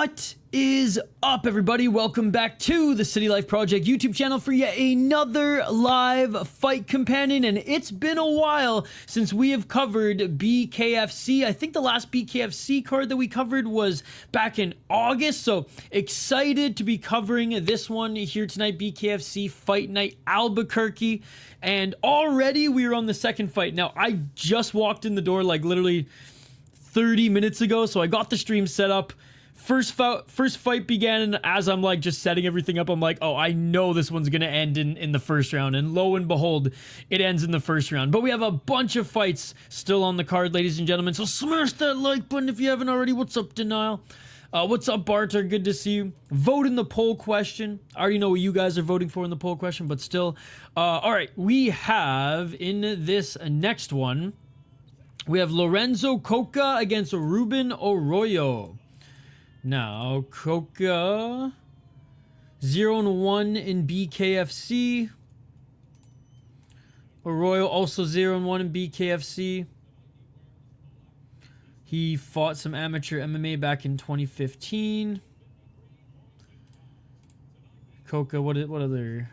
What is up, everybody? Welcome back to the City Life Project YouTube channel for yet another live fight companion. And it's been a while since we have covered BKFC. I think the last BKFC card that we covered was back in August. So excited to be covering this one here tonight, BKFC Fight Night Albuquerque. And already we are on the second fight. Now, I just walked in the door like literally 30 minutes ago, so I got the stream set up. First fight began, and as I'm like just setting everything up, I'm like, oh, I know this one's gonna end in the first round, and lo and behold, it ends in the first round. But we have a bunch of fights still on the card, ladies and gentlemen, so smash that like button if you haven't already. What's up, Denial? What's up, Barter? Good to see you. Vote in the poll question. I already know what you guys are voting for in the poll question, but still. All right, we have in this next one, we have Lorenzo Coca against Ruben Arroyo. Now, Coca 0-1 in BKFC. Arroyo also 0-1 in BKFC. He fought some amateur MMA back in 2015. Coca, what other?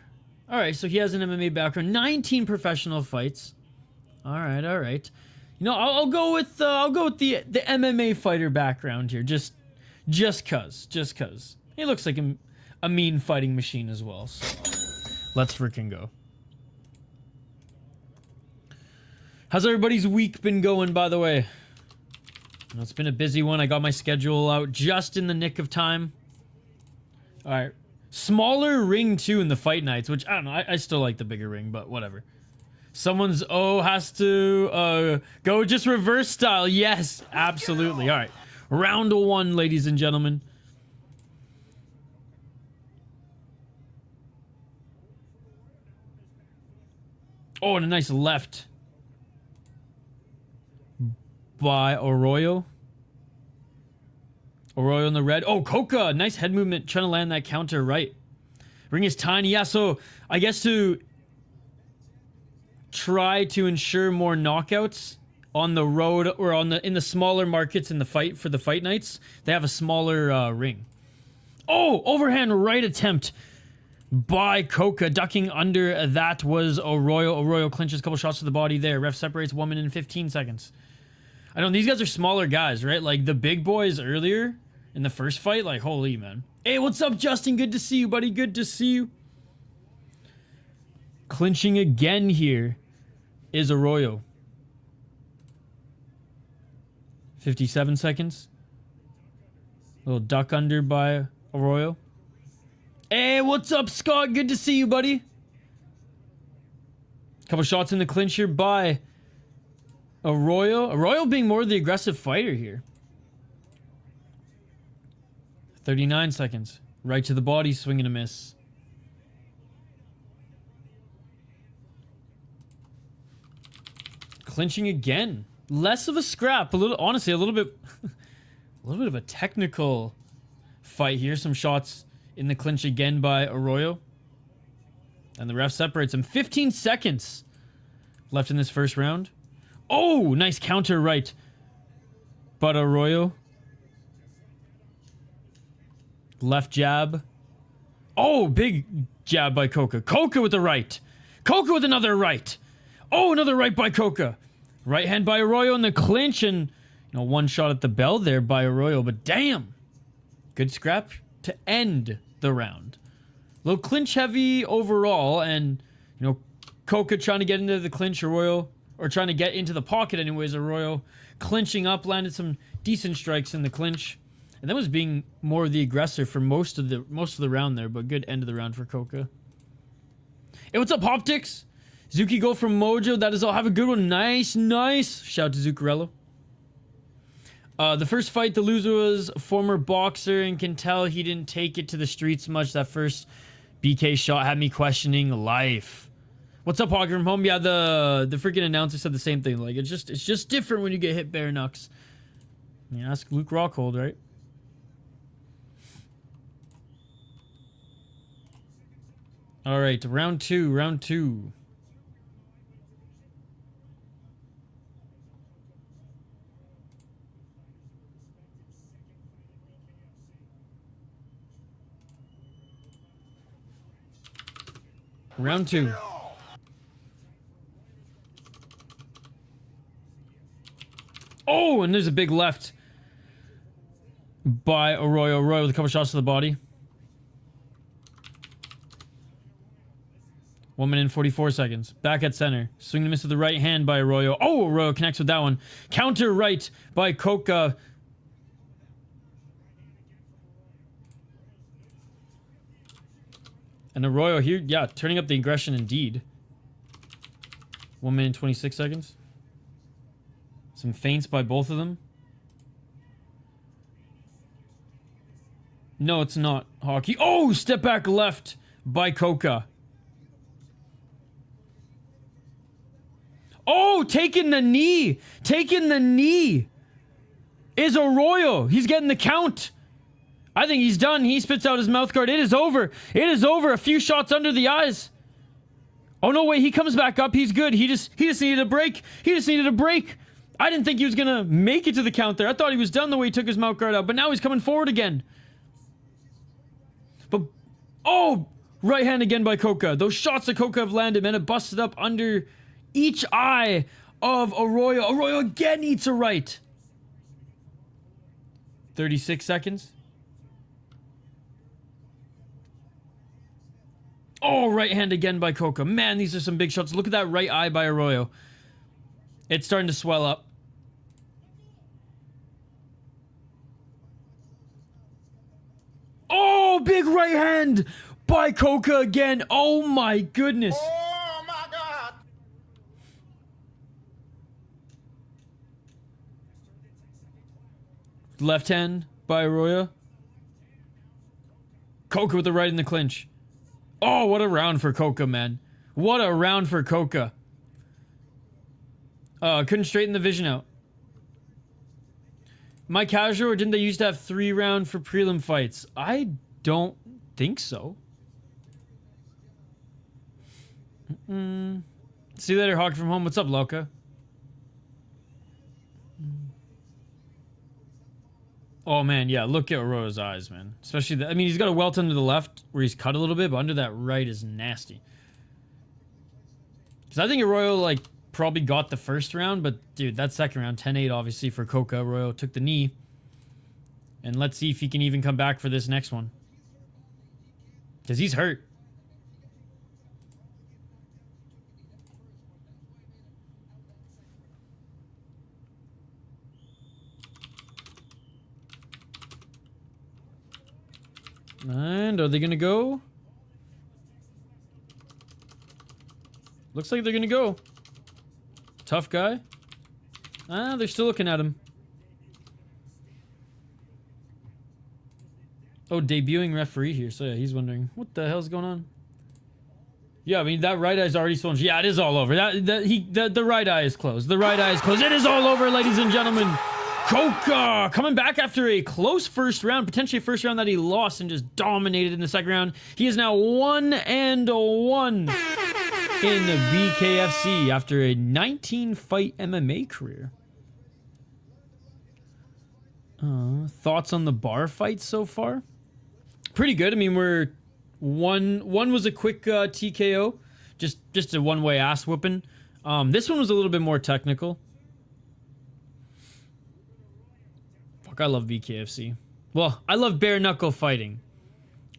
All right, so he has an MMA background. 19 professional fights. All right. You know, I'll go with the MMA fighter background here, just cause. He looks like a mean fighting machine as well. So let's freaking go. How's everybody's week been going, by the way? You know, it's been a busy one. I got my schedule out just in the nick of time. All right, smaller ring too in the fight nights, which I don't know. I still like the bigger ring, but whatever. Someone's has to go just reverse style. Yes, absolutely. All right. Round one, ladies and gentlemen. Oh, and a nice left by Arroyo. Arroyo in the red. Oh, Coca. Nice head movement. Trying to land that counter right. Ring is tiny. Yeah, so I guess to try to ensure more knockouts on the road or in the smaller markets in the fight for the fight nights, they have a smaller ring. Oh, overhand right attempt by Coca. Ducking under that was Arroyo. Arroyo clinches a couple shots to the body there. Ref separates 1 minute and 15 seconds. I know these guys are smaller guys, right? Like the big boys earlier in the first fight, like holy man. Hey, what's up, Justyn? Good to see you, buddy. Good to see you. Clinching again here is Arroyo. 57 seconds. Little duck under by Arroyo. Hey, what's up, Scott? Good to see you, buddy. Couple shots in the clinch here by Arroyo. Arroyo being more the aggressive fighter here. 39 seconds. Right to the body, swing and a miss. Clinching again. Less of a scrap, honestly, a little bit of a technical fight here. Some shots in the clinch again by Arroyo. And the ref separates him. 15 seconds left in this first round. Oh, nice counter right. But Arroyo. Left jab. Oh, big jab by Coca. Coca with the right. Coca with another right. Oh, another right by Coca. Right hand by Arroyo in the clinch, and you know, one shot at the bell there by Arroyo, but damn. Good scrap to end the round. A little clinch heavy overall, and you know, Coca trying to get into the clinch, Arroyo, or trying to get into the pocket anyways, Arroyo clinching up, landed some decent strikes in the clinch, and that was being more of the aggressor for most of the round there, but good end of the round for Coca. Hey, what's up, Optics? Zuki go from Mojo. That is all. Have a good one. Nice. Shout out to Zuccarello. The first fight, the loser was a former boxer and can tell he didn't take it to the streets much. That first BK shot had me questioning life. What's up, Hawker from home? Yeah, the freaking announcer said the same thing. Like it's just different when you get hit bare knucks. You ask Luke Rockhold, right? All right, round two. Round 2. Oh, and there's a big left by Arroyo. Arroyo with a couple shots to the body. 1 minute and 44 seconds. Back at center. Swing and miss with the right hand by Arroyo. Oh, Arroyo connects with that one. Counter right by Coca. And Arroyo here, yeah, turning up the aggression indeed. 1 minute and 26 seconds. Some feints by both of them. No, it's not hockey. Oh, step back left by Coca. Oh, taking the knee. Taking the knee is Arroyo. He's getting the count. I think he's done. He spits out his mouth guard. It is over. It is over. A few shots under the eyes. Oh, no, wait. He comes back up. He's good. He just needed a break. He just needed a break. I didn't think he was going to make it to the count there. I thought he was done the way he took his mouth guard out. But now he's coming forward again. But, oh, right hand again by Coca. Those shots that Coca have landed, man, it busted up under each eye of Arroyo. Arroyo again eats a right. 36 seconds. Oh, right hand again by Coca. Man, these are some big shots. Look at that right eye by Arroyo. It's starting to swell up. Oh, big right hand by Coca again. Oh, my goodness. Oh, my God. Left hand by Arroyo. Coca with the right in the clinch. Oh, what a round for Coca, man. What a round for Coca. Couldn't straighten the vision out. My casual, or didn't they used to have 3 round for prelim fights? I don't think so. See you later, Hockey from Home. What's up, Loca? Oh, man, yeah, look at Arroyo's eyes, man. Especially, I mean, he's got a welt under the left where he's cut a little bit, but under that right is nasty. Because I think Arroyo, like, probably got the first round, but, dude, that second round, 10-8, obviously, for Coca. Arroyo took the knee. And let's see if he can even come back for this next one. Because he's hurt. And are they going to go? Looks like they're going to go. Tough guy. Ah, they're still looking at him. Oh, debuting referee here. So yeah, he's wondering what the hell's going on. Yeah, I mean that right eye's already swollen. Yeah, it is all over. The right eye is closed. The right eye is closed. It is all over, ladies and gentlemen. Coca coming back after a close first round, potentially a first round that he lost and just dominated in the second round. He is now 1-1 in the BKFC after a 19-fight MMA career. Thoughts on the bar fight so far? Pretty good. I mean, we're one was a quick TKO, just a one-way ass whooping. This one was a little bit more technical. I love BKFC. Well, I love bare knuckle fighting.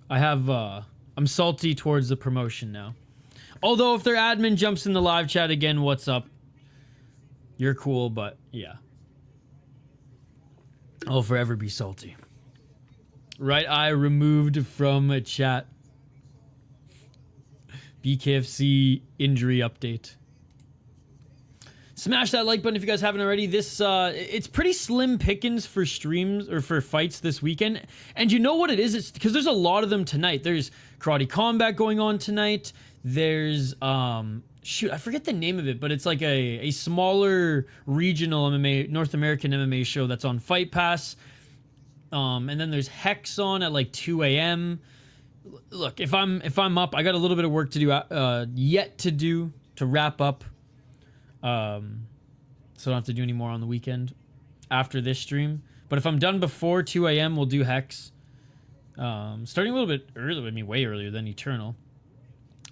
I'm salty towards the promotion now. Although if their admin jumps in the live chat again, what's up? You're cool, but yeah. I'll forever be salty. Right eye removed from a chat. BKFC injury update. Smash that like button if you guys haven't already. This it's pretty slim pickings for streams or for fights this weekend. And you know what it is? It's because there's a lot of them tonight. There's Karate Combat going on tonight. There's shoot, I forget the name of it, but it's like a smaller regional MMA, North American MMA show that's on Fight Pass. And then there's Hex on at like 2 a.m. Look, if I'm up, I got a little bit of work to do yet to do to wrap up. So I don't have to do any more on the weekend after this stream. But if I'm done before 2 a.m., we'll do Hex. Starting a little bit early, I mean way earlier than Eternal.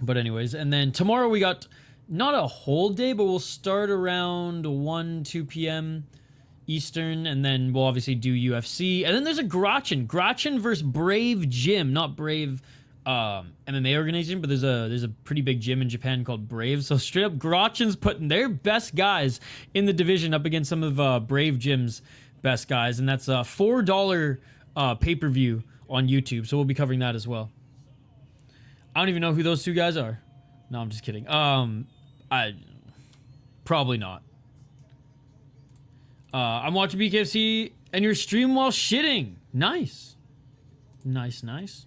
But anyways, and then tomorrow we got not a whole day, but we'll start around 2 p.m. Eastern, and then we'll obviously do UFC. And then there's a Grachin versus Brave Gym, not Brave MMA organization, but there's a pretty big gym in Japan called Brave. So straight up, Grachin's putting their best guys in the division up against some of Brave Gym's best guys, and that's a $4 pay-per-view on YouTube. So we'll be covering that as well. I don't even know who those two guys are. No, I'm just kidding. I probably not. I'm watching BKFC and you're stream while shitting. Nice. Nice.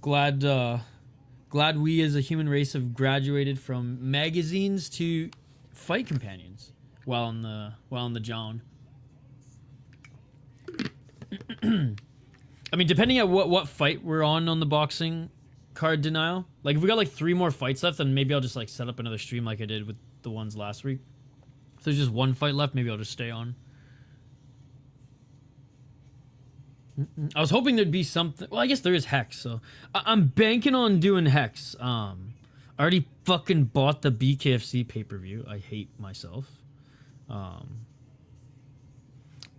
Glad we as a human race have graduated from magazines to fight companions while on the John. I mean, depending on what fight we're on the boxing card denial. Like, if we got like 3 more fights left, then maybe I'll just like set up another stream like I did with the ones last week. If there's just 1 fight left, maybe I'll just stay on. I was hoping there'd be something. Well, I guess there is Hex, so I'm banking on doing Hex. I already fucking bought the BKFC pay-per-view. I hate myself.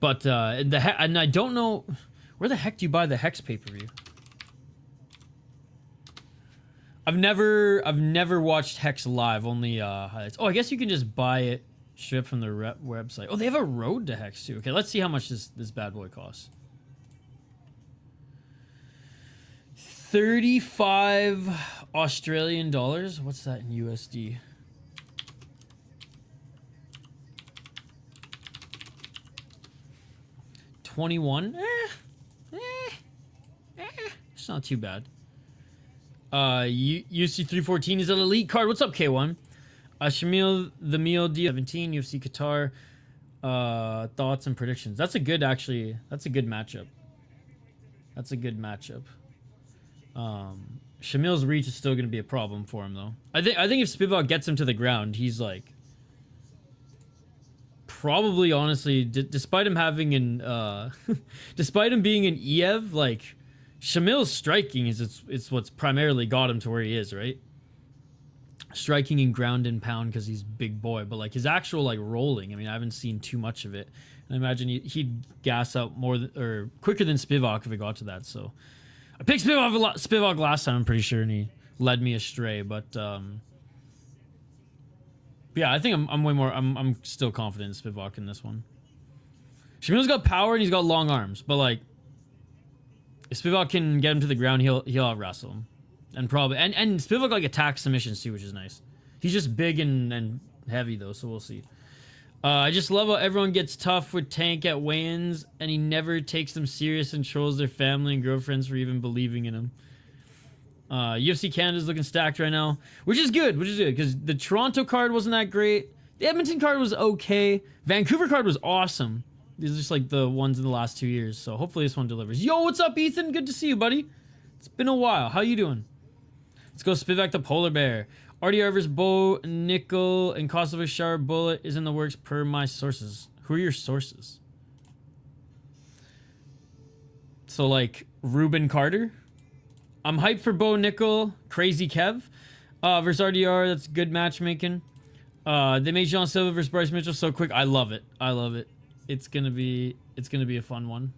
But and I don't know where the heck do you buy the Hex pay-per-view. I've never watched Hex live, only highlights. Oh, I guess you can just buy it straight from the website. Oh, they have a road to Hex too. Okay, let's see how much this bad boy costs. 35 Australian dollars. What's that in USD? $21. It's not too bad. UFC 314 is an elite card. What's up, K1? Shamil the Meal D17 UFC Qatar. Thoughts and predictions. That's a good matchup. Shamil's reach is still going to be a problem for him, though. I think if Spivak gets him to the ground, he's like probably, honestly, despite him having an despite him being an EV, like Shamil's striking it's what's primarily got him to where he is, right? Striking and ground and pound because he's big boy, but like his actual like rolling, I mean, I haven't seen too much of it. And I imagine he'd gas out more or quicker than Spivak if it got to that. So I picked Spivak last time, I'm pretty sure, and he led me astray. But yeah, I think I'm still confident in Spivak in this one. Shamil's got power and he's got long arms, but like if Spivak can get him to the ground, he'll out-wrestle him. And probably and Spivak like attacks submissions too, which is nice. He's just big and heavy though, so we'll see. I just love how everyone gets tough with Tank at weigh-ins, and he never takes them serious and trolls their family and girlfriends for even believing in him. UFC Canada's looking stacked right now, which is good, because the Toronto card wasn't that great. The Edmonton card was okay. Vancouver card was awesome. These are just like the ones in the last 2 years, so hopefully this one delivers. Yo, what's up, Ethan? Good to see you, buddy. It's been a while. How you doing? Let's go Spivak the Polar Bear. RDR vs. Bo, Nickel, and Kosovo Shar Bullet is in the works per my sources. Who are your sources? So, like, Ruben Carter? I'm hyped for Bo Nickel, Crazy Kev. Versus RDR, that's good matchmaking. They made Jean Silva versus Bryce Mitchell so quick. I love it. It's gonna be a fun one.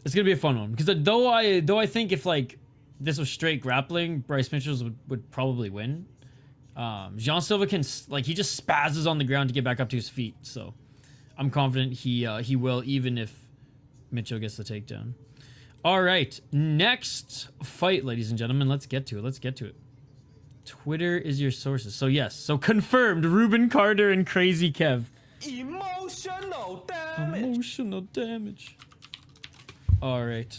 It's gonna be a fun one. Because though I think if, like, this was straight grappling, Bryce Mitchell would probably win. Jean Silva can, like, he just spazzes on the ground to get back up to his feet. So I'm confident he will, even if Mitchell gets the takedown. All right, next fight, ladies and gentlemen. Let's get to it. Twitter is your sources. So yes, so confirmed. Ruben Carter and Crazy Kev. Emotional damage. All right.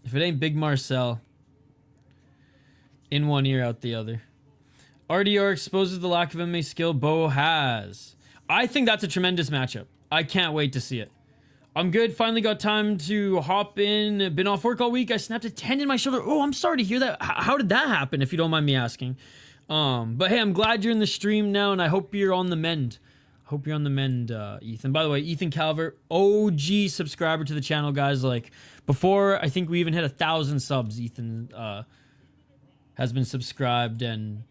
If it ain't Big Marcel, in one ear, out the other. RDR exposes the lack of MMA skill Bo has. I think that's a tremendous matchup. I can't wait to see it. I'm good. Finally got time to hop in. Been off work all week. I snapped a tendon in my shoulder. Oh, I'm sorry to hear that. How did that happen, if you don't mind me asking? But hey, I'm glad you're in the stream now, and I hope you're on the mend. Hope you're on the mend, Ethan. By the way, Ethan Calvert, OG subscriber to the channel, guys. Like, before I think we even hit 1,000 subs, Ethan has been subscribed and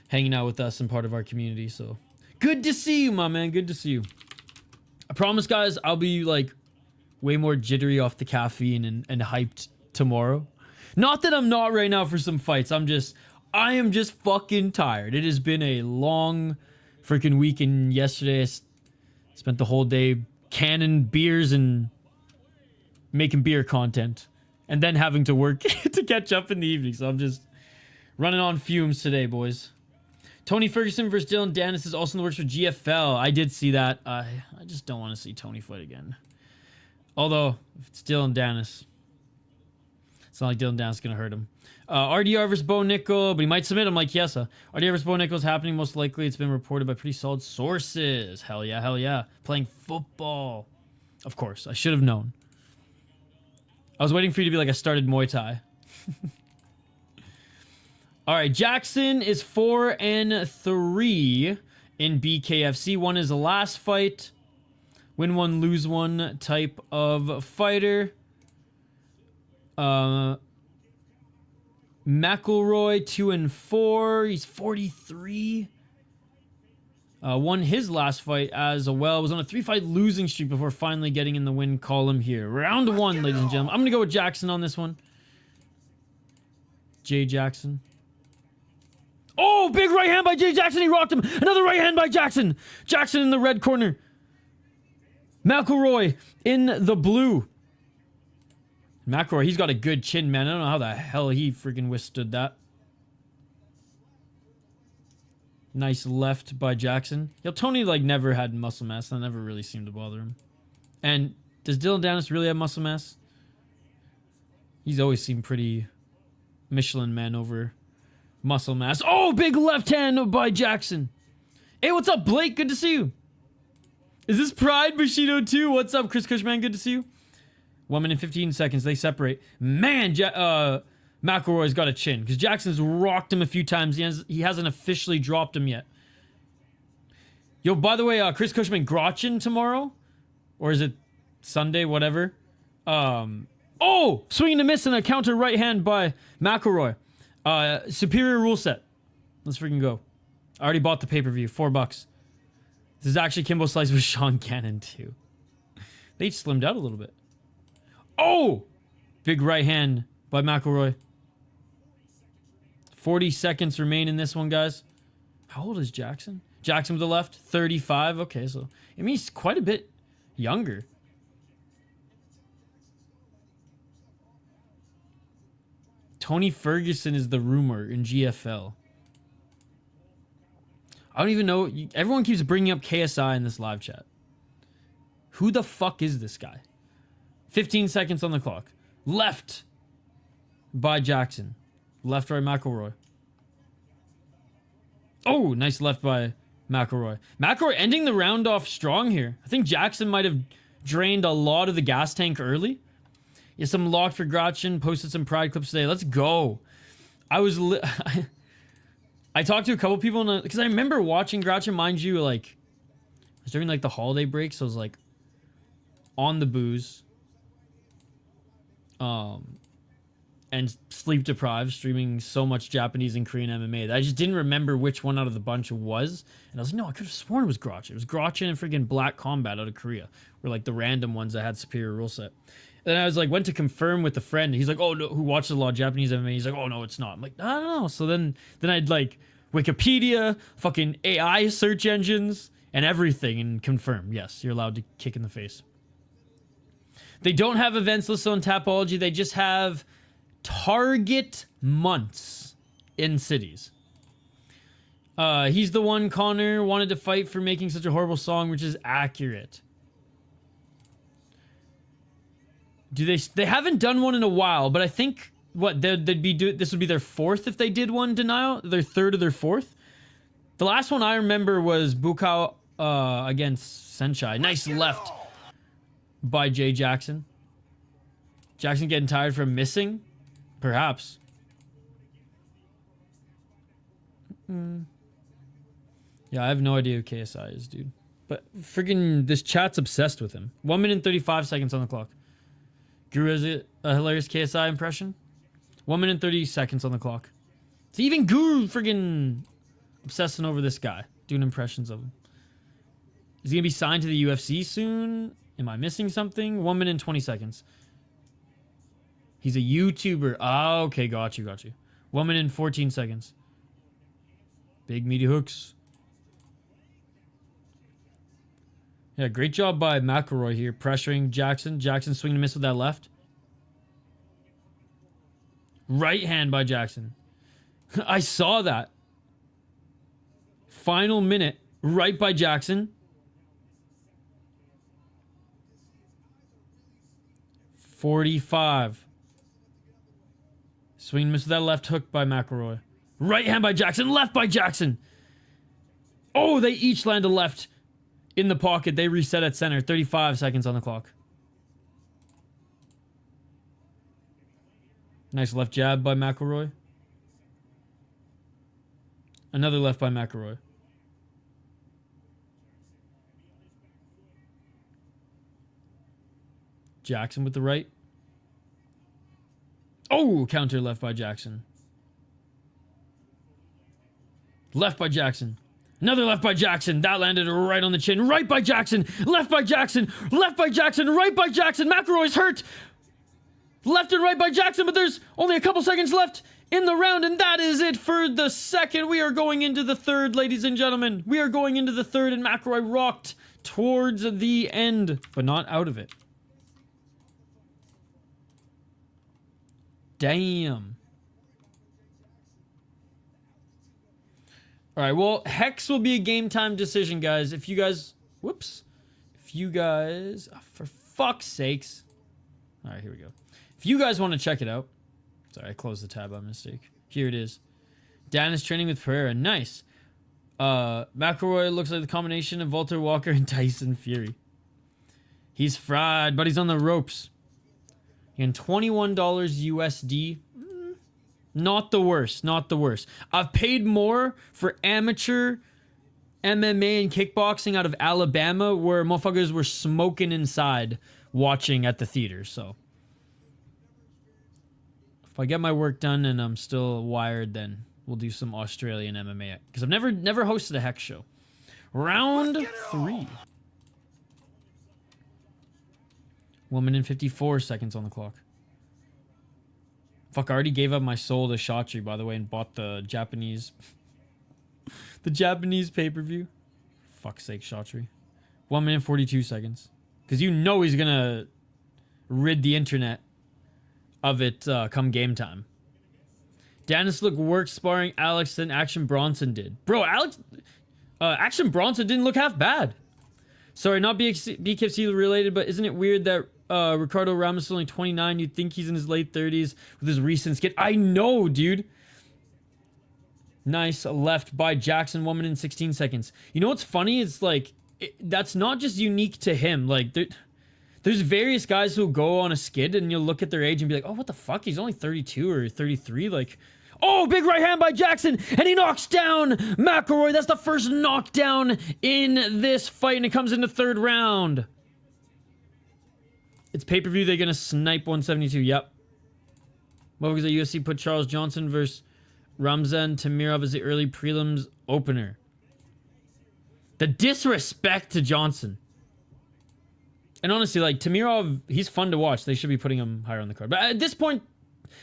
hanging out with us and part of our community. So, good to see you, my man. Good to see you. I promise, guys, I'll be, like, way more jittery off the caffeine and hyped tomorrow. Not that I'm not right now for some fights. I am just fucking tired. It has been a long freaking week, and yesterday I spent the whole day canning beers and making beer content, and then having to work to catch up in the evening. So I'm just running on fumes today, boys. Tony Ferguson versus Dylan Dennis is also in the works for GFL. I did see that. I just don't want to see Tony fight again. Although, if it's Dylan Dennis, it's not like Dylan Dennis is going to hurt him. RDR versus Bo Nickel, but he might submit. I'm like, yes. RDR versus Bo Nickel is happening. Most likely, it's been reported by pretty solid sources. Hell yeah, hell yeah. Playing football. Of course, I should have known. I was waiting for you to be like, I started Muay Thai. All right, Jackson is 4-3 in BKFC. Won his last fight. Win one, lose one type of fighter. McElroy 2-4. He's 43. Won his last fight as well. Was on a 3-fight losing streak before finally getting in the win column here. Round 1, ladies and gentlemen. I'm gonna go with Jackson on this one. Jay Jackson. Oh, big right hand by Jay Jackson. He rocked him. Another right hand by Jackson. Jackson in the red corner. McElroy in the blue. McElroy, he's got a good chin, man. I don't know how the hell he freaking withstood that. Nice left by Jackson. Yo, Tony, like, never had muscle mass. That never really seemed to bother him. And does Dylan Dennis really have muscle mass? He's always seemed pretty Michelin man over muscle mass. Oh, big left hand by Jackson. Hey, what's up, Blake? Good to see you. Is this Pride Bushido 2? What's up, Chris Cushman? Good to see you. 1 minute 15 seconds. They separate. Man, McElroy's got a chin because Jackson's rocked him a few times. He hasn't officially dropped him yet. Yo, by the way, Chris Cushman, Grotchin tomorrow? Or is it Sunday? Whatever. Oh! Swinging to miss and a counter right hand by McElroy. Superior rule set. Let's freaking go. I already bought the pay-per-view. $4. This is actually Kimbo Slice with Sean Cannon too. They each slimmed out a little bit. Oh! Big right hand by McElroy. 40 seconds remain in this one, guys. How old is Jackson? Jackson with the left, 35. Okay, so I mean he's quite a bit younger. Tony Ferguson is the rumor in GFL. I don't even know. Everyone keeps bringing up KSI in this live chat. Who the fuck is this guy? 15 seconds on the clock. Left by Jackson. Left, right, McElroy. Oh, nice left by McElroy. McElroy ending the round off strong here. I think Jackson might have drained a lot of the gas tank early. Yeah, some locked for Grotchin. Posted some Pride clips today. Let's go. I talked to a couple people because I remember watching Grotchin, mind you, like it was during like the holiday break, so I was like on the booze, and sleep deprived, streaming so much Japanese and Korean MMA that I just didn't remember which one out of the bunch was. And I was like, no, I could have sworn it was Grotchin. It was Grotchin and freaking Black Combat out of Korea, were like the random ones that had superior rule set. Then I was like, went to confirm with a friend. He's like, oh no, who watches a lot of Japanese MMA? He's like, oh no, it's not. I'm like, I don't know. So then I'd like Wikipedia, fucking AI search engines, and everything, and confirm. Yes, you're allowed to kick in the face. They don't have events listed on Tapology. They just have target months in cities. He's the one Connor wanted to fight for making such a horrible song, which is accurate. They haven't done one in a while, but I think this would be their fourth if they did one denial, their third or their fourth. The last one I remember was Bukao against Senshai. Nice left by Jay Jackson. Jackson getting tired from missing? Perhaps. Yeah, I have no idea who KSI is, dude. But friggin' this chat's obsessed with him. 1 minute and 35 seconds on the clock. Guru, is it a hilarious KSI impression? 1 minute and 30 seconds on the clock. So even Guru friggin' obsessing over this guy. Doing impressions of him. Is he gonna be signed to the UFC soon? Am I missing something? 1 minute and 20 seconds. He's a YouTuber. Ah, okay, got you. 1 minute and 14 seconds. Big meaty hooks. Yeah, great job by McElroy here, pressuring Jackson. Jackson swinging and miss with that left. Right hand by Jackson. I saw that. Final minute, right by Jackson. 45. Swing and miss with that left hook by McElroy. Right hand by Jackson, left by Jackson. Oh, they each land a left. In the pocket, they reset at center. 35 seconds on the clock. Nice left jab by McElroy. Another left by McElroy. Jackson with the right. Oh, counter left by Jackson. Left by Jackson. Another left by Jackson. That landed right on the chin. Right by Jackson. Left by Jackson. Left by Jackson. Right by Jackson. McElroy's hurt. Left and right by Jackson, but there's only a couple seconds left in the round, and that is it for the second. We are going into the third, ladies and gentlemen. We are going into the third, and McElroy rocked towards the end, but not out of it. Damn. All right, well, Hex will be a game time decision, guys. If you guys, whoops. If you guys, oh, for fuck's sakes. All right, here we go. If you guys want to check it out. Sorry, I closed the tab by mistake. Here it is. Dan is training with Pereira. Nice. McElroy looks like the combination of Walter Walker and Tyson Fury. He's fried, but he's on the ropes. And $21 USD. Not the worst. Not the worst. I've paid more for amateur MMA and kickboxing out of Alabama where motherfuckers were smoking inside watching at the theater. So if I get my work done and I'm still wired, then we'll do some Australian MMA. Because I've never hosted a Hex show. Round 3. 1 minute and 54 seconds on the clock. Fuck, I already gave up my soul to Shotri, by the way, and bought the Japanese... the Japanese pay-per-view. Fuck's sake, Shotri. 1 minute and 42 seconds. Because you know he's gonna rid the internet of it come game time. Dennis looked worse sparring Alex than Action Bronson did. Bro, Action Bronson didn't look half bad. Sorry, not BKFC related, but isn't it weird that Ricardo Ramos is only 29? You'd think he's in his late 30s with his recent skit. I know, dude. Nice left by Jackson. 1 minute and 16 seconds. You know what's funny? It's like, that's not just unique to him. Like, there's various guys who go on a skid and you'll look at their age and be like, oh, what the fuck? He's only 32 or 33. Like, oh, big right hand by Jackson, and he knocks down McElroy. That's the first knockdown in this fight, and it comes in the third round. It's pay-per-view. They're going to snipe 172. Yep. What was the UFC put Charles Johnson versus Ramzan Tamirov as the early prelims opener? The disrespect to Johnson. And honestly, like, Tamirov, he's fun to watch. They should be putting him higher on the card. But at this point,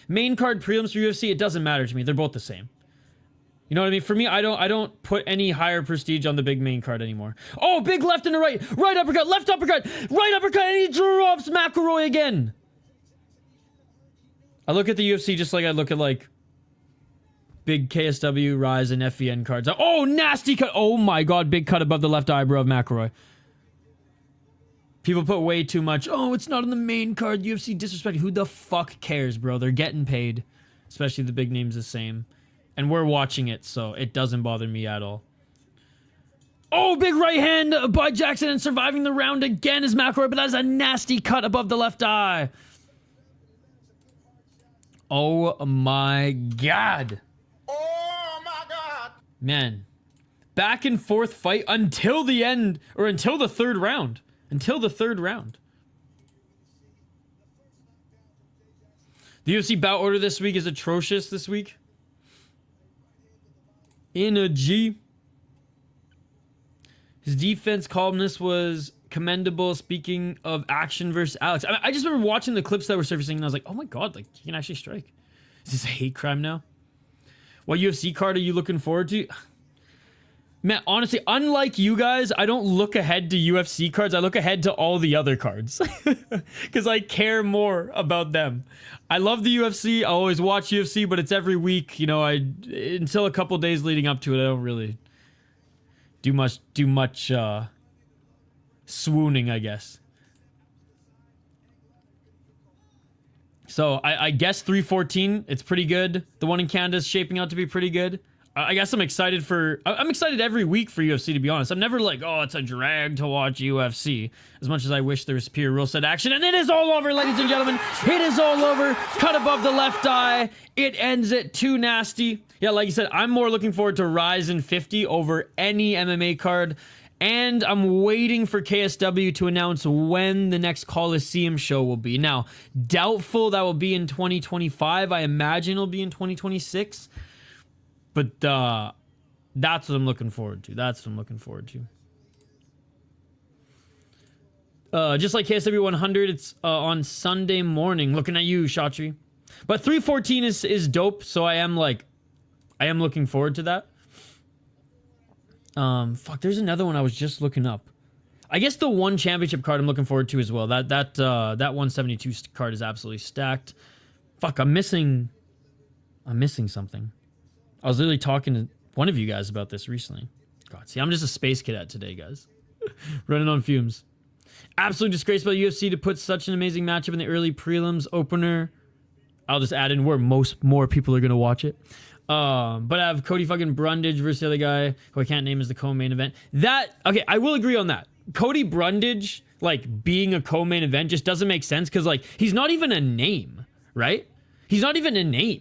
main card prelims for UFC, it doesn't matter to me. They're both the same. You know what I mean? For me, I don't put any higher prestige on the big main card anymore. Oh, big left and a right. Right uppercut, left uppercut, right uppercut, and he drops McElroy again. I look at the UFC just like I look at, like, big KSW, Rise, and FEN cards. Oh, nasty cut. Oh my god, big cut above the left eyebrow of McElroy. People put way too much. Oh, it's not on the main card. UFC disrespect. Who the fuck cares, bro? They're getting paid. Especially the big names the same. And we're watching it, so it doesn't bother me at all. Oh, big right hand by Jackson and surviving the round again is McElroy, but that's a nasty cut above the left eye. Oh my god. Oh my god. Man. back and forth fight until the end, or until the third round. Until the third round. The UFC bout order this week is atrocious this week. In a G. His defense calmness was commendable. Speaking of action versus Alex. I just remember watching the clips that were surfacing and I was like, oh my god, like, he can actually strike. Is this a hate crime now? What UFC card are you looking forward to? Man, honestly, unlike you guys, I don't look ahead to UFC cards. I look ahead to all the other cards. Because I care more about them. I love the UFC. I always watch UFC, but it's every week. You know, until a couple days leading up to it, I don't really do much swooning, I guess. So I guess 314, it's pretty good. The one in Canada is shaping out to be pretty good. I guess I'm excited every week for UFC, to be honest. I'm never like, oh, it's a drag to watch UFC, as much as I wish there was superior rule set action. And it is all over, ladies and gentlemen. It is all over. Cut above the left eye. It ends it. Too nasty. Yeah, like you said, I'm more looking forward to Rise in 50 over any MMA card. And I'm waiting for KSW to announce when the next Coliseum show will be. Now, doubtful that will be in 2025. I imagine it'll be in 2026. But that's what I'm looking forward to. That's what I'm looking forward to. Just like KSW 100, it's on Sunday morning. Looking at you, Shatri. But 314 is dope, so I am looking forward to that. Fuck, there's another one I was just looking up. I guess the one championship card I'm looking forward to as well. That 172 card is absolutely stacked. Fuck, I'm missing something. I was literally talking to one of you guys about this recently. God, see, I'm just a space cadet today, guys. Running on fumes. Absolute disgrace by the UFC to put such an amazing matchup in the early prelims opener. I'll just add in where more people are going to watch it. But I have Cody fucking Brundage versus the other guy who I can't name as the co-main event. Okay, I will agree on that. Cody Brundage, like, being a co-main event just doesn't make sense because, like, he's not even a name, right? He's not even a name.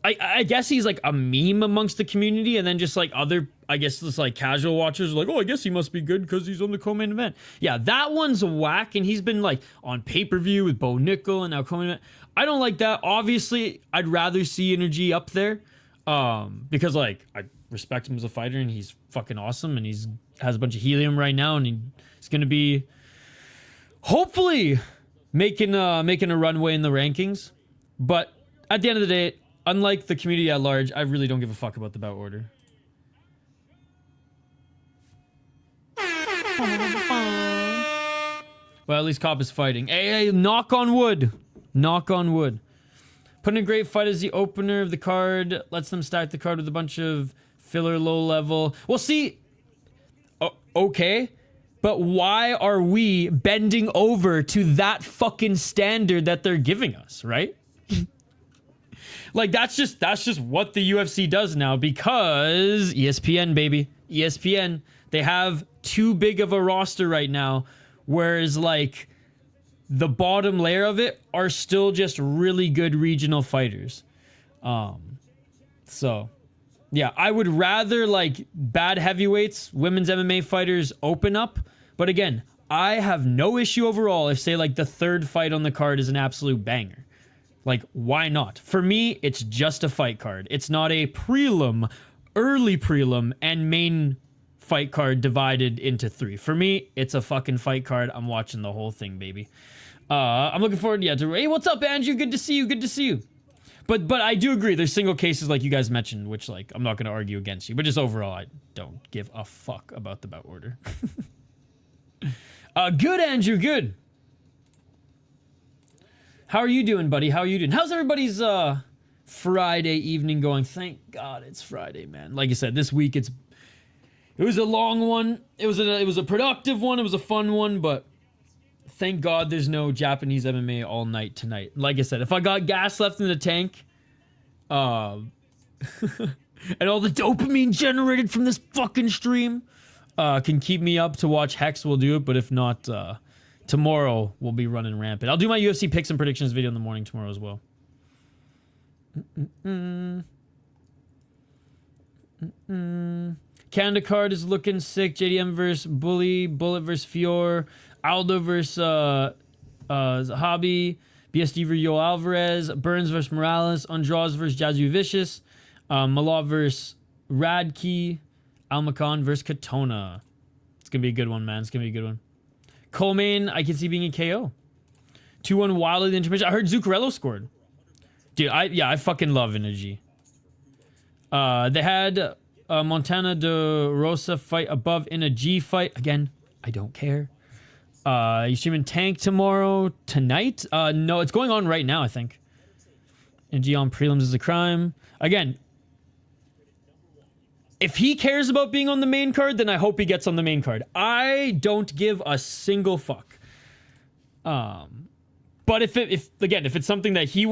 I guess he's like a meme amongst the community, and then just like other, I guess, just like casual watchers are like, oh, I guess he must be good because he's on the co-main event. Yeah, that one's whack, and he's been like on pay-per-view with Bo Nickel and now co-main event. I don't like that. Obviously, I'd rather see Energy up there because like I respect him as a fighter, and he's fucking awesome, and has a bunch of helium right now, and he's gonna be hopefully making a runway in the rankings. But at the end of the day, unlike the community at large, I really don't give a fuck about the bout order. Well, at least Cop is fighting. Hey, knock on wood. Knock on wood. Putting a great fight as the opener of the card. Lets them stack the card with a bunch of filler low level. Well, see... okay. But why are we bending over to that fucking standard that they're giving us, right? Like, that's just what the UFC does now, because ESPN, baby. ESPN. They have too big of a roster right now, whereas, like, the bottom layer of it are still just really good regional fighters. So, yeah, I would rather, like, bad heavyweights, women's MMA fighters open up. But again, I have no issue overall if, say, like, the third fight on the card is an absolute banger. Like, why not? For me, it's just a fight card. It's not a prelim, early prelim, and main fight card divided into 3. For me, it's a fucking fight card. I'm watching the whole thing, baby. I'm looking forward, to... Hey, what's up, Andrew? Good to see you. Good to see you. But I do agree. There's single cases like you guys mentioned, which, like, I'm not going to argue against you. But just overall, I don't give a fuck about the bout order. Good, Andrew. Good. How are you doing, buddy? How are you doing? How's everybody's Friday evening going? Thank God it's Friday, man. Like I said, this week it was a long one. It was a productive one. It was a fun one, but thank God there's no Japanese MMA all night tonight. Like I said, if I got gas left in the tank, and all the dopamine generated from this fucking stream can keep me up to watch Hex, we'll do it. But if not, tomorrow we'll be running rampant. I'll do my UFC picks and predictions video in the morning tomorrow as well. Canada card is looking sick. JDM versus Bully. Bullet versus Fior. Aldo versus Hobby. BSD versus Yo Alvarez. Burns versus Morales. Andrade versus Jazzy Vicious. Malov versus Radke. Almacan versus Katona. It's going to be a good one, man. It's going to be a good one. Coleman, I can see being a KO. 2-1 Wildly the intermission. I heard Zuccarello scored. Dude, I fucking love Energy. They had Montana de Rosa fight above in a G fight. Again, I don't care. You streaming Tank tomorrow? Tonight? No, it's going on right now, I think. Energy on prelims is a crime. Again, if he cares about being on the main card, then I hope he gets on the main card. I don't give a single fuck. But if it's something that he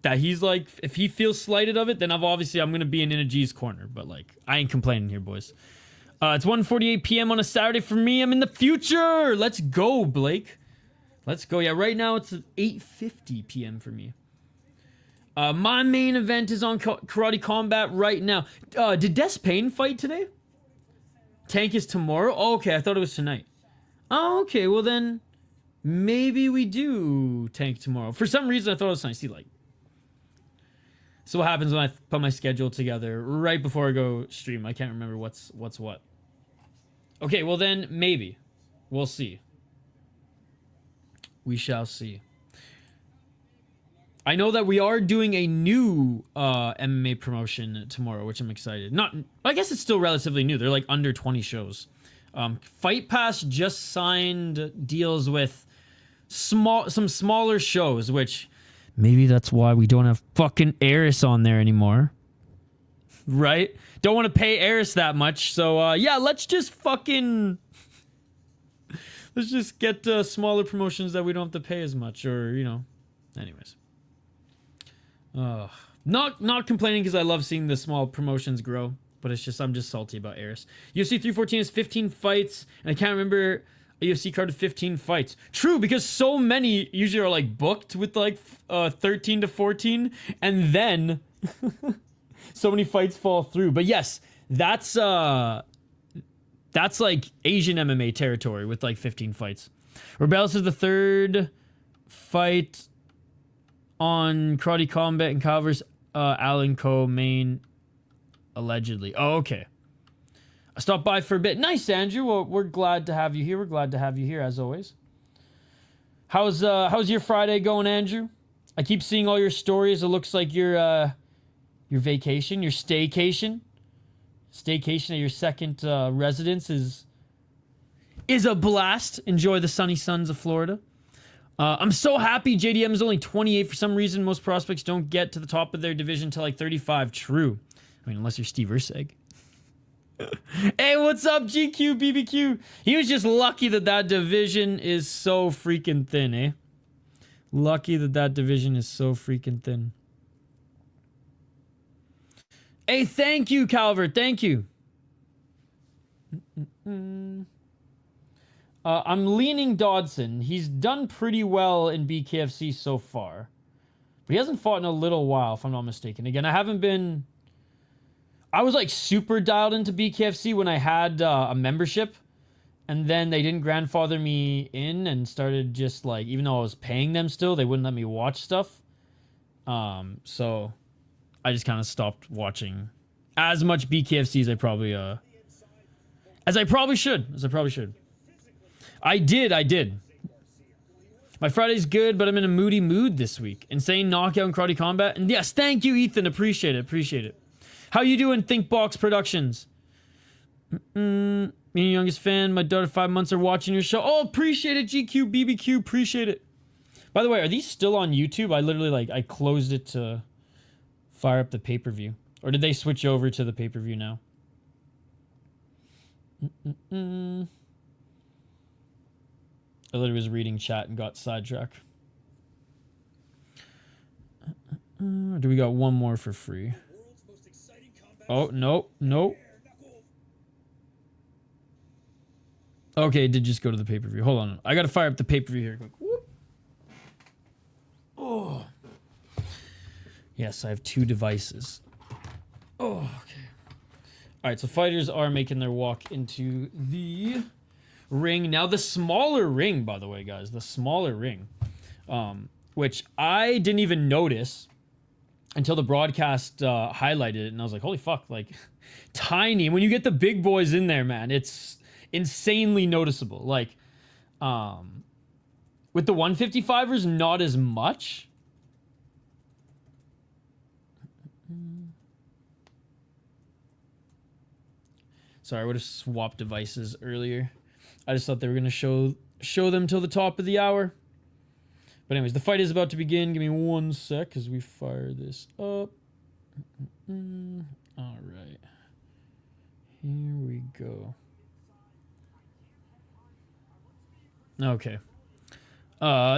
if he feels slighted of it, then I'm gonna be in Energy's corner. But like, I ain't complaining here, boys. It's 1:48 p.m. on a Saturday for me. I'm in the future. Let's go, Blake. Let's go. Yeah, right now it's 8:50 p.m. for me. My main event is on Karate Combat right now. Did Despain fight today? Tank is tomorrow? Oh, okay, I thought it was tonight. Oh, okay, well then, maybe we do Tank tomorrow. For some reason, I thought it was tonight. See, like, so what happens when I put my schedule together right before I go stream? I can't remember what's what. Okay, well then, maybe. We'll see. We shall see. I know that we are doing a new MMA promotion tomorrow, which I'm excited. I guess it's still relatively new. They're like under 20 shows. Fight Pass just signed deals with some smaller shows, which maybe that's why we don't have fucking Eris on there anymore. Right? Don't want to pay Eris that much. So yeah, let's just get smaller promotions that we don't have to pay as much, or anyways. Not complaining because I love seeing the small promotions grow, but I'm just salty about Eris. UFC 314 is 15 fights, and I can't remember a UFC card of 15 fights. True, because so many usually are like booked with like 13 to 14, and then so many fights fall through. But yes, that's like Asian MMA territory with like 15 fights. Rebellis is the third fight on Karate Combat and covers Alan Co. main, allegedly. Oh, okay. I stopped by for a bit. Nice, Andrew. Well, we're glad to have you here. We're glad to have you here, as always. How's your Friday going, Andrew? I keep seeing all your stories. It looks like your vacation, your staycation at your second residence is a blast. Enjoy the sunny suns of Florida. I'm so happy JDM is only 28. For some reason, most prospects don't get to the top of their division till like 35. True. I mean, unless you're Steve Urseg. Hey, what's up, GQ, BBQ? He was just lucky that division is so freaking thin, eh? Lucky that division is so freaking thin. Hey, thank you, Calvert. Thank you. I'm leaning Dodson. He's done pretty well in BKFC so far. But he hasn't fought in a little while, if I'm not mistaken. Again, I was like super dialed into BKFC when I had a membership. And then they didn't grandfather me in and started just like, even though I was paying them still, they wouldn't let me watch stuff. So I just kind of stopped watching as much BKFC as I probably should. I did. My Friday's good, but I'm in a moody mood this week. Insane knockout in Karate Combat. And yes, thank you, Ethan. Appreciate it. How you doing, Thinkbox Productions? Me and your youngest fan. My daughter 5 months are watching your show. Oh, appreciate it, GQ, BBQ. Appreciate it. By the way, are these still on YouTube? I literally, I closed it to fire up the pay-per-view. Or did they switch over to the pay-per-view now? I literally was reading chat and got sidetracked. Do we got one more for free? Oh, no. Okay, it did just go to the pay-per-view. Hold on. I gotta fire up the pay-per-view here quick. Whoop. Oh. Yes, I have two devices. Oh, okay. All right, so fighters are making their walk into the ring. Now, the smaller ring, by the way, guys, the smaller ring, which I didn't even notice until the broadcast highlighted it, and I was like, holy fuck, like, tiny. When you get the big boys in there, man, it's insanely noticeable. Like, with the 155ers, not as much. Sorry, I would have swapped devices earlier. I just thought they were going to show them till the top of the hour. But anyways, the fight is about to begin. Give me 1 sec as we fire this up. All right. Here we go. Okay.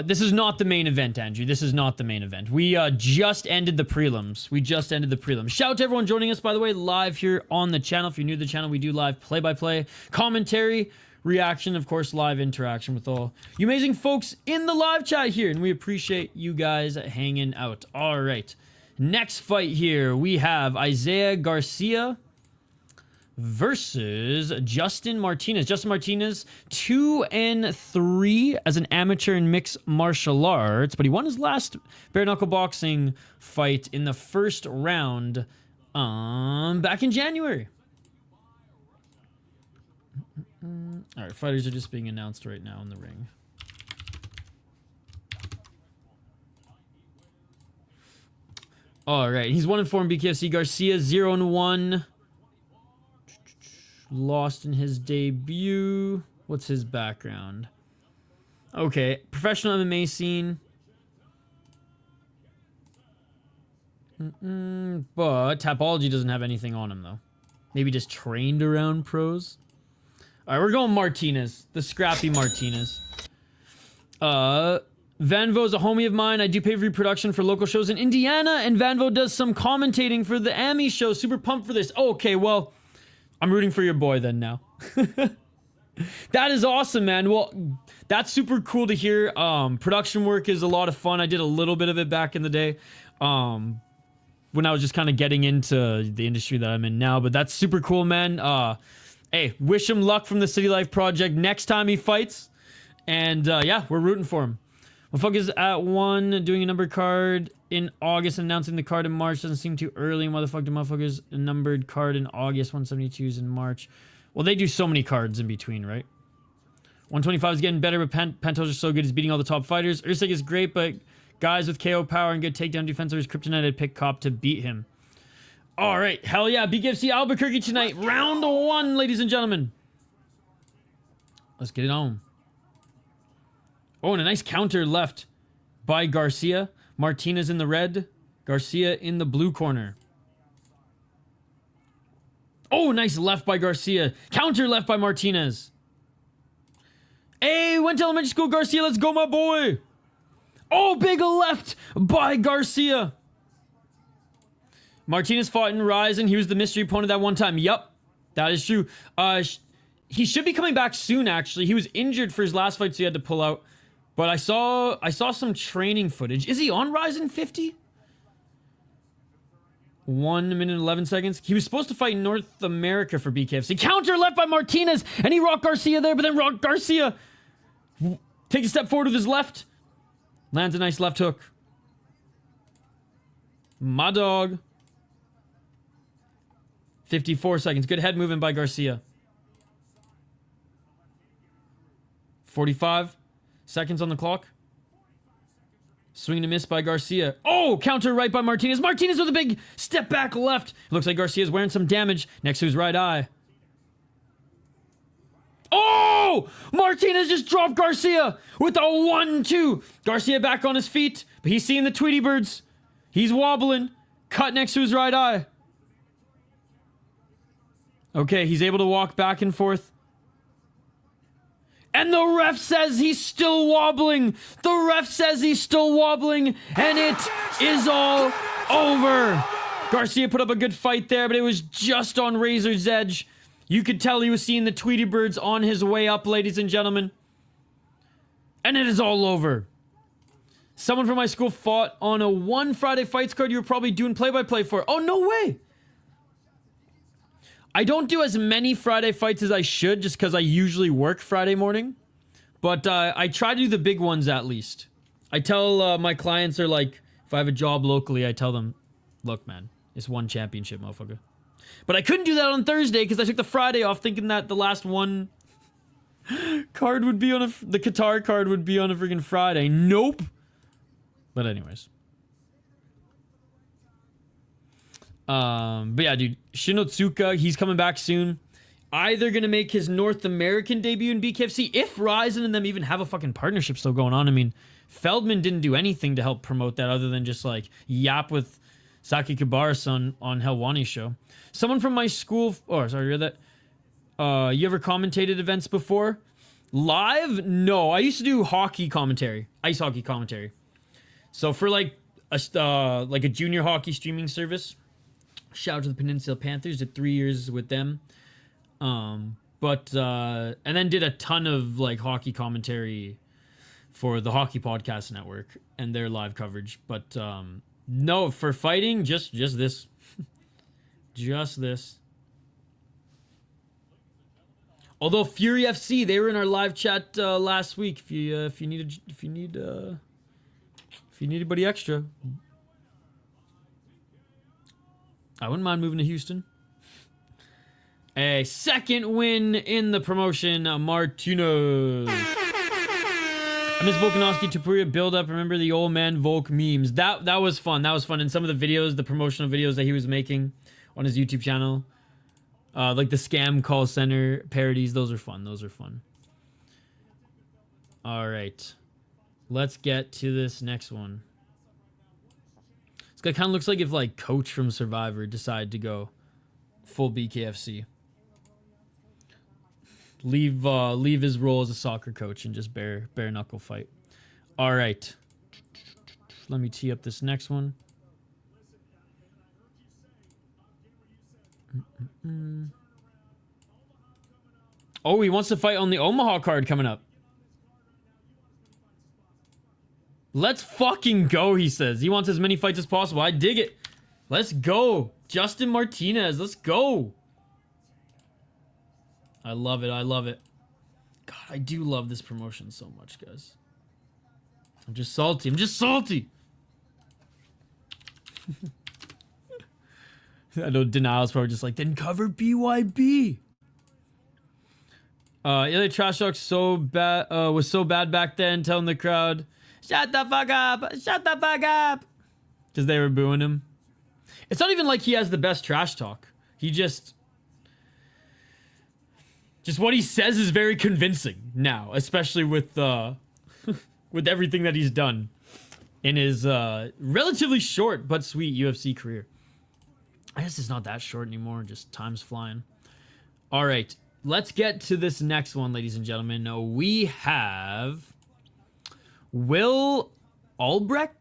This is not the main event, Andrew. This is not the main event. We just ended the prelims. Shout out to everyone joining us, by the way, live here on the channel. If you're new to the channel, we do live play-by-play, commentary, reaction, of course, live interaction with all you amazing folks in the live chat here, and we appreciate you guys hanging out. All right. Next fight here, we have Isaiah Garcia versus Justyn Martinez. Justyn Martinez, 2-3 as an amateur in mixed martial arts, but he won his last bare knuckle boxing fight in the first round back in January. All right, fighters are just being announced right now in the ring. All right, he's 1-4 in BKFC. Garcia 0-1. Lost in his debut. What's his background? Okay, professional MMA scene. But Tapology doesn't have anything on him, though. Maybe just trained around pros. All right, we're going Martinez. The scrappy Martinez. Vanvo's a homie of mine. I do pay-per-view production for local shows in Indiana, and Vanvo does some commentating for the AMI show. Super pumped for this. Oh, okay, well, I'm rooting for your boy then now. That is awesome, man. Well, that's super cool to hear. Production work is a lot of fun. I did a little bit of it back in the day when I was just kind of getting into the industry that I'm in now, but that's super cool, man. Hey, wish him luck from the City Life Project next time he fights. And yeah, we're rooting for him. Motherfuckers at 1, doing a numbered card in August, announcing the card in March. Doesn't seem too early. Motherfuckers, a numbered card in August, 172s in March. Well, they do so many cards in between, right? 125 is getting better, but Pentos are so good. He's beating all the top fighters. Usyk is great, but guys with KO power and good takedown defense are his kryptonite. I'd pick Cop to beat him. All right, hell yeah. BKFC Albuquerque tonight. Round 1, ladies and gentlemen. Let's get it on. Oh, and a nice counter left by Garcia. Martinez in the red. Garcia in the blue corner. Oh, nice left by Garcia. Counter left by Martinez. Hey, went to elementary school, Garcia. Let's go, my boy. Oh, big left by Garcia. Martinez fought in Rising. He was the mystery opponent that one time. Yup, that is true. He should be coming back soon, actually. He was injured for his last fight, so he had to pull out. But I saw some training footage. Is he on Rising 50? 1 minute and 11 seconds. He was supposed to fight in North America for BKFC. Counter left by Martinez, and he rocked Garcia there, but then rocked Garcia. Take a step forward with his left. Lands a nice left hook. My dog. 54 seconds. Good head movement by Garcia. 45 seconds on the clock. Swing and a miss by Garcia. Oh, counter right by Martinez. Martinez with a big step back left. It looks like Garcia's wearing some damage next to his right eye. Oh! Martinez just dropped Garcia with a 1-2. Garcia back on his feet, but he's seeing the Tweety Birds. He's wobbling. Cut next to his right eye. Okay, he's able to walk back and forth. And the ref says he's still wobbling. The ref says he's still wobbling. And it is all over. Garcia put up a good fight there, but it was just on razor's edge. You could tell he was seeing the Tweety Birds on his way up, ladies and gentlemen. And it is all over. Someone from my school fought on a One Friday Fights card you were probably doing play-by-play for. Oh, no way. I don't do as many Friday fights as I should just because I usually work Friday morning. But I try to do the big ones at least. I tell my clients are like, if I have a job locally, I tell them, look, man, it's one championship, motherfucker. But I couldn't do that on Thursday because I took the Friday off thinking that the last one card would be on the Qatar card would be on a freaking Friday. Nope. But anyways. But yeah, dude, Shinotsuka, he's coming back soon. Either gonna make his North American debut in BKFC, if Ryzen and them even have a fucking partnership still going on. I mean, Feldman didn't do anything to help promote that other than just like yap with Saki Kabaris on Helwani's show. Someone from my school, oh, sorry, you heard that? You ever commentated events before? Live? No, I used to do hockey commentary, ice hockey commentary. So for like a junior hockey streaming service, shout out to the Peninsula Panthers, did 3 years with them. And then did a ton of like hockey commentary for the Hockey Podcast Network and their live coverage. But no, for fighting, just this. Just this. Although Fury FC, they were in our live chat last week. If you need anybody extra, I wouldn't mind moving to Houston. A second win in the promotion, Martinez. I miss Volkanovski Tupuria build up. Remember the old man Volk memes. That was fun. That was fun. And some of the videos, the promotional videos that he was making on his YouTube channel, like the scam call center parodies, those are fun. Those are fun. All right, let's get to this next one. This guy kind of looks like if like Coach from Survivor decided to go full BKFC. Leave his role as a soccer coach and just bare knuckle fight. All right, let me tee up this next one. Oh, he wants to fight on the Omaha card coming up. Let's fucking go, he says. He wants as many fights as possible. I dig it. Let's go. Justyn Martinez, let's go. I love it. I love it. God, I do love this promotion so much, guys. I'm just salty. I'm just salty. I know Denial's probably just like, then cover BYB. Yeah, trash talk so bad was so bad back then, telling the crowd, shut the fuck up, shut the fuck up, because they were booing him. It's not even like he has the best trash talk. He just what he says is very convincing now, especially with with everything that he's done in his relatively short but sweet UFC career. I guess it's not that short anymore, just time's flying. All right, let's get to this next one, ladies and gentlemen. We have Will Albrecht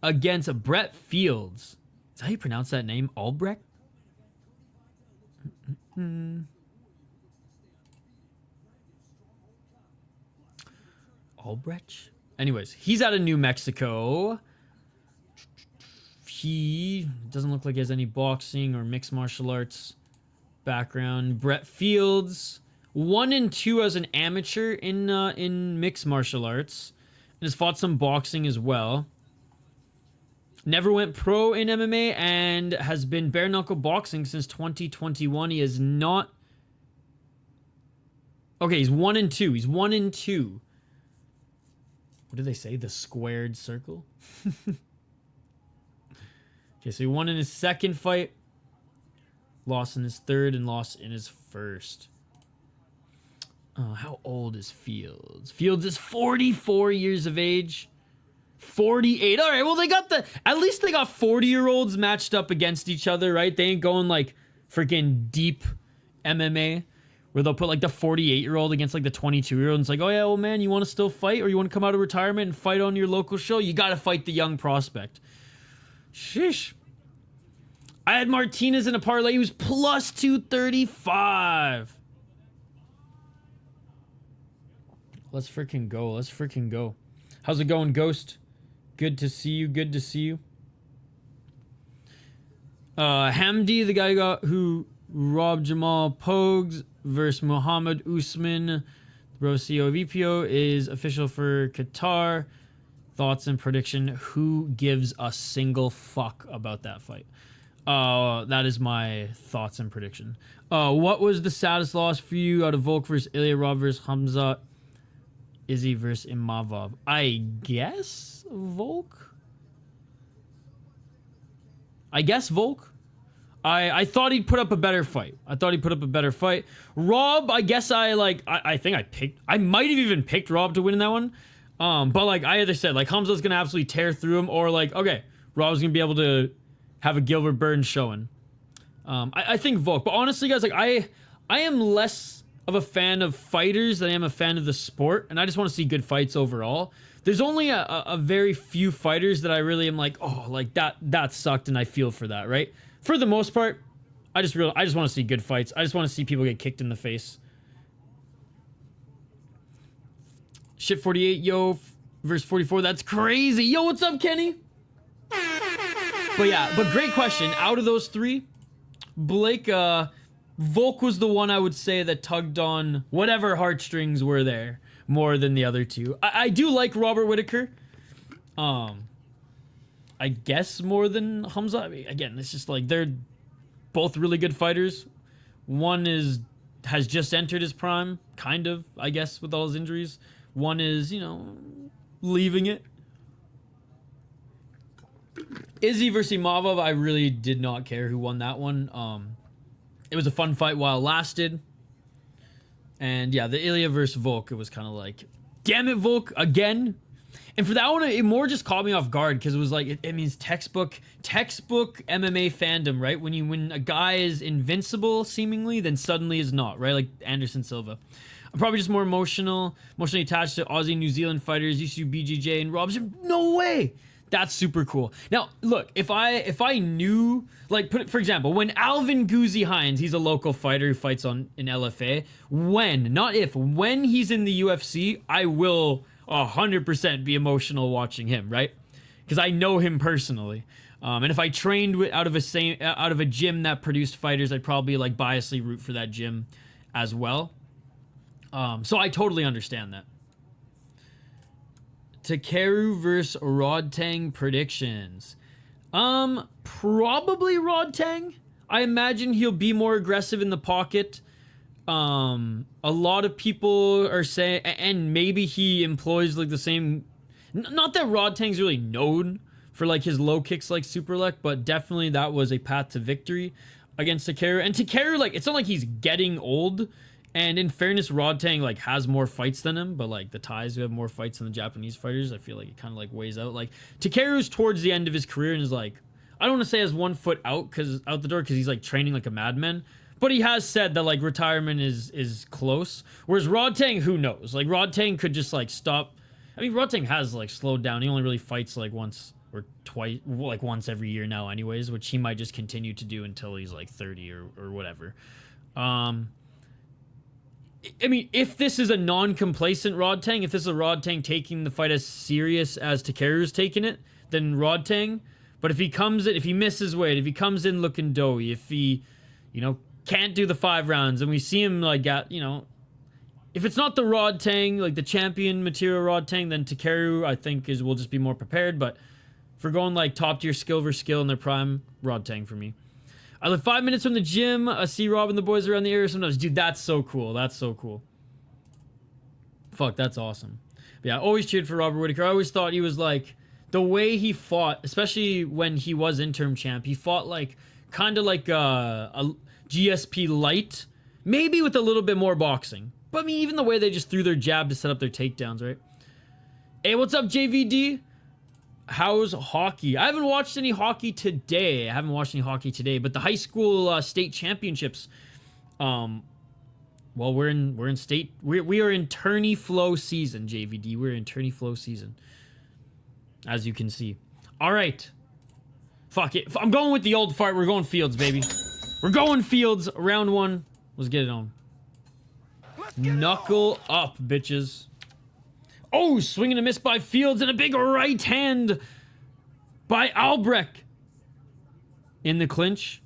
against Brett Fields. Is that how you pronounce that name? Albrecht? Albrecht? Anyways, he's out of New Mexico. He doesn't look like he has any boxing or mixed martial arts background. Brett Fields, 1-2 as an amateur in mixed martial arts, and has fought some boxing as well. Never went pro in MMA and has been bare knuckle boxing since 2021. He is not. Okay, he's 1-2. He's 1-2. What did they say? The squared circle? Okay, so he won in his second fight, lost in his third, and lost in his first. How old is Fields? Fields is 44 years of age. 48. All right, well, at least they got 40-year-olds matched up against each other, right? They ain't going like freaking deep MMA where they'll put like the 48-year-old against like the 22-year-old. And it's like, oh yeah, well, man, you want to still fight or you want to come out of retirement and fight on your local show? You got to fight the young prospect. Sheesh. I had Martinez in a parlay. He was plus 235. Let's freaking go. Let's freaking go. How's it going, Ghost? Good to see you. Good to see you. Hamdi, the guy who Rob Jamal Pogues versus Muhammad Usman. Rocio VPO is official for Qatar. Thoughts and prediction. Who gives a single fuck about that fight? That is my thoughts and prediction. What was the saddest loss for you out of Volk versus Ilya, Rob versus Hamza, Izzy versus Imavov? I guess Volk? I guess Volk? I thought he'd put up a better fight. Rob, I guess I think I might have even picked Rob to win in that one. But like I either said, like Hamza's gonna absolutely tear through him, or like, okay, Rob's gonna be able to have a Gilbert Burns showing. I think Volk. But honestly, guys, like I am less of a fan of fighters than I am a fan of the sport, and I just want to see good fights overall. There's only a very few fighters that I really am like, oh, like that sucked, and I feel for that, right? For the most part, I just want to see good fights. I just want to see people get kicked in the face. Shit 48, yo, verse 44. That's crazy. Yo, what's up, Kenny? But yeah, but great question. Out of those three, Blake, Volk was the one I would say that tugged on whatever heartstrings were there more than the other two. I do like Robert Whittaker. I guess more than Hamza. I mean, again, it's just like they're both really good fighters. One has just entered his prime, kind of, I guess, with all his injuries. One is, you know, leaving it. Izzy versus Imavov, I really did not care who won that one. It was a fun fight while it lasted. And yeah, the Ilya versus Volk, it was kind of like, damn it, Volk, again. And for that one, it more just caught me off guard because it was like, it means textbook MMA fandom, right? When a guy is invincible, seemingly, then suddenly is not, right? Like Anderson Silva. I'm probably just more emotionally attached to Aussie New Zealand fighters, UC BJJ and Robson. No way. That's super cool. Now, look, if I knew, like, for example, when Alvin Guzzi Hines, he's a local fighter who fights in LFA. When he's in the UFC, I will 100% be emotional watching him, right? Because I know him personally. And if I trained out of a gym that produced fighters, I'd probably like biasly root for that gym as well. So I totally understand that. Takeru versus Rodtang predictions. Probably Rodtang. I imagine he'll be more aggressive in the pocket. A lot of people are saying, and maybe he employs like the same. Not that Rodtang's really known for like his low kicks like Superlek, but definitely that was a path to victory against Takeru. And Takeru, like, it's not like he's getting old. And in fairness, Rodtang like has more fights than him, but like the Thais who have more fights than the Japanese fighters, I feel like it kind of like weighs out. Like Takeru's towards the end of his career and is like, I don't want to say has 1 foot out the door because he's like training like a madman, but he has said that like retirement is close. Whereas Rodtang, who knows? Like Rodtang could just like stop. I mean, Rodtang has like slowed down. He only really fights like once or twice, like once every year now, anyways, which he might just continue to do until he's like 30 or whatever. I mean, if this is a non-complacent Rodtang, if this is a Rodtang taking the fight as serious as Takeru's taking it, then Rodtang. But if he misses weight, if he comes in looking doughy, if he, you know, can't do the 5 rounds, and we see him like if it's not the Rodtang, like the champion material Rodtang, then Takeru, I think will just be more prepared. But for going like top tier skill versus skill in their prime, Rodtang for me. I live 5 minutes from the gym. I see Rob and the boys around the area sometimes. Dude, that's so cool. That's so cool. Fuck, that's awesome. But yeah, I always cheered for Robert Whittaker. I always thought he was like, the way he fought, especially when he was interim champ, he fought like, kind of like a GSP light, maybe with a little bit more boxing. But I mean, even the way they just threw their jab to set up their takedowns, right? Hey, what's up, JVD? How's hockey? I haven't watched any hockey today. But the high school state championships, well, we are in tourney flow season, JVD. We're in tourney flow season, as you can see. All right, fuck it. I'm going with the old fart. We're going Fields, baby. We're going Fields. Round 1. Let's get it on. Knuckle up, bitches. Oh, swing and a miss by Fields and a big right hand by Albrecht. In the clinch.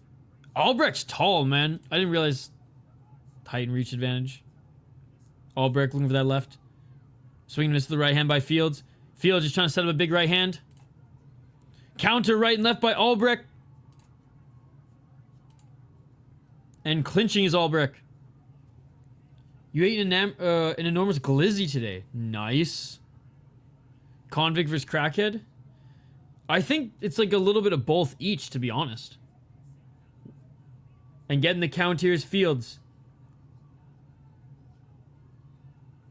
Albrecht's tall, man. I didn't realize height and reach advantage. Albrecht looking for that left. Swing and miss to the right hand by Fields. Fields just trying to set up a big right hand. Counter right and left by Albrecht. And clinching is Albrecht. You ate an enormous glizzy today. Nice. Convict versus crackhead. I think it's like a little bit of both each, to be honest. And getting the count here is Fields.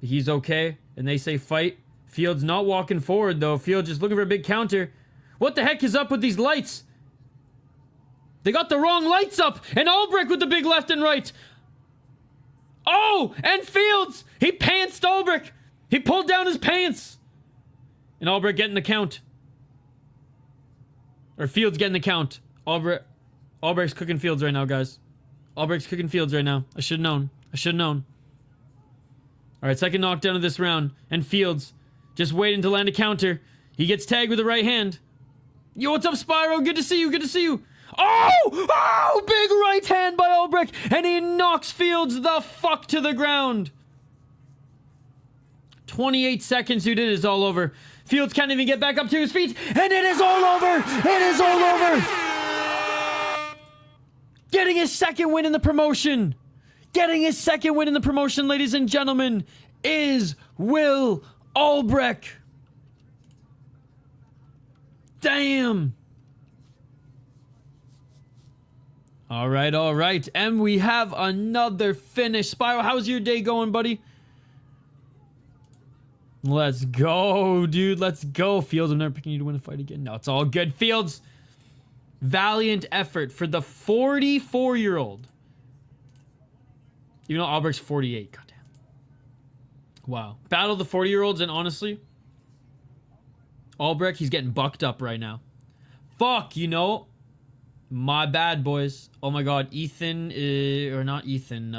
He's okay. And they say fight. Fields not walking forward, though. Fields just looking for a big counter. What the heck is up with these lights? They got the wrong lights up. And Albrecht with the big left and right. Oh, and Fields. He pantsed Albrecht. He pulled down his pants. And Albrecht getting the count. Or Fields getting the count. Albrecht's cooking Fields right now, guys. Albrecht's cooking Fields right now. I should have known. I should have known. All right, second knockdown of this round. And Fields just waiting to land a counter. He gets tagged with the right hand. Yo, what's up, Spyro? Good to see you. Good to see you. Oh! Oh! Big right hand by Albrecht. And he knocks Fields the fuck to the ground. 28 seconds, dude. It is all over. Fields can't even get back up to his feet. And it is all over. It is all over. Getting his second win in the promotion. Getting his second win in the promotion, ladies and gentlemen, is Will Albrecht. Damn. All right, all right. And we have another finish. Spyro, how's your day going, buddy? Let's go, dude. Let's go. Fields, I'm never picking you to win a fight again. No, it's all good. Fields, valiant effort for the 44-year-old. Even though Albrecht's 48. Goddamn. Wow. Battle the 40-year-olds, and honestly, Albrecht, he's getting bucked up right now. Fuck, you know. My bad, boys. Oh my god. Ethan, or not Ethan.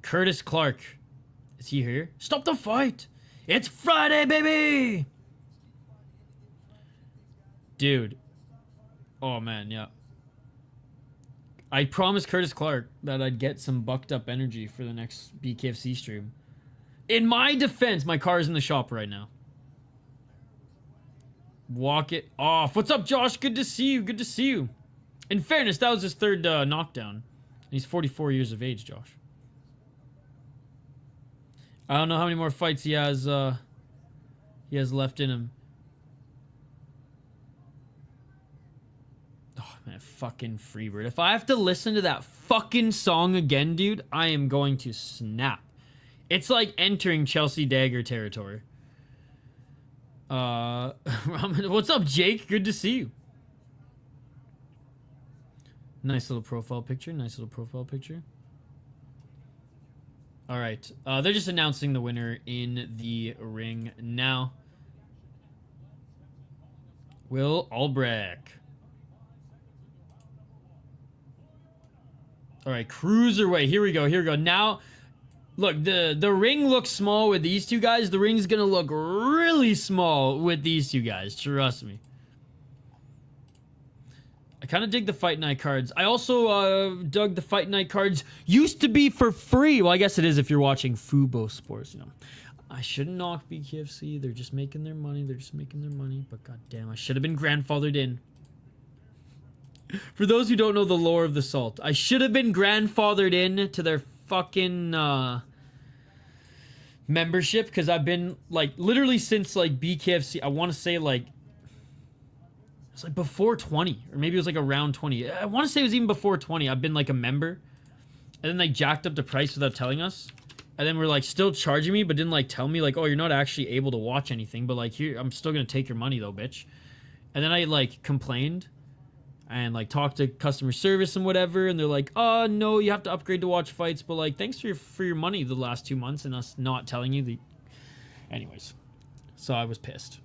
Curtis Clark. Is he here? Stop the fight. It's Friday, baby. Dude. Oh man, yeah. I promised Curtis Clark that I'd get some bucked up energy for the next BKFC stream. In my defense, my car's in the shop right now. Walk it off. What's up, Josh? Good to see you. Good to see you. In fairness, that was his third knockdown. He's 44 years of age, Josh. I don't know how many more fights he has left in him. Oh, man, fucking Freebird. If I have to listen to that fucking song again, dude, I am going to snap. It's like entering Chelsea Dagger territory. What's up, Jake? Good to see you. Nice little profile picture. Nice little profile picture. All right. They're just announcing the winner in the ring now. Will Albrecht. All right, cruiserweight. Here we go. Here we go. Now, look, the ring looks small with these two guys. The ring's going to look really small with these two guys. Trust me. I kind of dig the Fight Night cards. I also dug the Fight Night cards. Used to be for free. Well, I guess it is if you're watching Fubo Sports, you know. I shouldn't knock BKFC. They're just making their money. They're just making their money. But goddamn, I should have been grandfathered in. For those who don't know the lore of the Salt, I should have been grandfathered in to their fucking membership, because I've been like literally since like BKFC. I want to say like it's like before 20, or maybe it was like around 20. I want to say it was even before 20. I've been like a member, and then they jacked up the price without telling us, and then we're like still charging me, but didn't like tell me like, oh, you're not actually able to watch anything, but like here I'm still gonna take your money though, bitch. And then I like complained and like talked to customer service and whatever, and they're like, oh no, you have to upgrade to watch fights, but like thanks for your money the last 2 months and us not telling you the. Anyways, so I was pissed.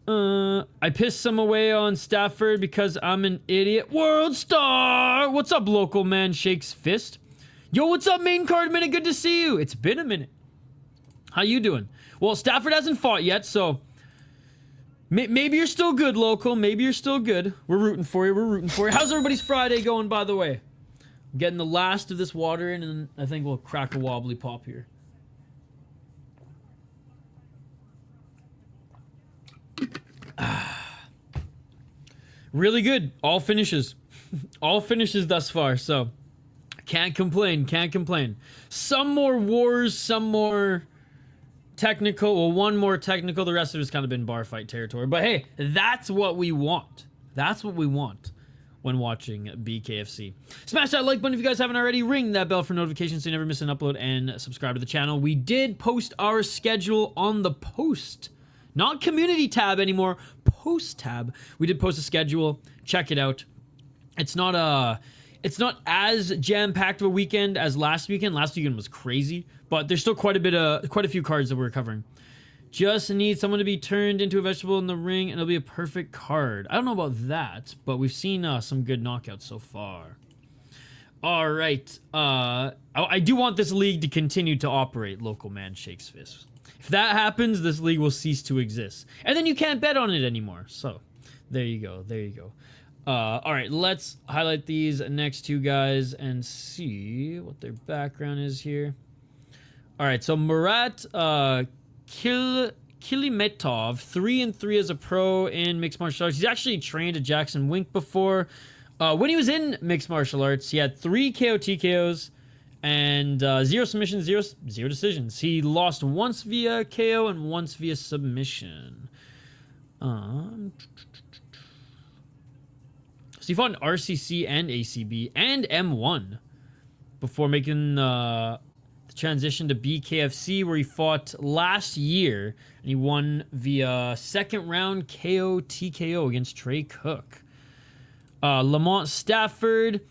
I pissed some away on Stafford because I'm an idiot. World star. What's up, local man? Shakes fist. Yo, what's up, main card minute? Good to see you. It's been a minute. How you doing? Well, Stafford hasn't fought yet, so Maybe you're still good, local. Maybe you're still good. We're rooting for you. We're rooting for you. How's everybody's Friday going, by the way? I'm getting the last of this water in, and I think we'll crack a wobbly pop here. Really good. All finishes. All finishes thus far, so can't complain. Can't complain. Some more wars, some more technical. Well, one more technical. The rest of it's kind of been bar fight territory. But hey, that's what we want. That's what we want when watching BKFC. Smash that like button if you guys haven't already. Ring that bell for notifications so you never miss an upload, and subscribe to the channel. We did post our schedule on the post. Not community tab anymore, post tab. We did post a schedule. Check it out. It's not as jam-packed of a weekend as last weekend. Last weekend was crazy, but there's still quite a few cards that we're covering. Just need someone to be turned into a vegetable in the ring, and it'll be a perfect card. I don't know about that, but we've seen some good knockouts so far. All right. I do want this league to continue to operate. Local man shakes fist. If that happens, this league will cease to exist. And then you can't bet on it anymore. So, there you go. There you go. All right, let's highlight these next two guys and see what their background is here. All right, so Murat Kilimetov, 3-3 as a pro in mixed martial arts. He's actually trained at Jackson Wink before. When he was in mixed martial arts, he had 3 KO TKOs and 0 submissions, 0 decisions. He lost once via KO and once via submission. So he fought in RCC and ACB and M1 before making the transition to BKFC, where he fought last year, and he won via second round KO TKO against Trey Cook. Lamont Stafford,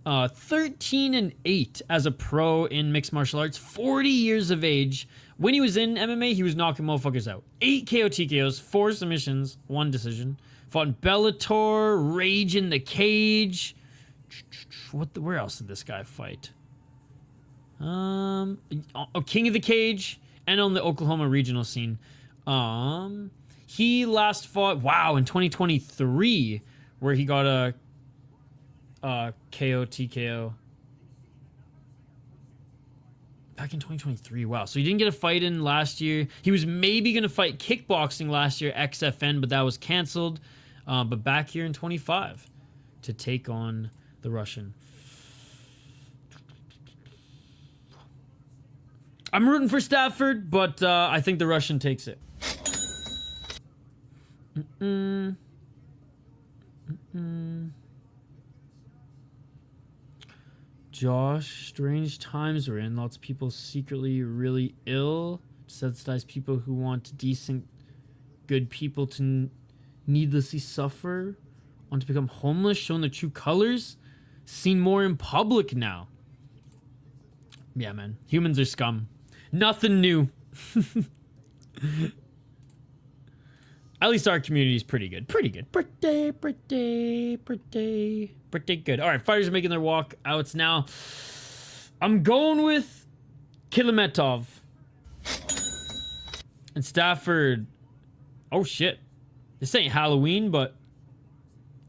13-8 as a pro in mixed martial arts, 40 years of age. When he was in MMA, he was knocking motherfuckers out. 8 KO TKOs, 4 submissions, 1 decision. Fought in Bellator, Rage in the Cage. Where else did this guy fight? King of the Cage, and on the Oklahoma regional scene. He last fought, in 2023, where he got a KO TKO. Back in 2023, wow. So he didn't get a fight in last year. He was maybe going to fight kickboxing last year, XFN, but that was canceled. But back here in 25 to take on the Russian. I'm rooting for Stafford, but I think the Russian takes it. Josh, strange times we're in. Lots of people secretly really ill. Desensitize people who want decent, good people to needlessly suffer. Want to become homeless, showing their true colors. Seen more in public now. Yeah, man. Humans are scum. Nothing new. At least our community is pretty good. Pretty good. Pretty good. All right, fighters are making their walk outs now. I'm going with Kilimetov. And Stafford. Oh, shit. This ain't Halloween, but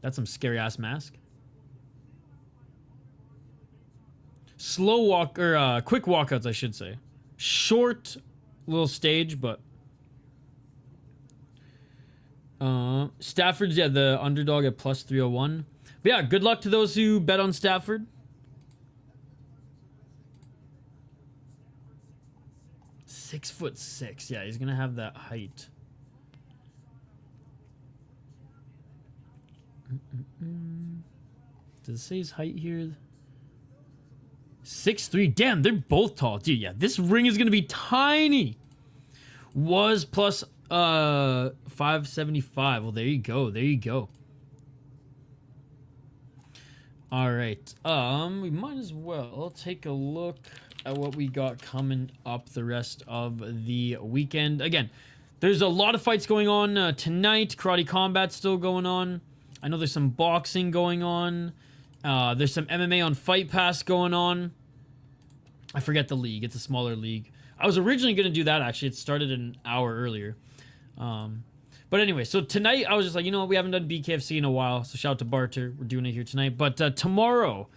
that's some scary-ass mask. Slow walk, or quick walkouts, I should say. Short little stage, but Stafford's, the underdog at plus 301. But yeah, good luck to those who bet on Stafford. .6'6". Yeah, he's gonna have that height. Does it say his height here? 6'3". Damn, they're both tall. Dude, yeah, this ring is gonna be tiny. Was plus 575. Well, there you go. There you go. All right. We might as well take a look at what we got coming up the rest of the weekend. Again, there's a lot of fights going on tonight. Karate Combat's still going on. I know there's some boxing going on. There's some MMA on Fight Pass going on. I forget the league. It's a smaller league. I was originally going to do that, actually. It started an hour earlier. But anyway, so tonight I was just like, you know what, we haven't done BKFC in a while, so shout out to Barter, we're doing it here tonight. But tomorrow,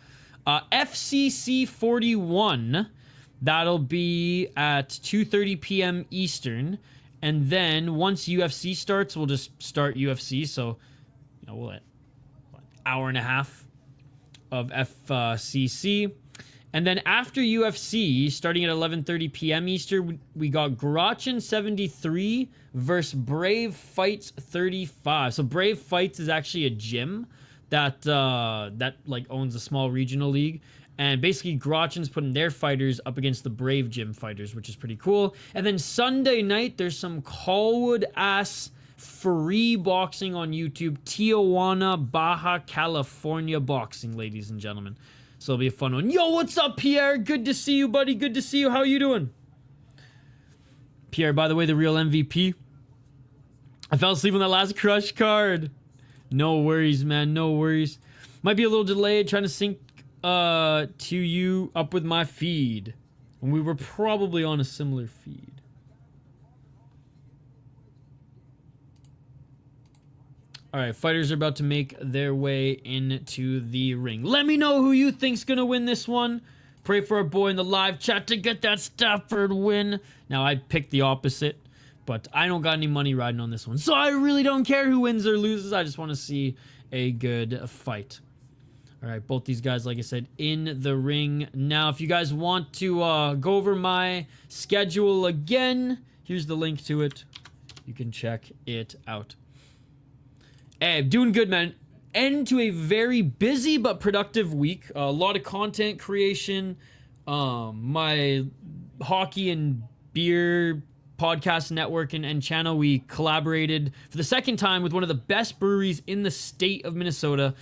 FCC 41, that'll be at 2:30 p.m. Eastern, and then once UFC starts, we'll just start UFC, so, you know, we'll let hour and a half of FCC. And then after UFC, starting at 11:30 p.m. Eastern, we got Grochin 73 versus Brave Fights 35. So Brave Fights is actually a gym that like owns a small regional league. And basically Grochin's putting their fighters up against the Brave Gym fighters, which is pretty cool. And then Sunday night, there's some Colwood-ass free boxing on YouTube. Tijuana, Baja California boxing, ladies and gentlemen. So it'll be a fun one. Yo, what's up, Pierre? Good to see you, buddy. Good to see you. How you doing? Pierre, by the way, the real MVP. I fell asleep on that last crush card. No worries, man. No worries. Might be a little delayed trying to sync to you up with my feed. And we were probably on a similar feed. All right, fighters are about to make their way into the ring. Let me know who you think's gonna win this one. Pray for our boy in the live chat to get that Stafford win. Now, I picked the opposite, but I don't got any money riding on this one. So I really don't care who wins or loses. I just want to see a good fight. All right, both these guys, like I said, in the ring. Now, if you guys want to go over my schedule again, here's the link to it. You can check it out. Hey, doing good, man. End to a very busy but productive week. A lot of content creation. My hockey and beer podcast network and channel, we collaborated for the second time with one of the best breweries in the state of Minnesota.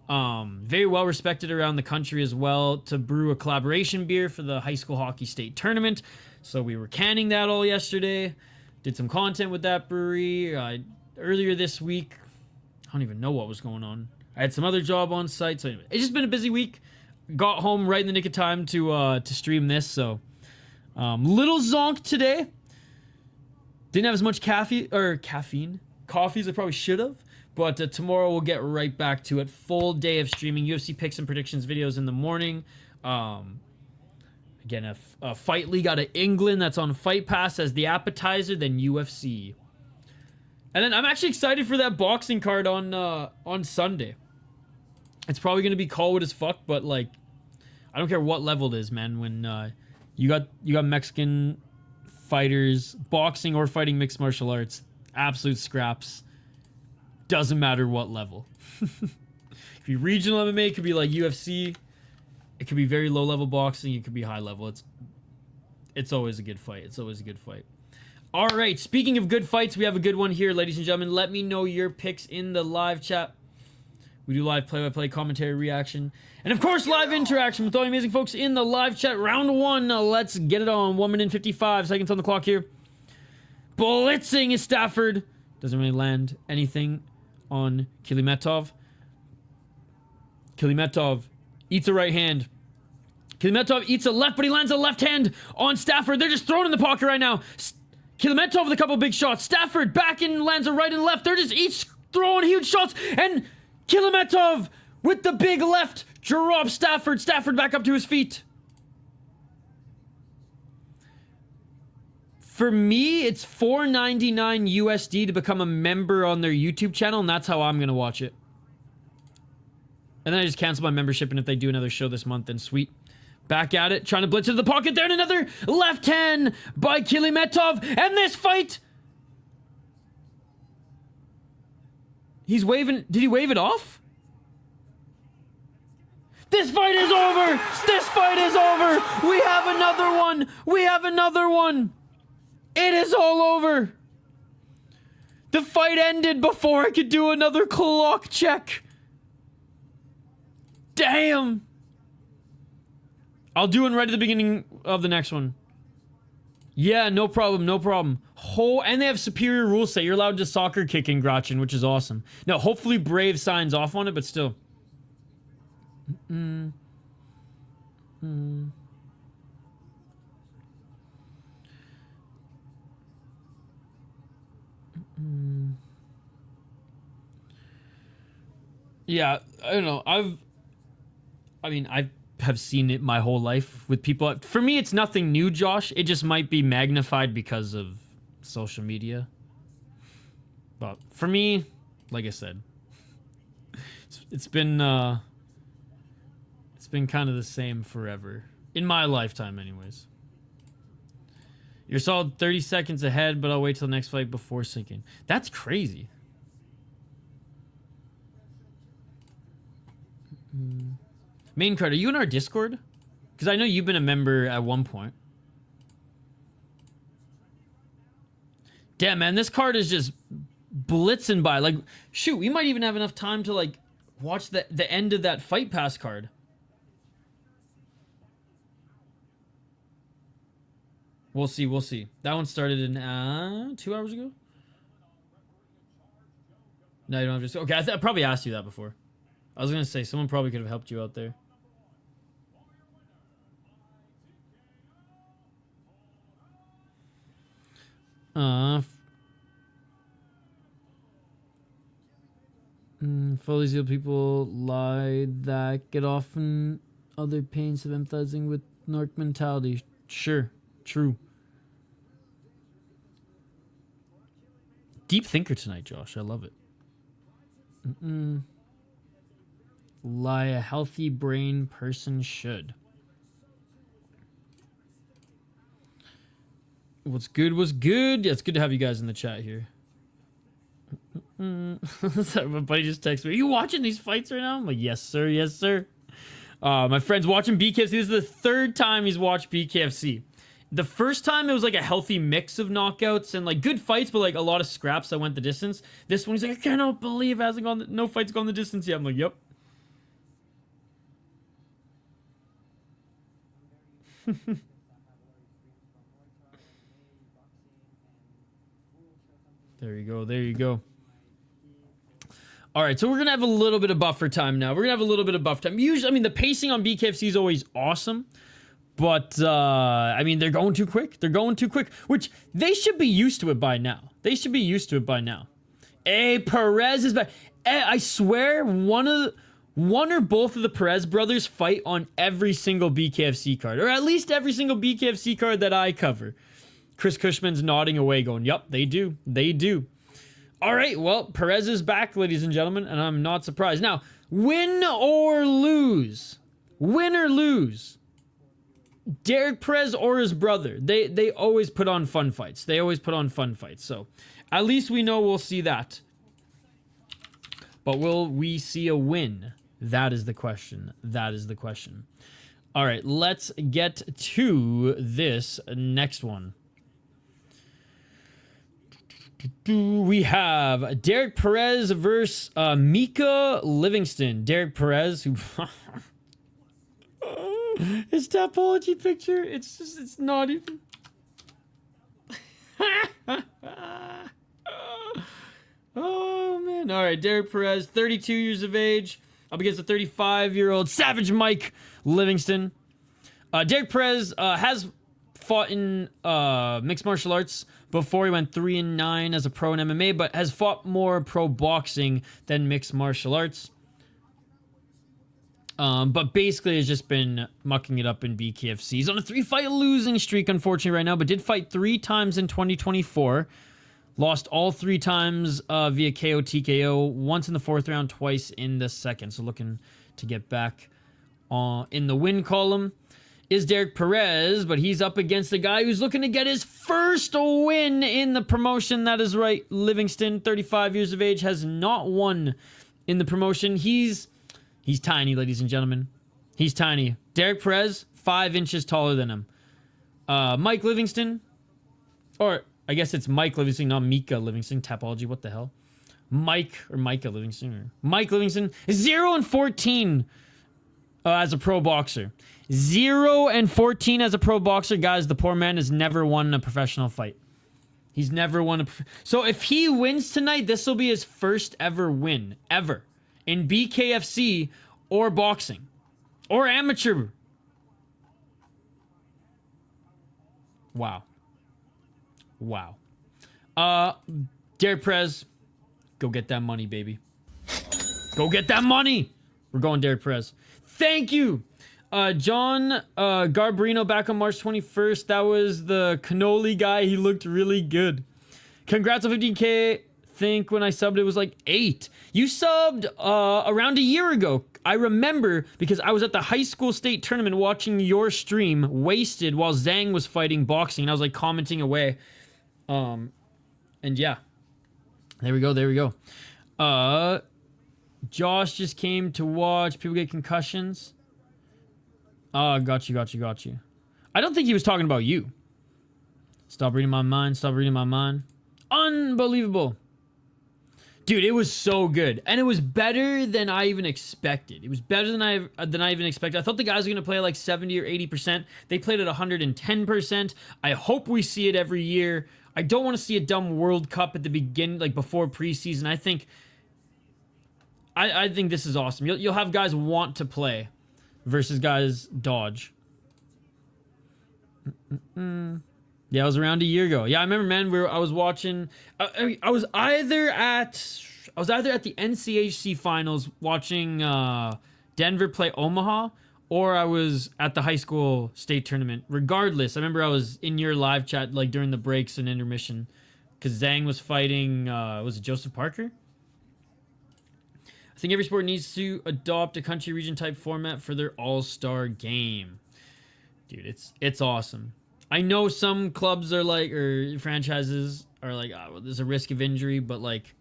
Very well respected around the country as well, to brew a collaboration beer for the high school hockey state tournament. So we were canning that all yesterday. Did some content with that brewery. Earlier this week, I don't even know what was going on. I had some other job on site, so anyway, it's just been a busy week. Got home right in the nick of time to stream this, so little zonk today. Didn't have as much caffeine, coffee as I probably should have, but tomorrow we'll get right back to it. Full day of streaming, UFC picks and predictions videos in the morning. Again, a fight league out of England that's on Fight Pass as the appetizer, then UFC. And then I'm actually excited for that boxing card on Sunday. It's probably going to be Colwood as fuck, but like, I don't care what level it is, man. When you got Mexican fighters, boxing or fighting mixed martial arts, absolute scraps. Doesn't matter what level. It could be regional MMA, it could be like UFC. It could be very low level boxing, it could be high level. It's always a good fight. It's always a good fight. All right, speaking of good fights, we have a good one here, ladies and gentlemen. Let me know your picks in the live chat. We do live play-by-play commentary reaction. And, of course, live interaction with all you amazing folks in the live chat. Round one, let's get it on. 1 minute and 55 seconds on the clock here. Blitzing is Stafford. Doesn't really land anything on Kilimetov. Kilimetov eats a right hand. Kilimetov eats a left, but he lands a left hand on Stafford. They're just throwing in the pocket right now. Kilimetov with a couple big shots. Stafford back and lands a right and left. They're just each throwing huge shots. And Kilimetov with the big left drops Stafford. Stafford back up to his feet. For me, it's $4.99 USD to become a member on their YouTube channel, and that's how I'm going to watch it. And then I just cancel my membership, and if they do another show this month, then sweet. Back at it, trying to blitz into the pocket there, and another left hand by Kilimetov. And this fight, he's waving. Did he wave it off? This fight is over. This fight is over. We have another one. We have another one. It is all over. The fight ended before I could do another clock check. Damn. I'll do one right at the beginning of the next one. Yeah, no problem, no problem. And they have superior rule set. You're allowed to soccer kick in Grochin, which is awesome. Now, hopefully Brave signs off on it, but still. Yeah, I don't know. I have seen it my whole life with people. For me, it's nothing new, Josh. It just might be magnified because of social media. But for me, like I said, it's been kind of the same forever. In my lifetime, anyways. You're solid 30 seconds ahead, but I'll wait till the next fight before sinking. That's crazy. Main card, are you in our Discord? Because I know you've been a member at one point. Damn, man, this card is just blitzing by. Like, shoot, we might even have enough time to, like, watch the end of that Fight Pass card. We'll see, we'll see. That one started in 2 hours ago? No, you don't have to. Okay, I probably asked you that before. I was gonna say someone probably could have helped you out there. Fully sealed people lie that get off in other pains of empathizing with Nork mentality. Sure, true. Deep thinker tonight, Josh. I love it. Lie a healthy brain person should. What's good? What's good? Yeah, it's good to have you guys in the chat here. Sorry, my buddy just texted me. Are you watching these fights right now? I'm like, yes, sir. Yes, sir. My friend's watching BKFC. This is the third time he's watched BKFC. The first time it was like a healthy mix of knockouts and like good fights, but like a lot of scraps that went the distance. This one, he's like, I cannot believe it hasn't gone. No fight's gone the distance yet. I'm like, yep. There you go. There you go. All right, so we're going to have a little bit of buffer time now. We're going to have a little bit of buffer time. Usually, I mean, the pacing on BKFC is always awesome. But, I mean, they're going too quick. They're going too quick, which they should be used to it by now. They should be used to it by now. Hey, Perez is back. I swear, one or both of the Perez brothers fight on every single BKFC card. Or at least every single BKFC card that I cover. Chris Cushman's nodding away going, yup, they do. They do. All right, well, Perez is back, ladies and gentlemen, and I'm not surprised. Now, win or lose, Derek Perez or his brother, they always put on fun fights. They always put on fun fights. So, at least we know we'll see that. But will we see a win? That is the question. That is the question. All right, let's get to this next one. We have Derek Perez versus Mika Livingston. Derek Perez, who his topology picture, it's not even. Oh man! All right, Derek Perez, 32 years of age, up against a 35-year-old Savage Mike Livingston. Derek Perez has fought in mixed martial arts before. He went 3-9 as a pro in MMA, but has fought more pro boxing than mixed martial arts. But basically has just been mucking it up in BKFC. He's on a 3-fight losing streak, unfortunately, right now, but did fight 3 times in 2024. Lost all 3 times via KO, TKO, once in the 4th round, twice in the 2nd. So looking to get back in the win column is Derek Perez, but he's up against a guy who's looking to get his first win in the promotion. That is right, Livingston, 35 years of age, has not won in the promotion. He's tiny, ladies and gentlemen. He's tiny. Derek Perez, 5 inches taller than him. Mike Livingston, or I guess it's Mike Livingston, not Mika Livingston. Tapology, what the hell? Mike or Micah Livingston. Or Mike Livingston is 0-14 as a pro boxer. 0-14 as a pro boxer. Guys, the poor man has never won a professional fight. He's never won a... So if he wins tonight, this will be his first ever win, ever. In BKFC or boxing. Or amateur. Wow. Wow. Derek Perez, go get that money, baby. Go get that money. We're going Derek Perez. Thank you. John Garbarino back on March 21st. That was the cannoli guy. He looked really good. Congrats on 15K. Think when I subbed it was like 8. You subbed around a year ago. I remember because I was at the high school state tournament watching your stream wasted while Zhang was fighting boxing, and I was like commenting away. And yeah. There we go. Josh just came to watch people get concussions. Got you. I don't think he was talking about you. Stop reading my mind. Unbelievable. Dude, it was so good. And it was better than I even expected. It was better than I even expected. I thought the guys were going to play like 70 or 80%. They played at 110%. I hope we see it every year. I don't want to see a dumb World Cup at the beginning, like before preseason. I think this is awesome. You'll have guys want to play versus guys dodge. Yeah, it was around a year ago. Yeah, I remember, man. I was watching. I was either at the NCHC finals watching Denver play Omaha, or I was at the high school state tournament. Regardless, I remember I was in your live chat like during the breaks and intermission because Zhang was fighting. Was it Joseph Parker? I think every sport needs to adopt a country region type format for their all-star game. Dude, it's awesome. I know some clubs are like, or franchises are like, oh, well, there's a risk of injury, but like,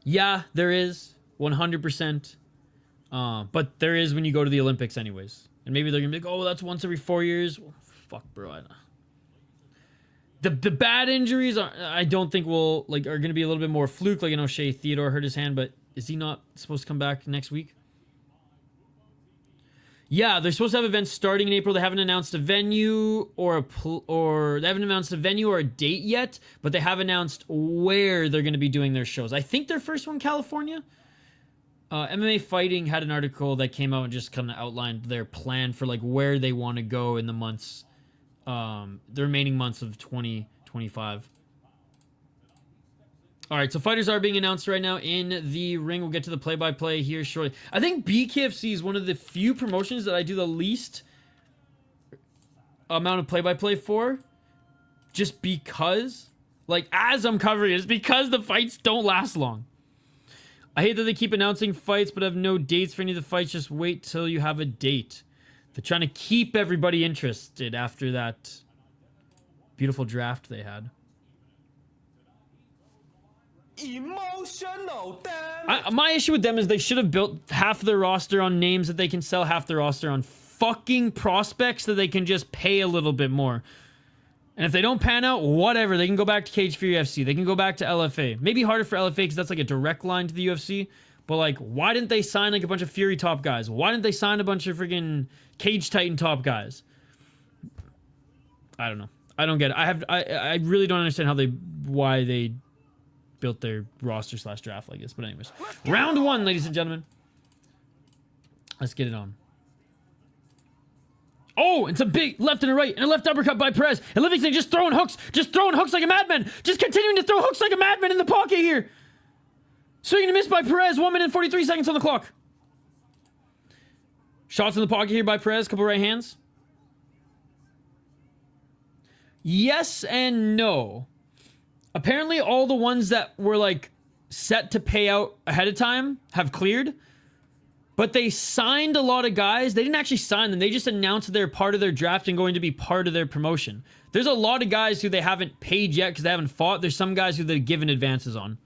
yeah, there is 100%. But there is when you go to the Olympics anyways. And maybe they're gonna be like, oh, well, that's once every 4 years. Well, fuck, bro. The bad injuries I don't think are gonna be a little bit more fluke. Like, I know Shea Theodore hurt his hand, but is he not supposed to come back next week? Yeah, they're supposed to have events starting in April. They haven't announced a venue or a date yet, but they have announced where they're going to be doing their shows. I think their first one, California. MMA Fighting had an article that came out and just kind of outlined their plan for like where they want to go in the months, the remaining months of 2025. All right, so fighters are being announced right now in the ring. We'll get to the play-by-play here shortly. I think BKFC is one of the few promotions that I do the least amount of play-by-play for, just because, like, as I'm covering it, it's because the fights don't last long. I hate that they keep announcing fights but have no dates for any of the fights. Just wait till you have a date. They're trying to keep everybody interested after that beautiful draft they had. Emotional my issue with them is they should have built half their roster on names that they can sell, half their roster on fucking prospects that they can just pay a little bit more. And if they don't pan out, whatever, they can go back to Cage Fury FC. They can go back to LFA. Maybe harder for LFA because that's like a direct line to the UFC. But like, why didn't they sign like a bunch of Fury top guys? Why didn't they sign a bunch of freaking Cage Titan top guys? I don't know. I don't get it. I really don't understand why they built their roster / draft like this. But anyways, round 1, ladies and gentlemen. Let's get it on. Oh, it's a big left and a right and a left uppercut by Perez. And Livingston just throwing hooks like a madman. Just continuing to throw hooks like a madman in the pocket here. Swing and a miss by Perez. 1 minute and 43 seconds on the clock. Shots in the pocket here by Perez. Couple right hands. Yes and no. Apparently all the ones that were like set to pay out ahead of time have cleared, but they signed a lot of guys. They didn't actually sign them. They just announced that they're part of their draft and going to be part of their promotion. There's a lot of guys who they haven't paid yet because they haven't fought. There's some guys who they've given advances on.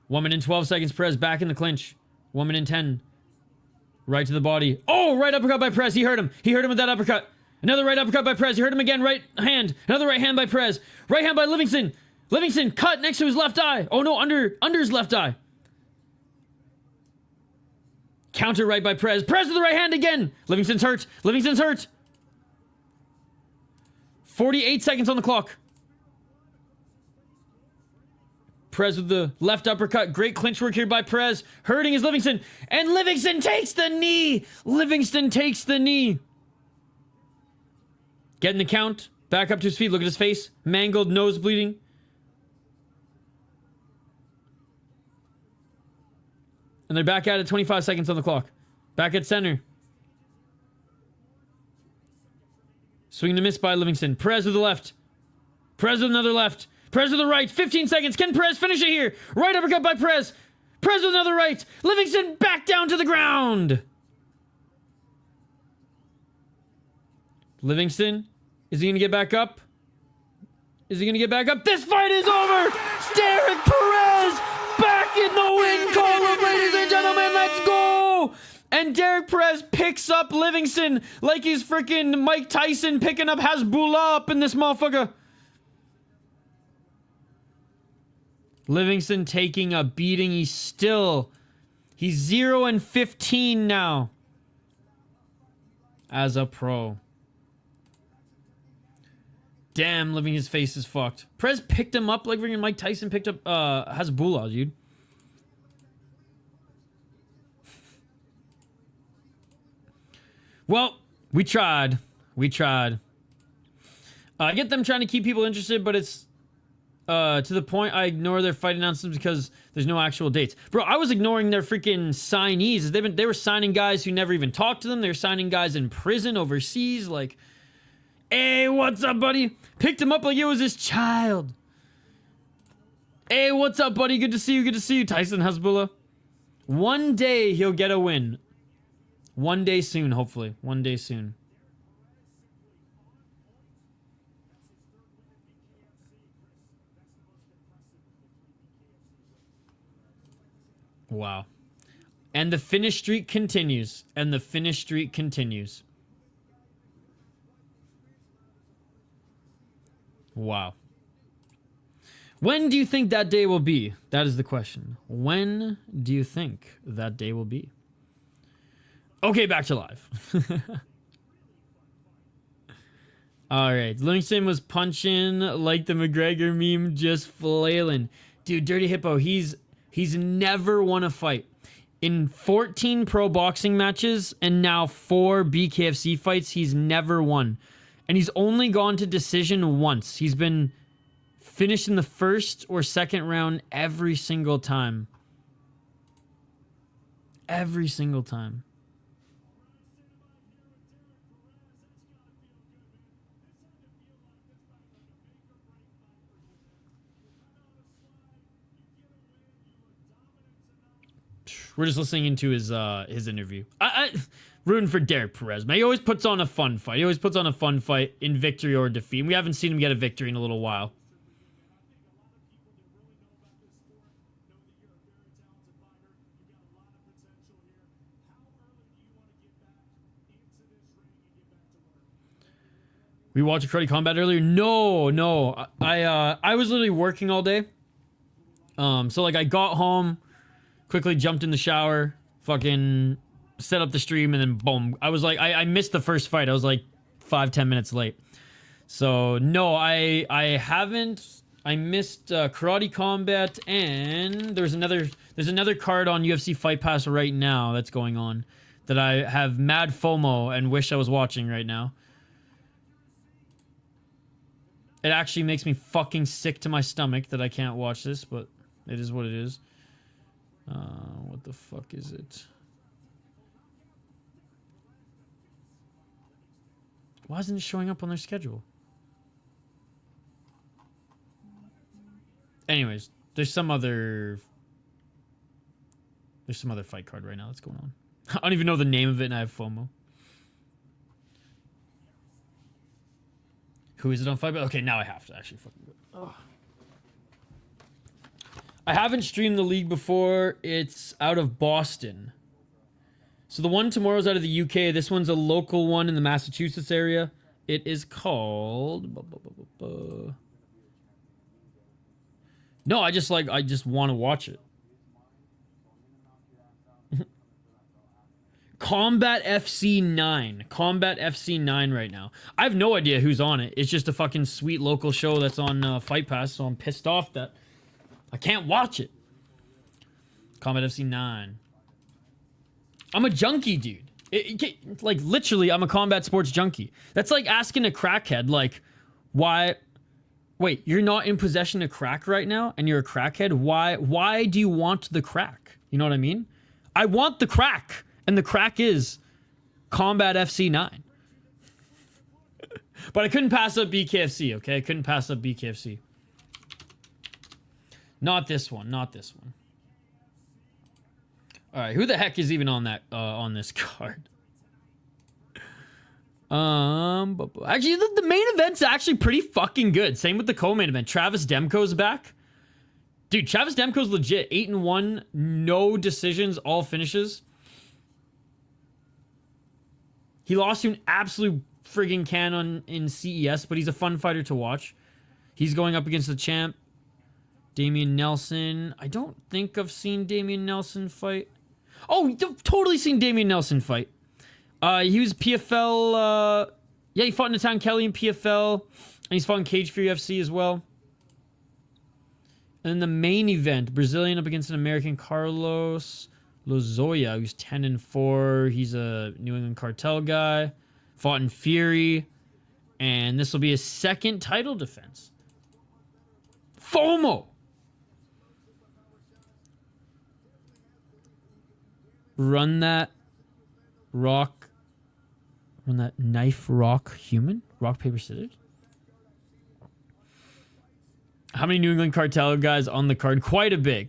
1 minute and 12 seconds. Perez back in the clinch. 1 minute and 10. Right to the body. Oh, right uppercut by Perez. He hurt him. He hurt him with that uppercut. Another right uppercut by Perez. You heard him again. Right hand. Another right hand by Perez. Right hand by Livingston. Livingston cut next to his left eye. Oh no, under his left eye. Counter right by Perez. Perez with the right hand again. Livingston's hurt. Livingston's hurt. 48 seconds on the clock. Perez with the left uppercut. Great clinch work here by Perez. Hurting is Livingston. And Livingston takes the knee. Livingston takes the knee. Getting the count. Back up to his feet. Look at his face. Mangled, nose bleeding. And they're back at it, 25 seconds on the clock. Back at center. Swing to miss by Livingston. Perez with the left. Perez with another left. Perez with the right. 15 seconds. Can Perez finish it here? Right uppercut by Perez. Perez with another right. Livingston back down to the ground. Livingston. Is he going to get back up? Is he going to get back up? This fight is over. Derek Perez back in the win column, ladies and gentlemen. Let's go. And Derek Perez picks up Livingston like he's freaking Mike Tyson picking up Hasbullah up in this motherfucker. Livingston taking a beating. He's 0-15 now as a pro. Damn, Livingston's face is fucked. Perez picked him up like freaking Mike Tyson picked up Hasbullah, dude. Well, we tried. We tried. I get them trying to keep people interested, but it's to the point I ignore their fight announcements because there's no actual dates. Bro, I was ignoring their freaking signees. They were signing guys who never even talked to them. They were signing guys in prison overseas. Like, hey, what's up, buddy? Picked him up like it was his child. Hey, what's up, buddy? Good to see you. Good to see you, Tyson Hasbullah. One day he'll get a win. One day soon, hopefully. One day soon. Wow. And the finish streak continues. And the finish streak continues. Wow. When do you think that day will be? That is the question. When do you think that day will be? Okay, back to live. Alright. Livingston was punching like the McGregor meme, just flailing. Dude, Dirty Hippo, he's never won a fight. In 14 pro boxing matches and now 4 BKFC fights, he's never won. And he's only gone to decision once. He's been finished in the first or second round every single time. Every single time. We're just listening to his interview. Rooting for Derek Perez, man. He always puts on a fun fight. He always puts on a fun fight in victory or defeat. We haven't seen him get a victory in a little while. We watched Karate Combat earlier? No. I was literally working all day. So like I got home, quickly jumped in the shower, fucking set up the stream, and then boom. I was like, I missed the first fight. I was like 5-10 minutes late. So no, I haven't. I missed Karate Combat, and there's another card on UFC Fight Pass right now that's going on that I have mad FOMO and wish I was watching right now. It actually makes me fucking sick to my stomach that I can't watch this, but it is what it is. What the fuck is it? Why isn't it showing up on their schedule? Anyways, there's some other fight card right now that's going on. I don't even know the name of it and I have FOMO. Who is it on Fight? Okay, now I have to actually fucking go. Ugh. I haven't streamed the league before. It's out of Boston. So the one tomorrow's out of the UK. This one's a local one in the Massachusetts area. It is called... No, I just want to watch it. Combat FC 9. Combat FC 9 right now. I have no idea who's on it. It's just a fucking sweet local show that's on Fight Pass, so I'm pissed off that I can't watch it. Combat FC 9. I'm a junkie, dude. Like, literally, I'm a combat sports junkie. That's like asking a crackhead, like, why... Wait, you're not in possession of crack right now, and you're a crackhead? Why do you want the crack? You know what I mean? I want the crack. And the crack is Combat FC 9. But I couldn't pass up BKFC, okay? I couldn't pass up BKFC. Not this one. Not this one. All right, who the heck is even on that on this card? Actually, the main event's actually pretty fucking good. Same with the co-main event. Travis Demko's back. Dude, Travis Demko's legit. 8-1, no decisions, all finishes. He lost to an absolute friggin' cannon in CES, but he's a fun fighter to watch. He's going up against the champ, Damian Nelson. I don't think I've seen Damian Nelson fight. Oh, totally seen Damian Nelson fight. He was PFL. Yeah, he fought Natan Kelly in PFL, and he's fought in Cage Fury UFC as well. And then the main event, Brazilian up against an American, Carlos Lozoya, who's 10-4. He's a New England Cartel guy. Fought in Fury. And this will be his second title defense. FOMO! Run that knife rock human? Rock, paper, scissors? How many New England Cartel guys on the card? Quite a bit.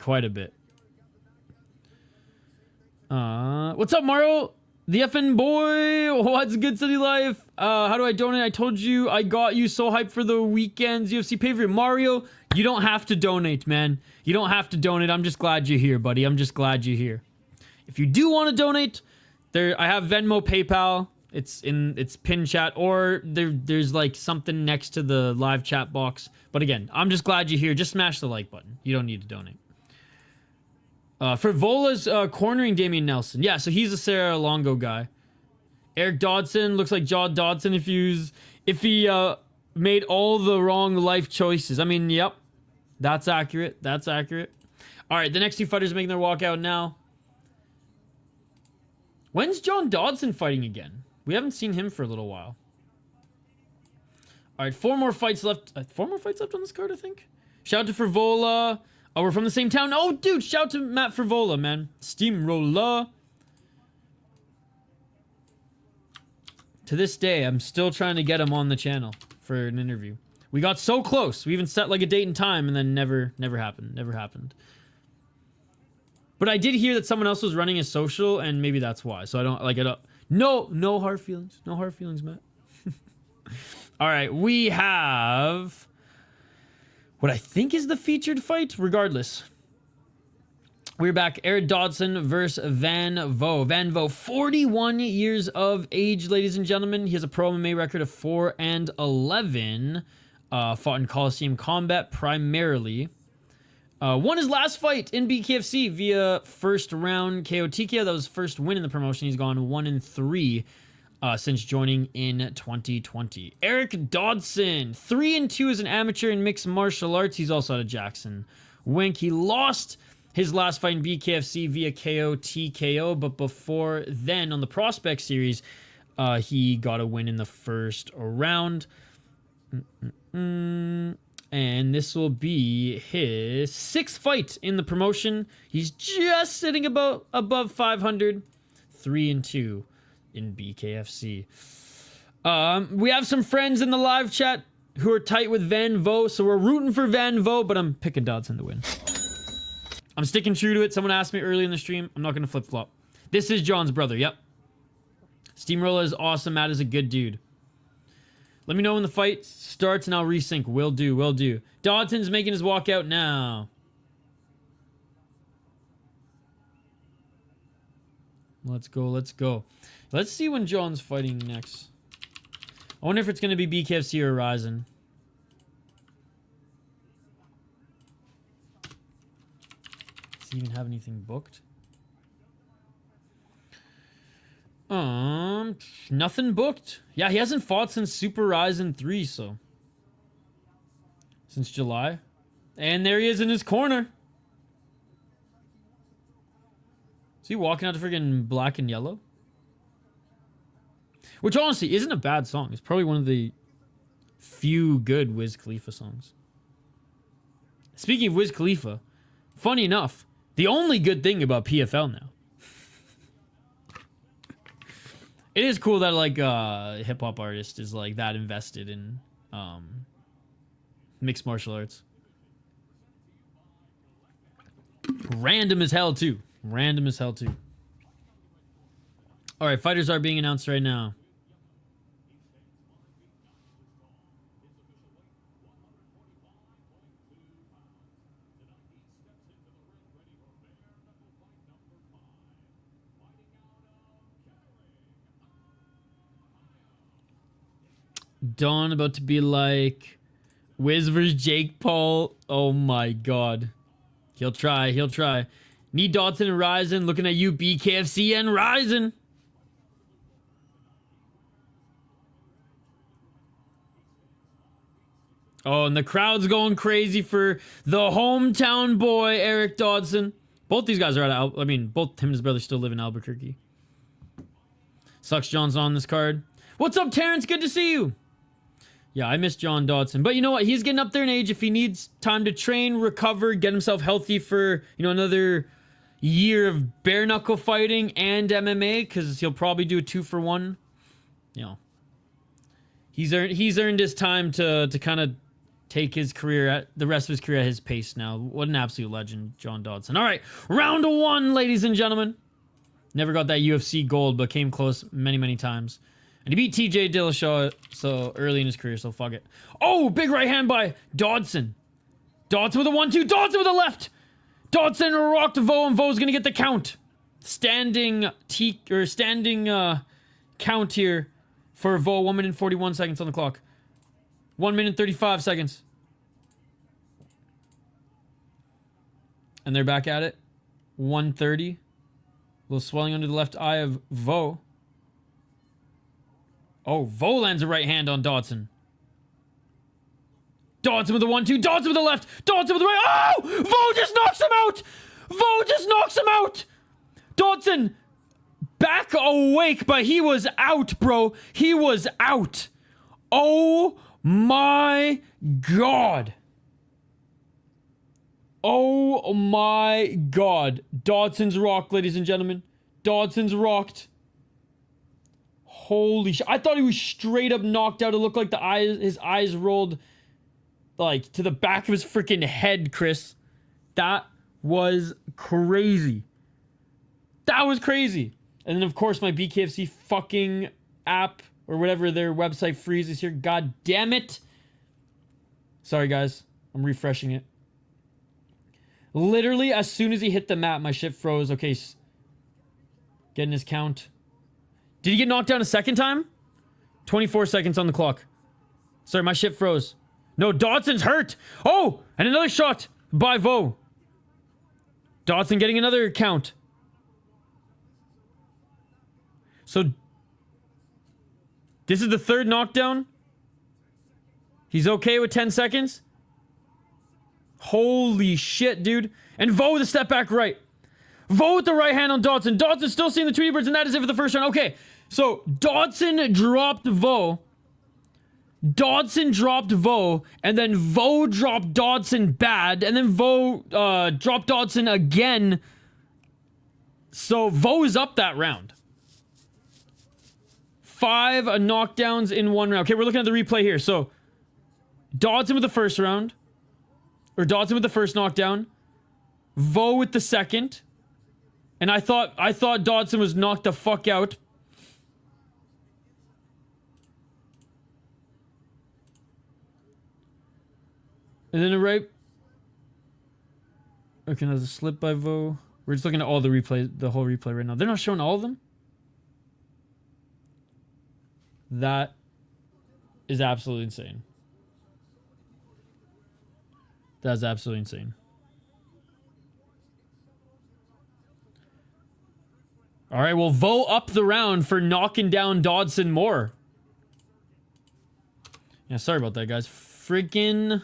What's up, Mario? The effing boy. What's good, City Life? How do I donate? I told you I got you so hyped for the weekend's UFC pay-per-view. Mario, you don't have to donate, man. You don't have to donate. I'm just glad you're here, buddy. I'm just glad you're here. If you do want to donate, I have Venmo, PayPal. It's pin chat, or there's like something next to the live chat box. But again, I'm just glad you're here. Just smash the like button. You don't need to donate. Frivola's cornering Damian Nelson. Yeah, so he's a Sarah Longo guy. Eric Dodson looks like John Dodson if he made all the wrong life choices. I mean, yep, that's accurate. That's accurate. All right, the next two fighters are making their walkout now. When's John Dodson fighting again? We haven't seen him for a little while. All right, 4 more fights left. 4 more fights left on this card, I think. Shout out to Frivola. Oh, we're from the same town. Oh, dude, shout out to Matt Frivola, man. Steamroller. To this day, I'm still trying to get him on the channel for an interview. We got so close. We even set like a date and time, and then never happened. Never happened. But I did hear that someone else was running a social, and maybe that's why. So I don't like it. No hard feelings. No hard feelings, Matt. All right, we have what I think is the featured fight. Regardless, we're back. Eric Dodson versus Van Vo. Van Vo, 41 years of age, ladies and gentlemen. He has a pro MMA record of 4-11. Fought in Coliseum Combat primarily. Won his last fight in BKFC via first round KO TKO. That was his first win in the promotion. He's gone 1-3 since joining in 2020. Eric Dodson, 3-2 as an amateur in mixed martial arts. He's also out of Jackson Wink. He lost his last fight in BKFC via KO TKO, but before then on the Prospect Series, he got a win in the first round. And this will be his 6th fight in the promotion. He's just sitting above 500. 3-2 in BKFC. We have some friends in the live chat who are tight with Van Vo, so we're rooting for Van Vo, but I'm picking Dodson to win. I'm sticking true to it. Someone asked me early in the stream. I'm not going to flip-flop. This is John's brother. Yep. Steamroller is awesome. Matt is a good dude. Let me know when the fight starts and I'll resync. Will do. Dodson's making his walkout now. Let's go. Let's see when John's fighting next. I wonder if it's going to be BKFC or Horizon. Does he even have anything booked? Nothing booked. Yeah, he hasn't fought since Super Horizon 3, so. Since July. And there he is in his corner. Is he walking out to friggin' Black and Yellow? Which honestly isn't a bad song. It's probably one of the few good Wiz Khalifa songs. Speaking of Wiz Khalifa, funny enough, the only good thing about PFL now It is cool that like hip hop artist is like that invested in mixed martial arts. Random as hell too. Random as hell too. All right, fighters are being announced right now. Dawn about to be like Wiz versus Jake Paul. Oh my god. He'll try. He'll try. Need Dodson and Ryzen. Looking at you, BKFC and Ryzen. Oh, and the crowd's going crazy for the hometown boy, Eric Dodson. Both these guys are out of both him and his brother still live in Albuquerque. Sucks John's on this card. What's up, Terrence? Good to see you. Yeah, I miss John Dodson. But you know what? He's getting up there in age. If he needs time to train, recover, get himself healthy for, another year of bare knuckle fighting and MMA, because he'll probably do a 2-for-1. He's earned his time to kind of take his career, the rest of his career at his pace now. What an absolute legend, John Dodson. All right, round 1, ladies and gentlemen. Never got that UFC gold, but came close many, many times. And he beat TJ Dillashaw so early in his career, so fuck it. Oh, big right hand by Dodson. Dodson with a 1-2. Dodson with a left. Dodson rocked Vo, and Vo's gonna get the count. Standing count here for Vo. 1 minute 41 seconds on the clock. 1 minute 35 seconds. And they're back at it. 1:30. A little swelling under the left eye of Vo. Oh, Vo lands a right hand on Dodson. Dodson with a 1-2. Dodson with the left. Dodson with the right. Oh! Vo just knocks him out! Vo just knocks him out! Dodson back awake, but he was out, bro. He was out. Oh my god. Oh my god. Dodson's rocked, ladies and gentlemen. Dodson's rocked. Holy shit. I thought he was straight up knocked out. It looked like his eyes rolled like to the back of his freaking head, Chris. That was crazy. That was crazy. And then of course my BKFC fucking app or whatever their website freezes here. God damn it. Sorry guys. I'm refreshing it. Literally as soon as he hit the map, my shit froze. Okay. Getting his count. Did he get knocked down a second time? 24 seconds on the clock. Sorry, my shit froze. No, Dodson's hurt. Oh, and another shot by Vo. Dodson getting another count. So, this is the third knockdown. He's okay with 10 seconds. Holy shit, dude. And Vo with a step back right. Vo with the right hand on Dodson. Dodson still seeing the Tweety Birds, and that is it for the first round. Okay. So, Dodson dropped Vo. Dodson dropped Vo. And then Vo dropped Dodson bad. And then Vo dropped Dodson again. So, Vo is up that round. 5 knockdowns in 1 round. Okay, we're looking at the replay here. So, Dodson with the first round. Or Dodson with the first knockdown. Vo with the second. And I thought Dodson was knocked the fuck out. And then okay, there's a slip by Vo. We're just looking at all the replay, the whole replay right now. They're not showing all of them. That is absolutely insane. That's absolutely insane. All right, well, Vo up the round for knocking down Dodson more. Yeah, sorry about that, guys. Freaking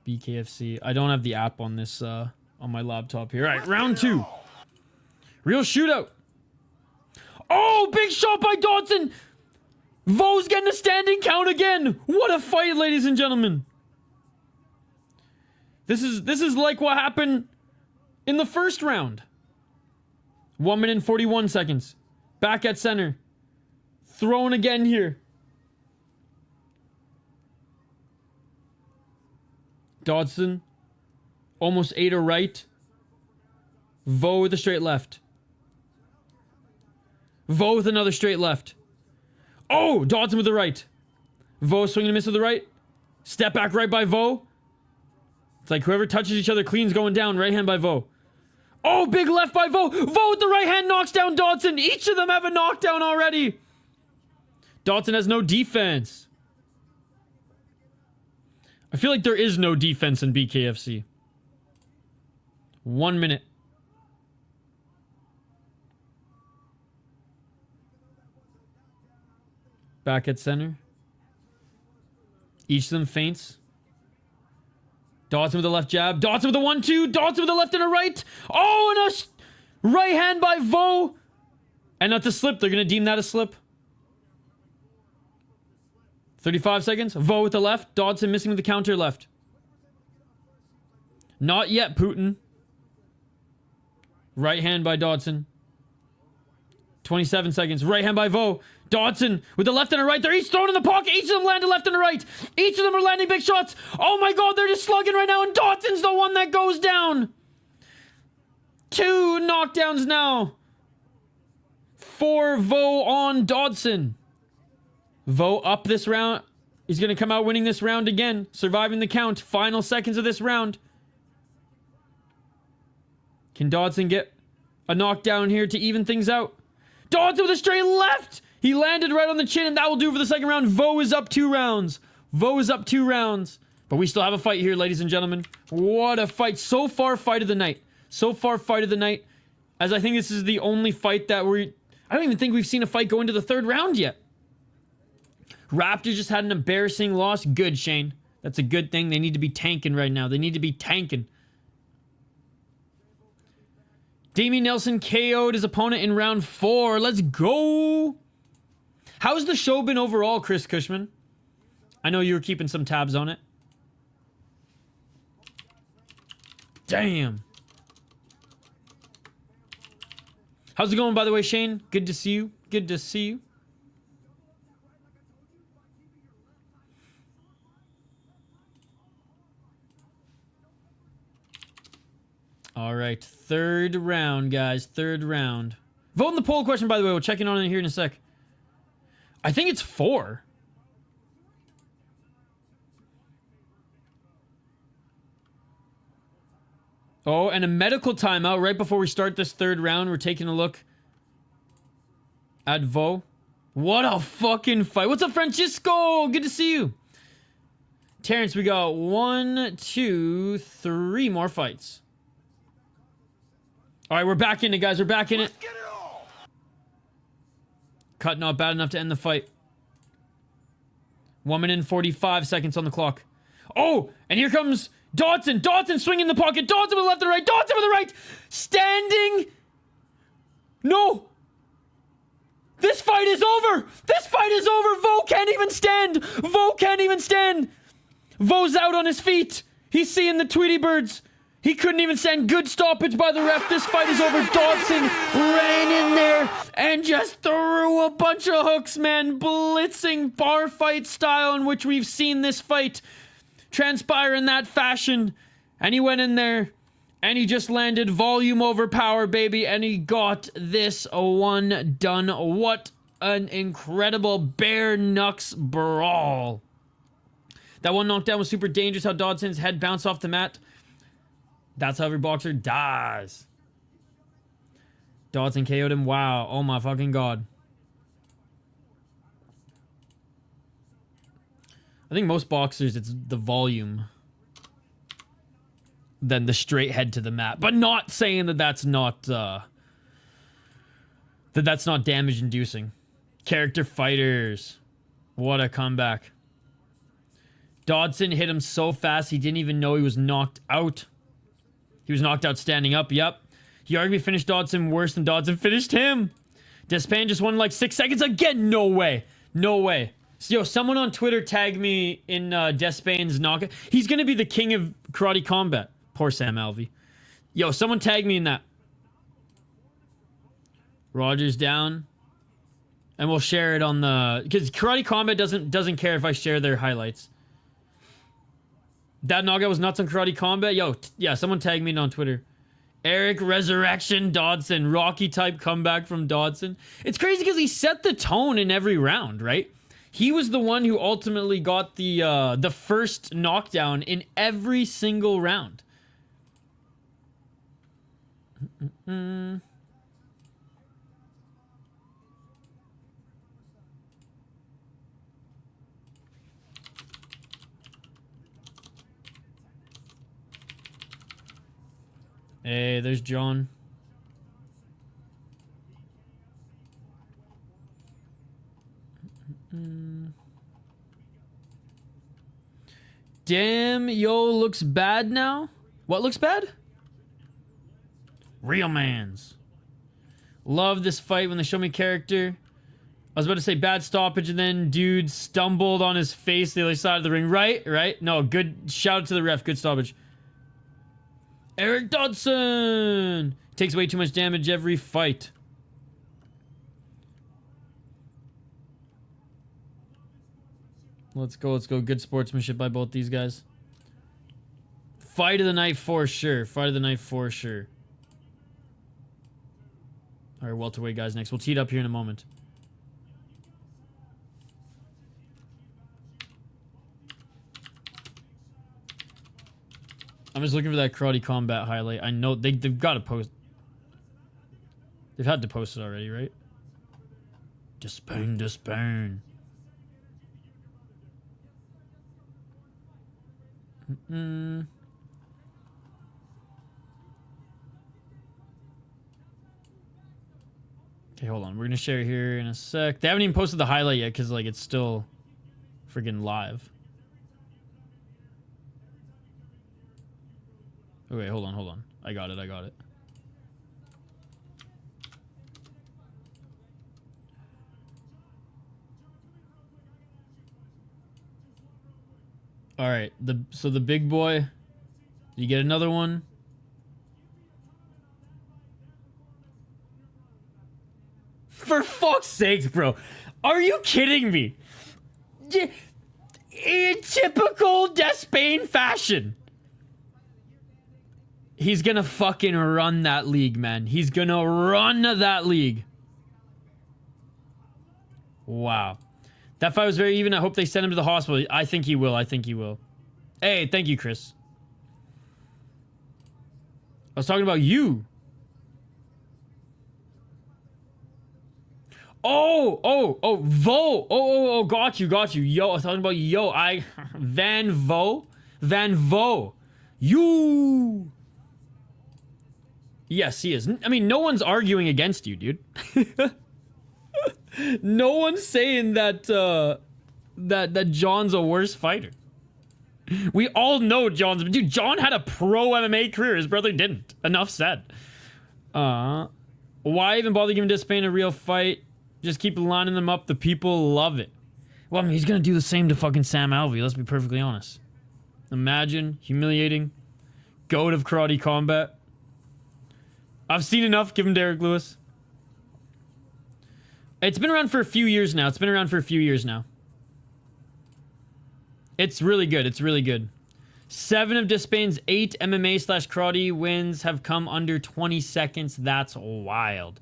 BKFC. I don't have the app on this, on my laptop here. All right, round 2. Real shootout. Oh, big shot by Dodson. Vo's getting a standing count again. What a fight, ladies and gentlemen. This is like what happened in the first round. 1 minute and 41 seconds. Back at center. Thrown again here. Dodson. Almost ate a right. Vo with a straight left. Vo with another straight left. Oh, Dodson with the right. Vo swinging and miss with the right. Step back right by Vo. It's like whoever touches each other clean's going down. Right hand by Vo. Oh, big left by Vo. Vo with the right hand knocks down Dodson. Each of them have a knockdown already. Dodson has no defense. I feel like there is no defense in BKFC. 1 minute. Back at center. Each of them feints. Dodson with the left jab. Dodson with the 1-2. Dodson with the left and a right. Oh, and a right hand by Vo. And that's a slip. They're going to deem that a slip. 35 seconds. Vo with the left. Dodson missing with the counter left. Not yet, Putin. Right hand by Dodson. 27 seconds. Right hand by Vo. Dodson with the left and a right. They're each thrown in the pocket. Each of them landed left and a right. Each of them are landing big shots. Oh my god, they're just slugging right now. And Dodson's the one that goes down. 2 knockdowns now. 4 Vo on Dodson. Vo up this round. He's going to come out winning this round again. Surviving the count. Final seconds of this round. Can Dodson get a knockdown here to even things out? Dodson with a straight left. He landed right on the chin, and that will do for the second round. Vo is up 2 rounds. Vo is up 2 rounds. But we still have a fight here, ladies and gentlemen. What a fight. So far, fight of the night. So far, fight of the night. As I think this is the only fight that I don't even think we've seen a fight go into the 3rd round yet. Raptors just had an embarrassing loss. Good, Shane. That's a good thing. They need to be tanking right now. They need to be tanking. Damian Nelson KO'd his opponent in round 4. Let's go. How's the show been overall, Chris Cushman? I know you were keeping some tabs on it. Damn. How's it going, by the way, Shane? Good to see you. Good to see you. All right, 3rd round, guys. 3rd round. Vote in the poll question, by the way. We'll check in on it here in a sec. I think it's 4. Oh, and a medical timeout right before we start this 3rd round. We're taking a look at Vo. What a fucking fight. What's up, Francisco? Good to see you. Terrence, we got 1, 2, 3 more fights. All right, we're back in it, guys. We're back in it. Cut not bad enough to end the fight. 1 minute and 45 seconds on the clock. Oh, and here comes Dodson. Dodson swinging in the pocket. Dodson with the left and right. Dodson with the right. Standing. No. This fight is over. This fight is over. Vo can't even stand. Vo can't even stand. Vo's out on his feet. He's seeing the Tweety Birds. He couldn't even stand. Good stoppage by the ref. This fight is over. Dodson ran in there and just threw a bunch of hooks, man. Blitzing bar fight style in which we've seen this fight transpire in that fashion. And he went in there and he just landed volume over power, baby. And he got this one done. What an incredible bare knucks brawl. That one knockdown was super dangerous. How Dodson's head bounced off the mat. That's how every boxer dies. Dodson KO'd him. Wow. Oh my fucking god. I think most boxers, it's the volume than the straight head to the mat. But not saying that that's not that's not damage inducing. Character fighters. What a comeback. Dodson hit him so fast he didn't even know he was knocked out. He was knocked out standing up, yep. He arguably finished Dodson worse than Dodson finished him. Despain just won like 6 seconds again. No way. No way. So, yo, someone on Twitter tagged me in Despain's knockout. He's going to be the king of karate combat. Poor Sam Alvey. Yo, someone tagged me in that. Rogers down. And we'll share it on the... Because Karate Combat doesn't care if I share their highlights. That knockout was nuts on Karate Combat. Yo, yeah, someone tag me on Twitter. Eric Resurrection Dodson. Rocky type comeback from Dodson. It's crazy because he set the tone in every round, right? He was the one who ultimately got the first knockdown in every single round. Hey, there's John. Damn, yo, looks bad now? What looks bad? Real mans. Love this fight when they show me character. I was about to say bad stoppage and then dude stumbled on his face the other side of the ring. Right? No, good. Shout out to the ref. Good stoppage. Eric Dodson takes way too much damage every fight. Let's go. Good sportsmanship by both these guys. Fight of the night for sure. All right, welterweight guys next. We'll tee it up here in a moment. I'm just looking for that Karate Combat highlight. I know they've got to post. They've had to post it already, right? Despawn. Okay, hold on. We're gonna share it here in a sec. They haven't even posted the highlight yet because like it's still friggin' live. Okay, hold on. I got it. All right, so the big boy, did you get another one? For fuck's sakes, bro. Are you kidding me? In typical Despain fashion. He's gonna fucking run that league, man. He's gonna run that league. Wow. That fight was very even. I hope they send him to the hospital. I think he will. Hey, thank you, Chris. I was talking about you. Vo. Got you. Yo, I was talking about yo. Van Vo. You. Yes, he is. I mean, no one's arguing against you, dude. No one's saying that that John's a worse fighter. We all know dude, John had a pro MMA career. His brother didn't. Enough said. Why even bother giving Despain a real fight? Just keep lining them up. The people love it. Well, I mean, he's gonna do the same to fucking Sam Alvey. Let's be perfectly honest. Imagine humiliating goat of Karate Combat. I've seen enough. Give him Derek Lewis. It's been around for a few years now. It's really good. 7 of Despain's 8 MMA/karate wins have come under 20 seconds. That's wild.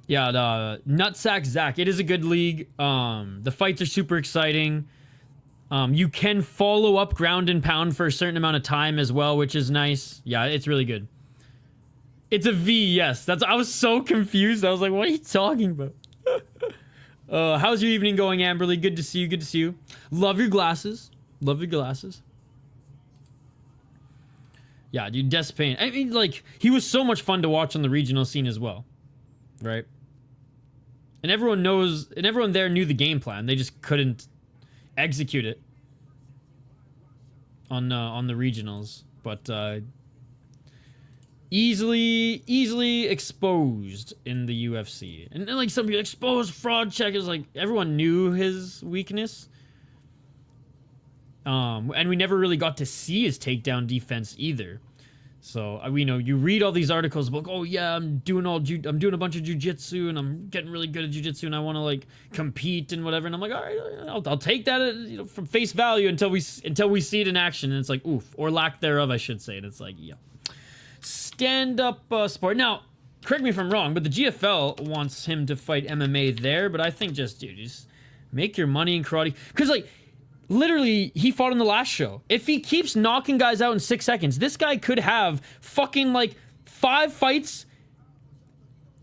Yeah, the Nutsack Zach. It is a good league. The fights are super exciting. You can follow up ground and pound for a certain amount of time as well, which is nice. Yeah, it's really good. It's a V, yes. I was so confused. I was like, what are you talking about? How's your evening going, Amberly? Good to see you. Love your glasses. Yeah, dude, Despain. I mean, like, he was so much fun to watch on the regional scene as well. Right? And everyone there knew the game plan. They just couldn't execute it on the regionals. But, easily exposed in the UFC. And like some people exposed fraud checkers, like everyone knew his weakness. And we never really got to see his takedown defense either. So we know you read all these articles about, oh yeah, I'm doing a bunch of jujitsu and I'm getting really good at jujitsu and I want to like compete and whatever. And I'm like, all right, I'll take that from face value until we see it in action. And it's like, oof, or lack thereof, I should say. And it's like, yeah, stand up sport. Now, correct me if I'm wrong, but the GFL wants him to fight MMA there. But I think just make your money in karate, because like. Literally, he fought on the last show. If he keeps knocking guys out in 6 seconds, this guy could have fucking like 5 fights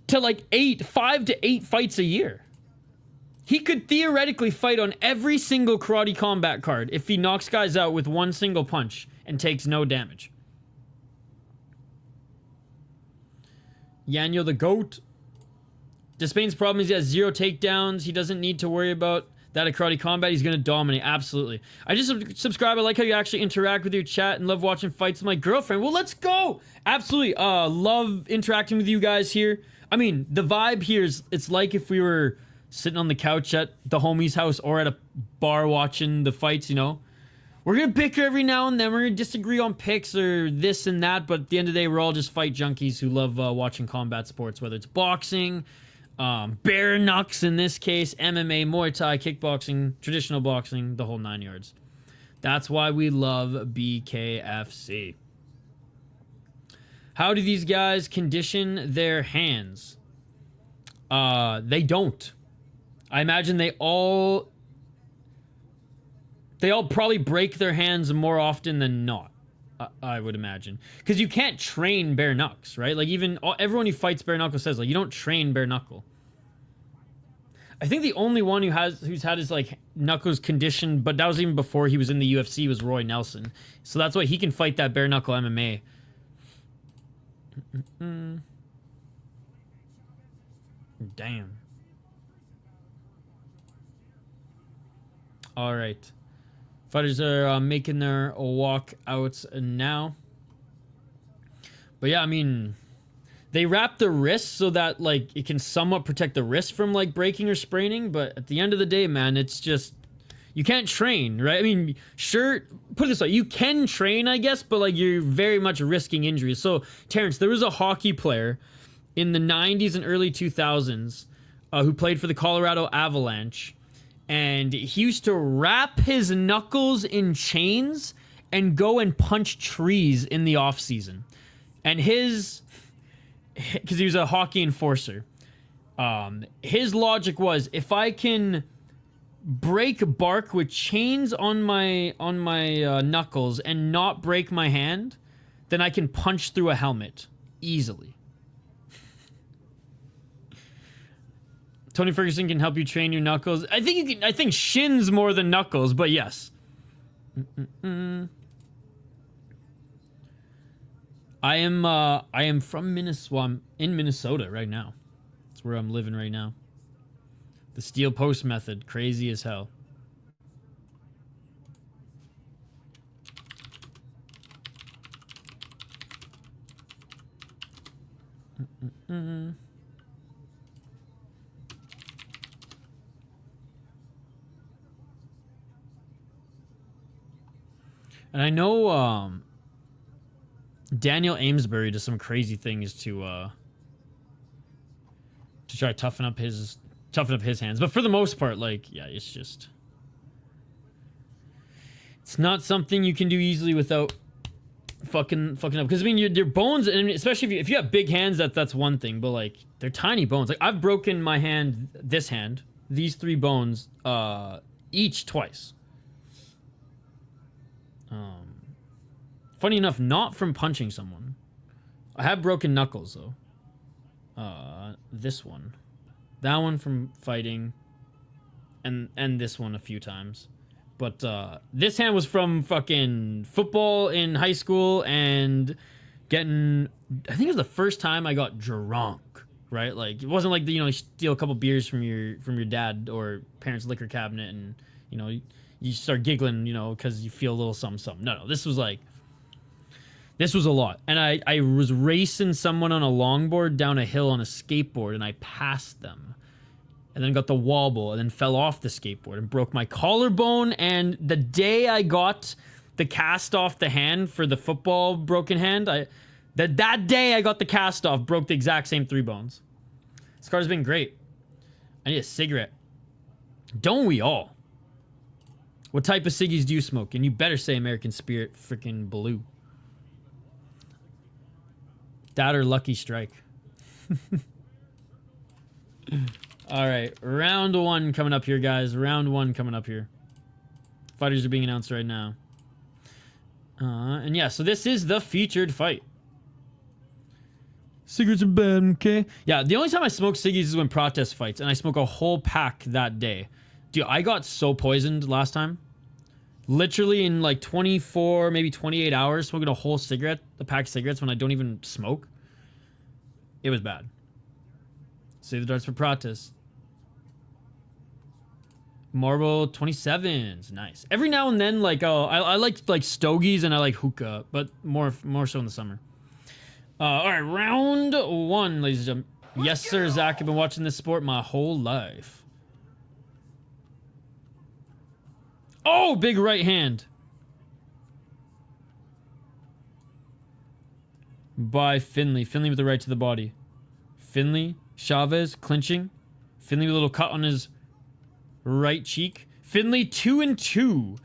to like 5 to 8 fights a year. He could theoretically fight on every single Karate Combat card if he knocks guys out with one single punch and takes no damage. Yanyo the GOAT. Despain's problem is he has 0 takedowns. He doesn't need to worry about that at Karate Combat. He's going to dominate. Absolutely. I just subscribe. I like how you actually interact with your chat and love watching fights with my girlfriend. Well, let's go. Absolutely. Love interacting with you guys here. I mean, the vibe here is, it's like if we were sitting on the couch at the homie's house or at a bar watching the fights, you know. We're going to bicker every now and then. We're going to disagree on picks or this and that. But at the end of the day, we're all just fight junkies who love watching combat sports, whether it's boxing, bare knucks in this case, MMA, Muay Thai, kickboxing, traditional boxing, the whole 9 yards. That's why we love BKFC. How do these guys condition their hands? They don't. I imagine they all probably break their hands more often than not. I would imagine, because you can't train bare knucks, right? Like even everyone who fights bare knuckle says like you don't train bare knuckle. I think the only one who's had his like knuckles conditioned, but that was even before he was in the UFC, was Roy Nelson. So that's why he can fight that bare knuckle MMA. Damn. All right. Fighters are making their walkouts now. But yeah, I mean, they wrap the wrist so that like it can somewhat protect the wrist from like breaking or spraining. But at the end of the day, man, it's just, you can't train, right? I mean, sure, put it this way, you can train, I guess, but like you're very much risking injuries. So Terrence, there was a hockey player in the 90s and early 2000s who played for the Colorado Avalanche. And he used to wrap his knuckles in chains and go and punch trees in the off season. And because he was a hockey enforcer, his logic was, if I can break bark with chains on my knuckles and not break my hand, then I can punch through a helmet easily. Tony Ferguson can help you train your knuckles. I think you can. I think shins more than knuckles, but yes. I am from Minnesota. Well, I'm in Minnesota right now. That's where I'm living right now. The steel post method, crazy as hell. And I know Daniel Amesbury does some crazy things to try to toughen up his hands. But for the most part, like, yeah, it's not something you can do easily without fucking up. Because I mean, your bones, and especially if you have big hands, that's one thing. But like, they're tiny bones. Like, I've broken my hand, these 3 bones, each twice. Funny enough, not from punching someone. I have broken knuckles though. This one, that one from fighting, and this one a few times. But this hand was from fucking football in high school and getting. I think it was the first time I got drunk. Right, like it wasn't like you steal a couple beers from your dad or parents' liquor cabinet and you start giggling because you feel a little something. No, this was a lot. And I was racing someone on a longboard down a hill on a skateboard, and I passed them. And then got the wobble, and then fell off the skateboard and broke my collarbone. And the day I got the cast off the hand for the football broken hand, That day I got the cast off, broke the exact same 3 bones. This car's been great. I need a cigarette. Don't we all? What type of ciggies do you smoke? And you better say American Spirit freaking blue. That or Lucky Strike. Alright, round 1 coming up here, guys. Round 1 coming up here. Fighters are being announced right now. And yeah, so this is the featured fight. Cigarettes are bad, okay? Yeah, the only time I smoke ciggies is when protest fights, and I smoke a whole pack that day. Dude, I got so poisoned last time. Literally in like 24, maybe 28 hours, smoking a whole cigarette, a pack of cigarettes when I don't even smoke. It was bad. Save the darts for protest. Marble 27s, nice. Every now and then, like, I like stogies and I like hookah, but more so in the summer. All right, round 1, ladies and gentlemen. Yes, sir, Zach. I've been watching this sport my whole life. Oh, big right hand. By Finley. Finley with the right to the body. Finley, Chavez, clinching. Finley with a little cut on his right cheek. Finley 2-2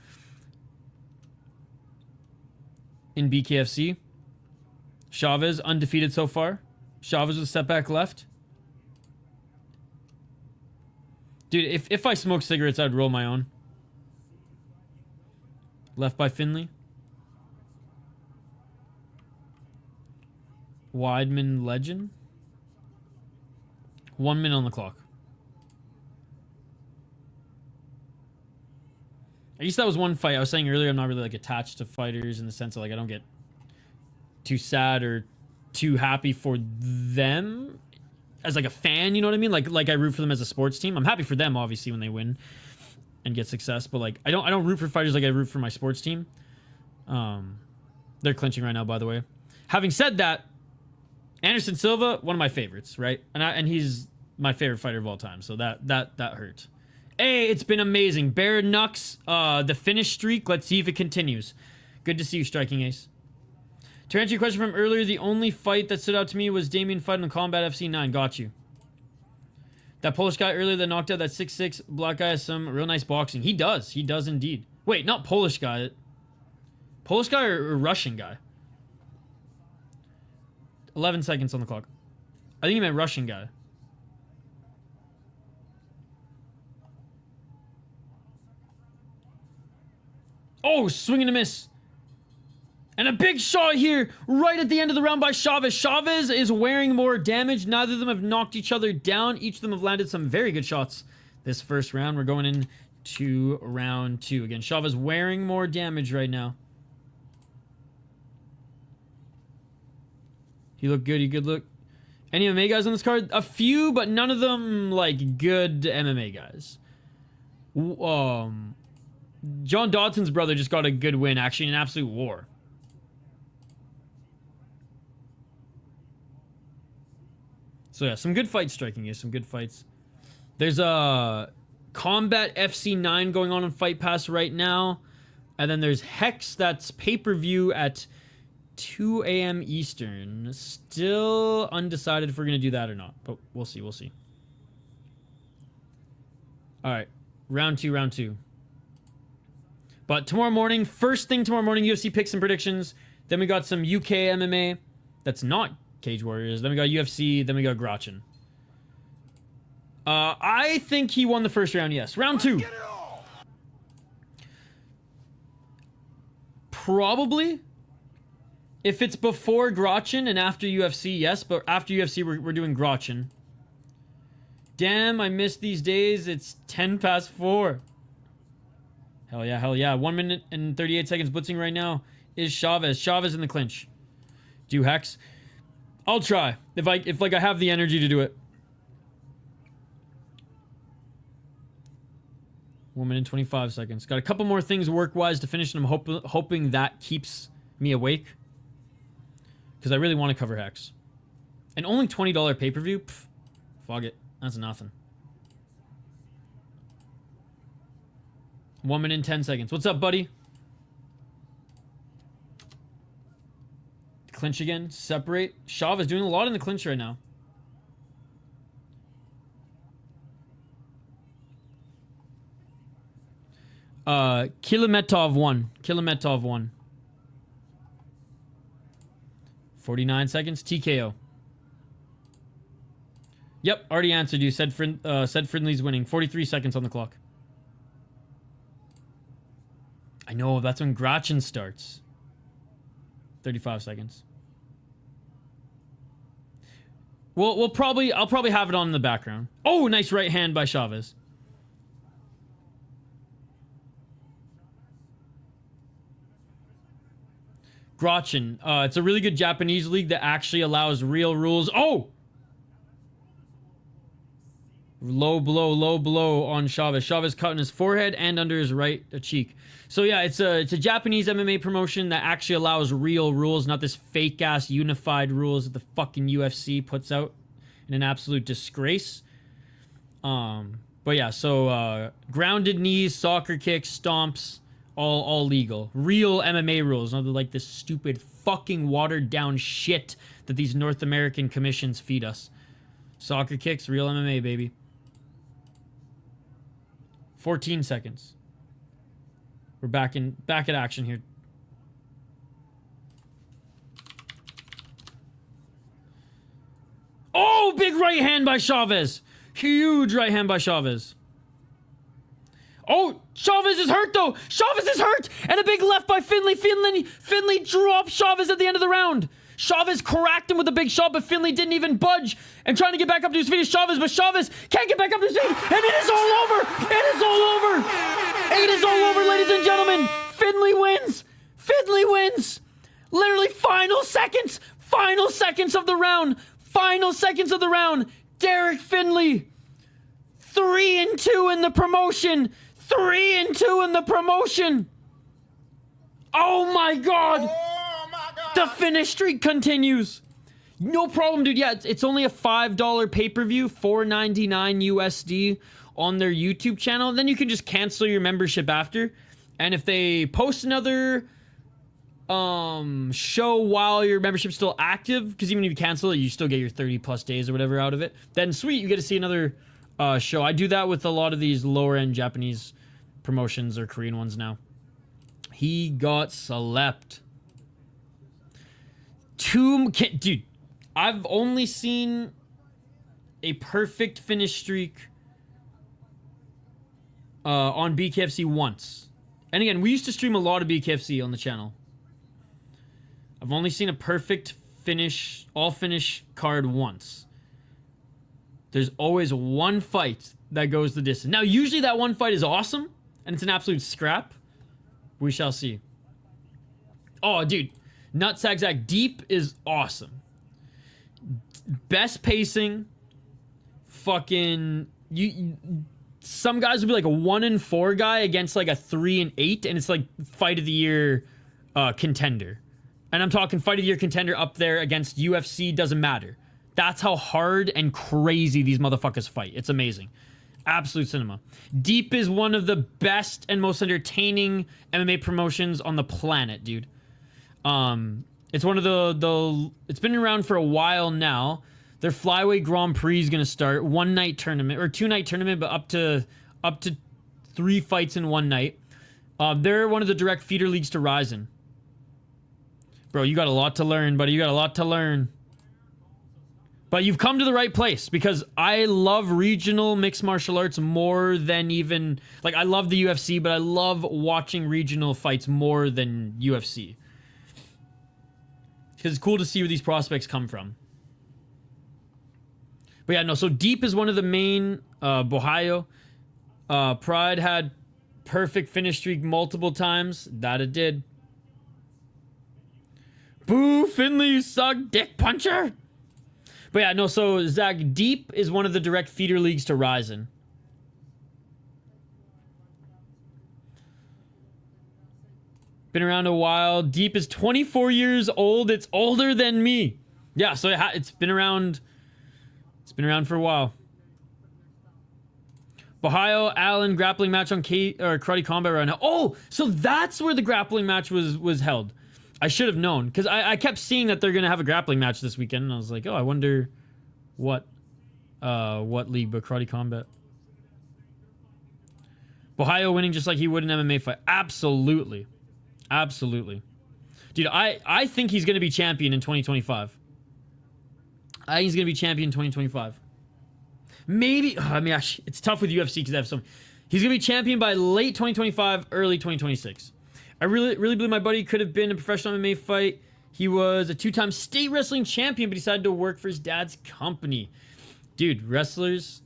in BKFC. Chavez undefeated so far. Chavez with a step back left. Dude, if I smoked cigarettes, I'd roll my own. Left by Finley. Weidman legend. 1 minute on the clock. I guess that was one fight. I was saying earlier I'm not really like attached to fighters in the sense of like I don't get too sad or too happy for them as like a fan, you know what I mean? Like I root for them as a sports team. I'm happy for them obviously when they win and get success, but like I don't root for fighters like I root for my sports team. They're clinching right now, by the way. Having said that, Anderson Silva, one of my favorites, right? And he's my favorite fighter of all time, so that hurt. Hey, it's been amazing. Bear Nux, the finish streak. Let's see if it continues. Good to see you, Striking Ace. To answer your question from earlier, the only fight that stood out to me was Damien fighting on Combat FC 9. Got you. That Polish guy earlier that knocked out that 6'6" black guy has some real nice boxing. He does. He does indeed. Wait, not Polish guy. Polish guy or Russian guy? 11 seconds on the clock. I think he meant Russian guy. Oh, swing and a miss. And a big shot here right at the end of the round by Chavez. Chavez is wearing more damage. Neither of them have knocked each other down. Each of them have landed some very good shots this first round. We're going into round 2. Again, Chavez wearing more damage right now. He looked good. He good look. Any MMA guys on this card? A few, but none of them like good MMA guys. John Dodson's brother just got a good win, actually, in an absolute war. So yeah, some good fights striking here. Some good fights. There's a Combat FC 9 going on Fight Pass right now. And then there's Hex, that's pay-per-view at 2 a.m. Eastern. Still undecided if we're going to do that or not. But we'll see, we'll see. Alright, round 2. But tomorrow morning, first thing tomorrow morning, UFC picks and predictions. Then we got some UK MMA. That's not Cage Warriors. Then we got UFC. Then we got Grotchin. I think he won the first round, yes. Round 2. Probably. If it's before Grotchin and after UFC, yes. But after UFC, we're doing Grotchin. Damn, I miss these days. It's 10 past 4. Hell yeah, hell yeah. 1 minute and 38 seconds blitzing right now is Chavez. Chavez in the clinch. Do Hex. I'll try. If I have the energy to do it. 1 minute 25 seconds. Got a couple more things work-wise to finish, and I'm hoping that keeps me awake. Because I really want to cover Hex. And only $20 pay-per-view? Pff, fuck it. That's nothing. 1 minute and 10 seconds. What's up, buddy? clinch again. Separate. Chavez doing a lot in the clinch right now. Kilimetov won. Kilimetov won. 49 seconds. TKO. Yep, already answered you. Said Friendly's winning. 43 seconds on the clock. I know, that's when Gratchen starts. 35 seconds. I'll probably have it on in the background. Oh, nice right hand by Chavez. Gratchen. It's a really good Japanese league that actually allows real rules. Oh! Low blow on Chavez. Chavez cutting his forehead and under his right cheek. So yeah, it's a Japanese MMA promotion that actually allows real rules, not this fake ass unified rules that the fucking UFC puts out in an absolute disgrace. But yeah, so grounded knees, soccer kicks, stomps, all legal. Real MMA rules, not like this stupid fucking watered down shit that these North American commissions feed us. Soccer kicks, real MMA, baby. 14 seconds. We're back at action here. Oh, big right hand by Chavez. Huge right hand by Chavez. Oh, Chavez is hurt though. Chavez is hurt. And a big left by Finley. Finley dropped Chavez at the end of the round. Chavez cracked him with a big shot, but Finley didn't even budge. And trying to get back up to his feet is Chavez, but Chavez can't get back up to his feet. And it is all over. It is all over. It is all over, ladies and gentlemen. Finley wins. Finley wins. Literally final seconds. Final seconds of the round. Final seconds of the round. Derek Finley. 3-2 in the promotion. 3-2 in the promotion. Oh my God. The finish streak continues. No problem, dude. Yeah, it's only a $5 pay-per-view, $4.99 USD on their YouTube channel. Then you can just cancel your membership after. And if they post another show while your membership's still active, because even if you cancel it, you still get your 30 plus days or whatever out of it, then sweet, you get to see another show. I do that with a lot of these lower-end Japanese promotions or Korean ones now. He got slept. Dude, I've only seen a perfect finish streak on BKFC once. And again, we used to stream a lot of BKFC on the channel. I've only seen a perfect finish, all finish card once. There's always one fight that goes the distance. Now, usually that one fight is awesome, and it's an absolute scrap. We shall see. Oh, dude. Nutsack Zach Deep is awesome. Best pacing. Fucking some guys would be like a 1-4 guy against like a 3-8, and it's like fight of the year contender. And I'm talking fight of the year contender up there against UFC, doesn't matter. That's how hard and crazy these motherfuckers fight. It's amazing. Absolute cinema. Deep is one of the best and most entertaining MMA promotions on the planet, dude. It's one of the it's been around for a while now. Their Flyweight Grand Prix is gonna start. 1-night tournament or 2-night tournament, but up to 3 fights in one night. They're one of the direct feeder leagues to Ryzen. Bro, you got a lot to learn, buddy. You got a lot to learn. But you've come to the right place, because I love regional mixed martial arts more than even like, I love the UFC, but I love watching regional fights more than UFC. Because it's cool to see where these prospects come from. But yeah, no, so Deep is one of the main Bohio. Pride had perfect finish streak multiple times. That it did. Boo, Finley, you suck, dick puncher. But yeah, no, so Zach Deep is one of the direct feeder leagues to Ryzen. Been around a while. Deep is 24 years old. It's older than me. Yeah, so it's been around. It's been around for a while. Ohio Allen grappling match on Karate Combat right now. Oh, so that's where the grappling match was held. I should have known, because I kept seeing that they're going to have a grappling match this weekend, and I was like, oh, I wonder what league, but Karate Combat. Ohio winning just like he would an MMA fight. Absolutely. Absolutely. Dude, I think he's going to be champion in 2025. I think he's going to be champion in 2025. Maybe, I mean, it's tough with UFC because I have some. He's going to be champion by late 2025, early 2026. I really believe my buddy could have been a professional MMA fight. He was a 2-time state wrestling champion, but decided to work for his dad's company. Dude, wrestlers,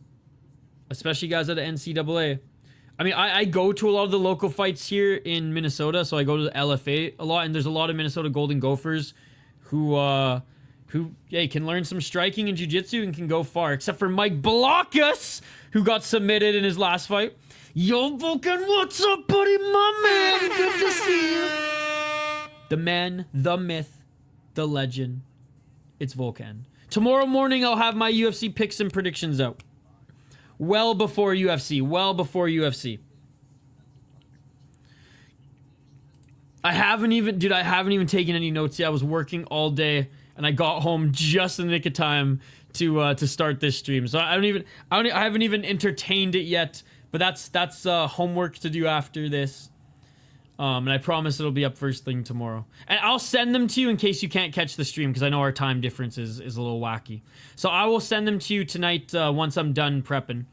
especially guys out of NCAA. I mean, I go to a lot of the local fights here in Minnesota, so I go to the LFA a lot, and there's a lot of Minnesota Golden Gophers who can learn some striking and jiu-jitsu and can go far, except for Mike Blockus, who got submitted in his last fight. Yo, Vulcan, what's up, buddy? My man, good to see you. The man, the myth, the legend. It's Vulcan. Tomorrow morning, I'll have my UFC picks and predictions out. Well before UFC. Well before UFC. I haven't even taken any notes yet. I was working all day, and I got home just in the nick of time to start this stream. So I haven't even entertained it yet. But that's homework to do after this. And I promise it'll be up first thing tomorrow. And I'll send them to you in case you can't catch the stream, because I know our time difference is a little wacky. So I will send them to you tonight once I'm done prepping.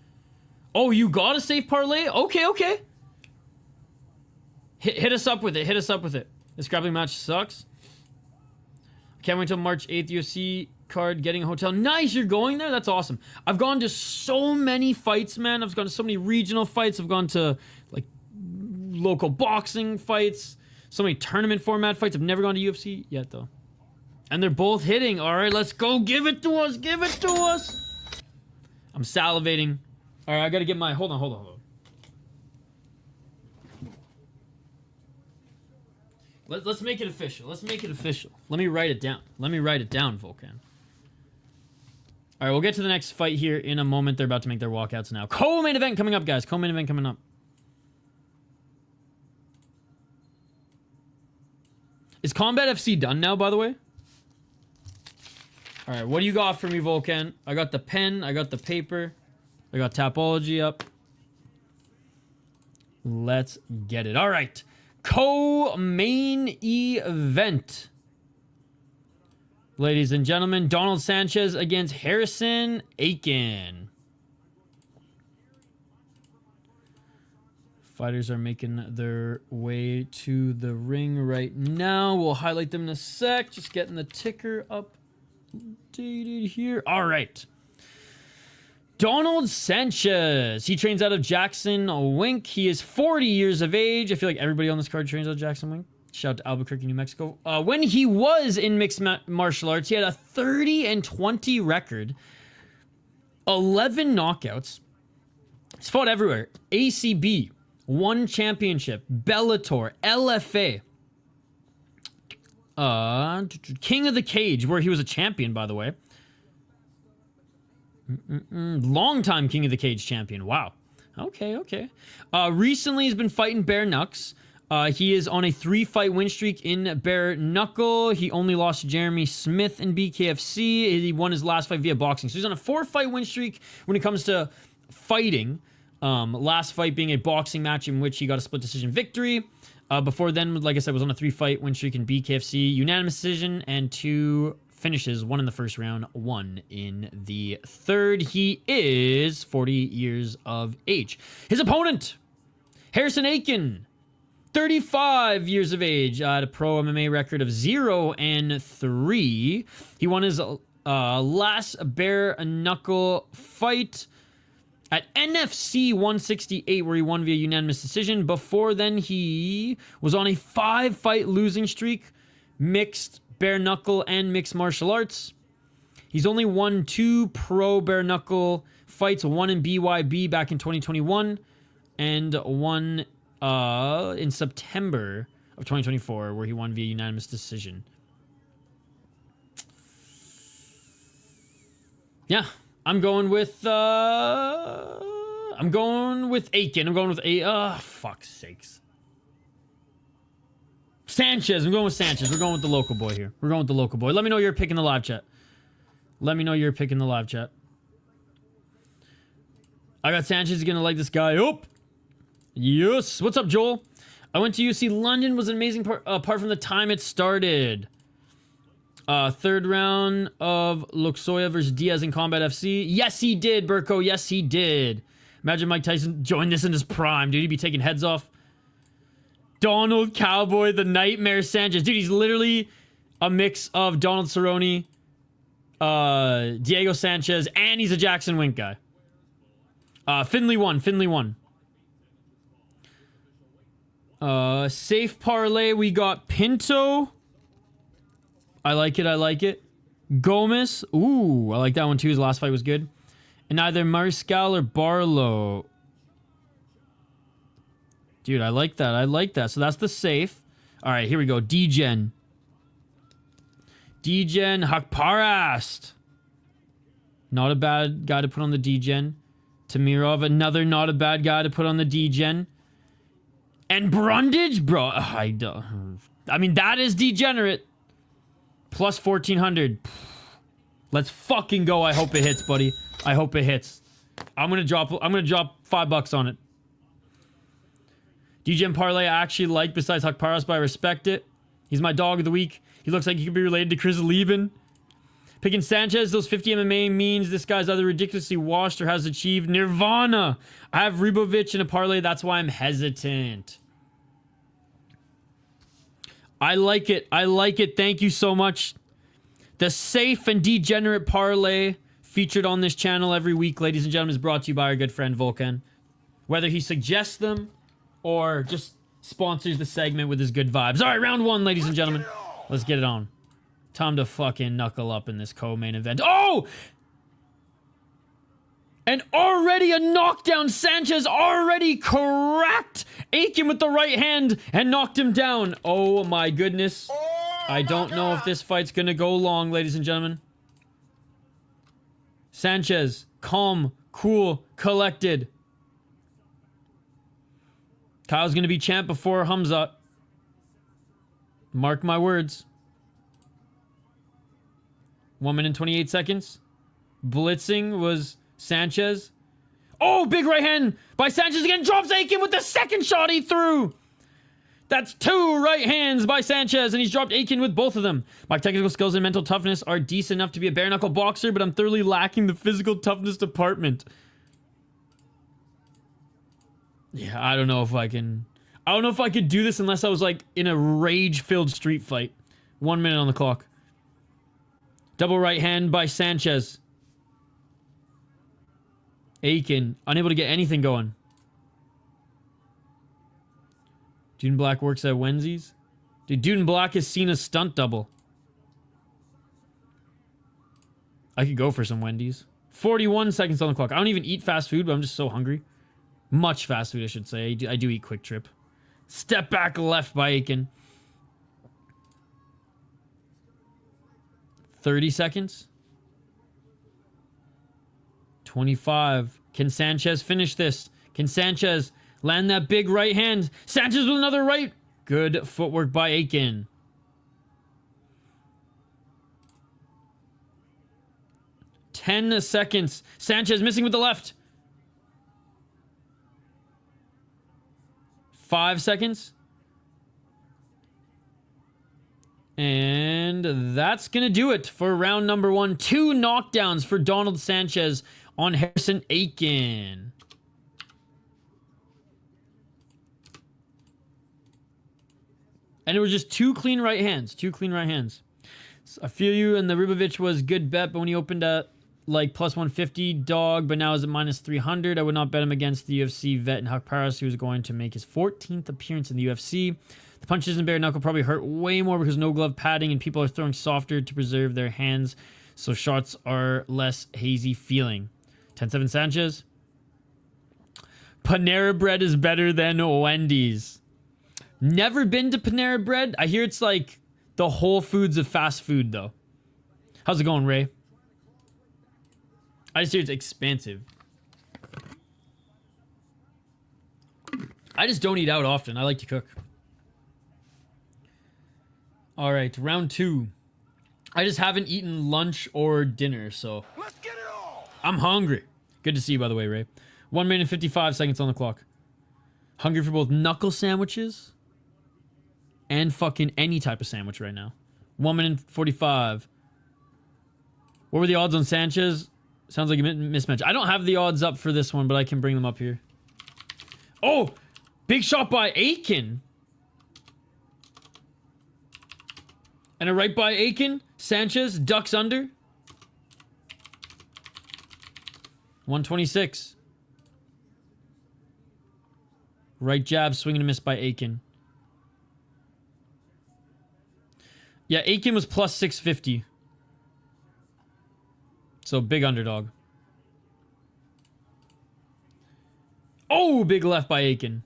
Oh, you got a safe parlay? Okay. Hit us up with it. Hit us up with it. This grappling match sucks. Can't wait till March 8th. UFC card, getting a hotel. Nice, you're going there? That's awesome. I've gone to so many fights, man. I've gone to so many regional fights. I've gone to, like, local boxing fights. So many tournament format fights. I've never gone to UFC yet, though. And they're both hitting. All right, let's go. Give it to us. Give it to us. I'm salivating. All right, I got to get my... Hold on. Let's make it official. Let's make it official. Let me write it down. Vulcan. All right, we'll get to the next fight here in a moment. They're about to make their walkouts now. Co-main event coming up, guys. Co-main event coming up. Is Combat FC done now, by the way? All right, what do you got for me, Vulcan? I got the pen. I got the paper. I got Tapology up. Let's get it. All right. Co-main event. Ladies and gentlemen, Donald Sanchez against Harrison Aiken. Fighters are making their way to the ring right now. We'll highlight them in a sec. Just getting the ticker updated here. All right. Donald Sanchez. He trains out of Jackson Wink. He is 40 years of age. I feel like everybody on this card trains out of Jackson Wink. Shout out to Albuquerque, New Mexico. When he was in mixed martial arts, he had a 30-20 record, 11 knockouts. He's fought everywhere. ACB, one championship, Bellator, LFA, King of the Cage, where he was a champion, by the way. Long-time King of the Cage champion. Wow. Okay. Recently, he's been fighting Bare Knucks. He is on a 3-fight win streak in Bare Knuckle. He only lost to Jeremy Smith in BKFC. He won his last fight via boxing. So he's on a 4-fight win streak when it comes to fighting. Last fight being a boxing match in which he got a split decision victory. Before then, like I said, was on a 3-fight win streak in BKFC. Unanimous decision and 2 finishes. 1 in the first round, 1 in the third. He is 40 years of age. His opponent, Harrison Aiken. 35 years of age, had a pro MMA record of 0-3. He won his last bare knuckle fight at NFC 168, where he won via unanimous decision. Before then, he was on a 5-fight losing streak, mixed bare knuckle and mixed martial arts. He's only won 2 pro bare knuckle fights, 1 in BYB back in 2021, and 1 in September of 2024, where he won via unanimous decision. Yeah, I'm going with Aiken. Fuck's sakes. Sanchez. I'm going with Sanchez. We're going with the local boy here. We're going with the local boy. Let me know you're picking the live chat. Let me know you're picking the live chat. I got Sanchez. He's going to like this guy. Oh! Yes. What's up, Joel? I went to UC London. Was an amazing part, apart from the time it started. Third round of Luxoya versus Diaz in Combat FC. Yes, he did, Burko. Yes, he did. Imagine Mike Tyson joined this in his prime. Dude, he'd be taking heads off. Donald Cowboy, the Nightmare Sanchez. Dude, he's literally a mix of Donald Cerrone, Diego Sanchez, and he's a Jackson Wink guy. Finley won. Finley won. Safe parlay. We got Pinto. I like it. I like it. Gomez. Ooh, I like that one too. His last fight was good. And either Mariscal or Barlow. Dude, I like that. I like that. So that's the safe. All right, here we go. D-Gen. D-Gen Hakparast. Not a bad guy to put on the D-Gen. Tamirov, another not a bad guy to put on the D-Gen. And Brundage? Bro, I mean, that is degenerate. Plus 1,400. Let's fucking go. I hope it hits, buddy. I hope it hits. I'm gonna drop $5 on it. DJ Parlay I actually like besides Hakparas, but I respect it. He's my dog of the week. He looks like he could be related to Chris Lieben. Picking Sanchez, those 50 MMA means this guy's either ridiculously washed or has achieved nirvana. I have Ribovic in a parlay, that's why I'm hesitant. I like it. I like it. Thank you so much. The safe and degenerate parlay featured on this channel every week, ladies and gentlemen, is brought to you by our good friend Volkan. Whether he suggests them or just sponsors the segment with his good vibes. All right, round one, ladies and gentlemen. Let's get it on. Time to fucking knuckle up in this co-main event. Oh! And already a knockdown. Sanchez already cracked Aiken with the right hand and knocked him down. Oh my goodness. I don't know if this fight's gonna go long, ladies and gentlemen. Sanchez, calm, cool, collected. Kyle's gonna be champ before Hamzat. Mark my words. 1 minute and 28 seconds. Blitzing was Sanchez. Oh, big right hand by Sanchez again. Drops Aiken with the second shot he threw. That's 2 right hands by Sanchez, and he's dropped Aiken with both of them. My technical skills and mental toughness are decent enough to be a bare-knuckle boxer, but I'm thoroughly lacking the physical toughness department. Yeah, I don't know if I can... I don't know if I could do this unless I was, like, in a rage-filled street fight. 1 minute on the clock. Double right hand by Sanchez. Aiken, unable to get anything going. Dude in Black works at Wendy's. Dude, Dude in Black has seen a stunt double. I could go for some Wendy's. 41 seconds on the clock. I don't even eat fast food, but I'm just so hungry. Much fast food, I should say. I do eat Quick Trip. Step back left by Aiken. 30 seconds. 25. Can Sanchez finish this? Can Sanchez land that big right hand? Sanchez with another right. Good footwork by Aiken. Ten seconds. Sanchez missing with the left. 5 seconds. And that's going to do it for round number 1. 2 knockdowns for Donald Sanchez on Harrison Aiken. And it was just 2 clean right hands. 2 clean right hands. So I feel you, and the Ribovic was good bet, but when he opened at like plus 150 dog, but now is at minus 300, I would not bet him against the UFC vet and Hakparas, who is going to make his 14th appearance in the UFC. The punches in bare knuckle probably hurt way more because no glove padding and people are throwing softer to preserve their hands, so shots are less hazy feeling. 10-7 Sanchez. Panera Bread is better than Wendy's. Never been to Panera Bread. I hear it's like the Whole Foods of fast food, though. How's it going, Ray? I just hear it's expensive. I just don't eat out often. I like to cook. All right, round 2. I just haven't eaten lunch or dinner, so Let's get it all. I'm hungry. Good to see you, by the way, Ray. 1 minute and 55 seconds on the clock. Hungry for both knuckle sandwiches and fucking any type of sandwich right now. 1 minute and 45. What were the odds on Sanchez? Sounds like a mismatch. I don't have the odds up for this one, but I can bring them up here. Oh! Big shot by Aiken. And a right by Aiken. Sanchez ducks under. 126. Right jab, swing and a miss by Aiken. Yeah, Aiken was plus 650. So big underdog. Oh, big left by Aiken.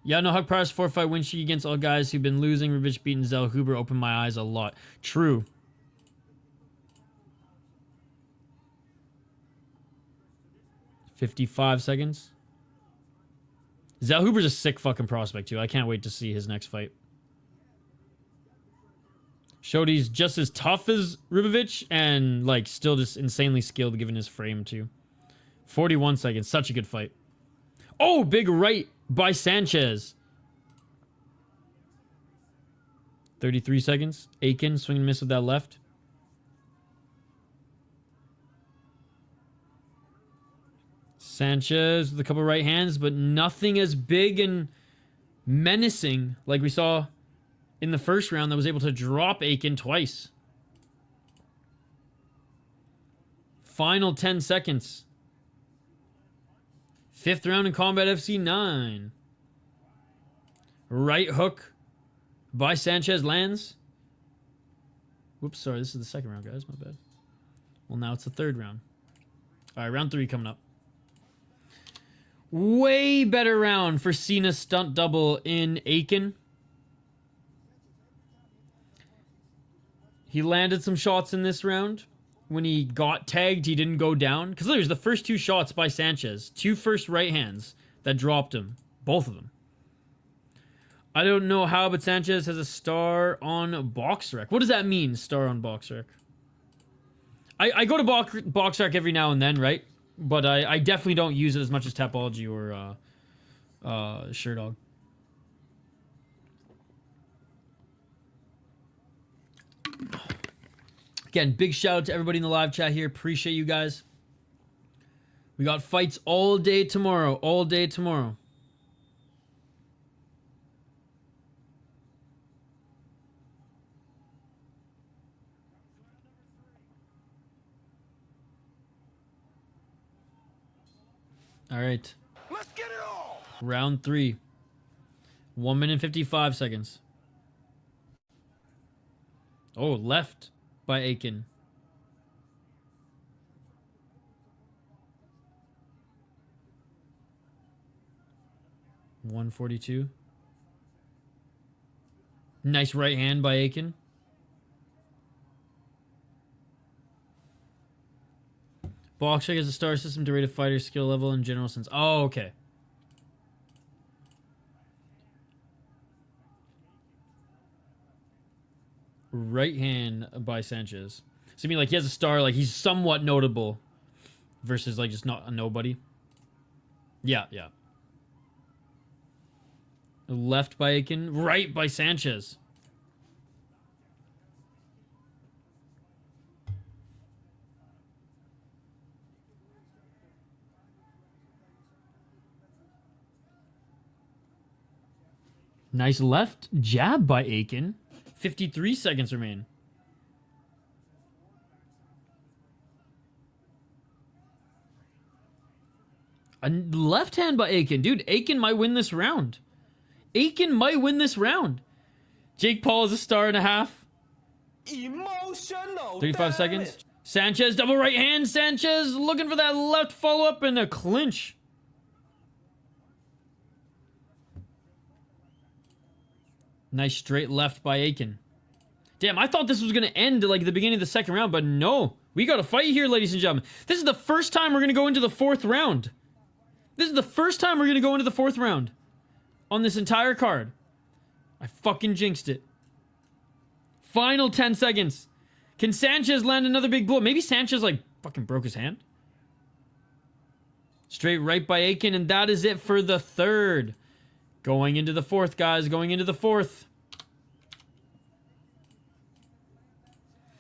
Yeah, no, Huck Prowse 4-5 win streak against all guys who've been losing. Rivich beating Zell. Huber opened my eyes a lot. True. $55 seconds. Zell Huber's a sick fucking prospect, too. I can't wait to see his next fight. Showed he's just as tough as Rubovich and, like, still just insanely skilled given his frame, too. 41 seconds. Such a good fight. Oh, big right by Sanchez. 33 seconds. Aiken, swing and miss with that left. Sanchez with a couple right hands, but nothing as big and menacing like we saw in the first round that was able to drop Aiken twice. Final 10 seconds. 5th round in Combat FC 9. Right hook by Sanchez lands. Whoops, sorry, this is the 2nd round, guys. My bad. Well, now it's the 3rd round. All right, round 3 coming up. Way better round for Cena's stunt double in Aiken. He landed some shots in this round. When he got tagged, he didn't go down. Because there's the first 2 shots by Sanchez. 2 first right hands that dropped him. Both of them. I don't know how, but Sanchez has a star on BoxRec. What does that mean, star on BoxRec? I go to BoxRec every now and then, right? But I definitely don't use it as much as Tapology or Sherdog. Again, big shout out to everybody in the live chat here. Appreciate you guys. We got fights all day tomorrow. All day tomorrow. All right. Let's get it all. Round 3. 1 minute and 55 seconds. Oh, left by Aiken. $142. Nice right hand by Aiken. BoxRec is a star system to rate a fighter's skill level in general sense. Oh, okay. Right hand by Sanchez. So I mean, like, he has a star, like, he's somewhat notable versus, like, just not a nobody. Yeah, yeah. Left by Aiken. Right by Sanchez. Nice left jab by Aiken. 53 seconds remain. A left hand by Aiken. Dude, Aiken might win this round. Aiken might win this round. Jake Paul is a star and a half. Emotional. 35 seconds. Sanchez, double right hand. Sanchez looking for that left follow-up and a clinch. Nice straight left by Aiken. Damn, I thought this was going to end at like the beginning of the 2nd round, but no. We got a fight here, ladies and gentlemen. This is the first time we're going to go into the 4th round. This is the first time we're going to go into the 4th round on this entire card. I fucking jinxed it. Final 10 seconds. Can Sanchez land another big blow? Maybe Sanchez, like, fucking broke his hand. Straight right by Aiken, and that is it for the third. Going into the fourth, guys. Going into the fourth.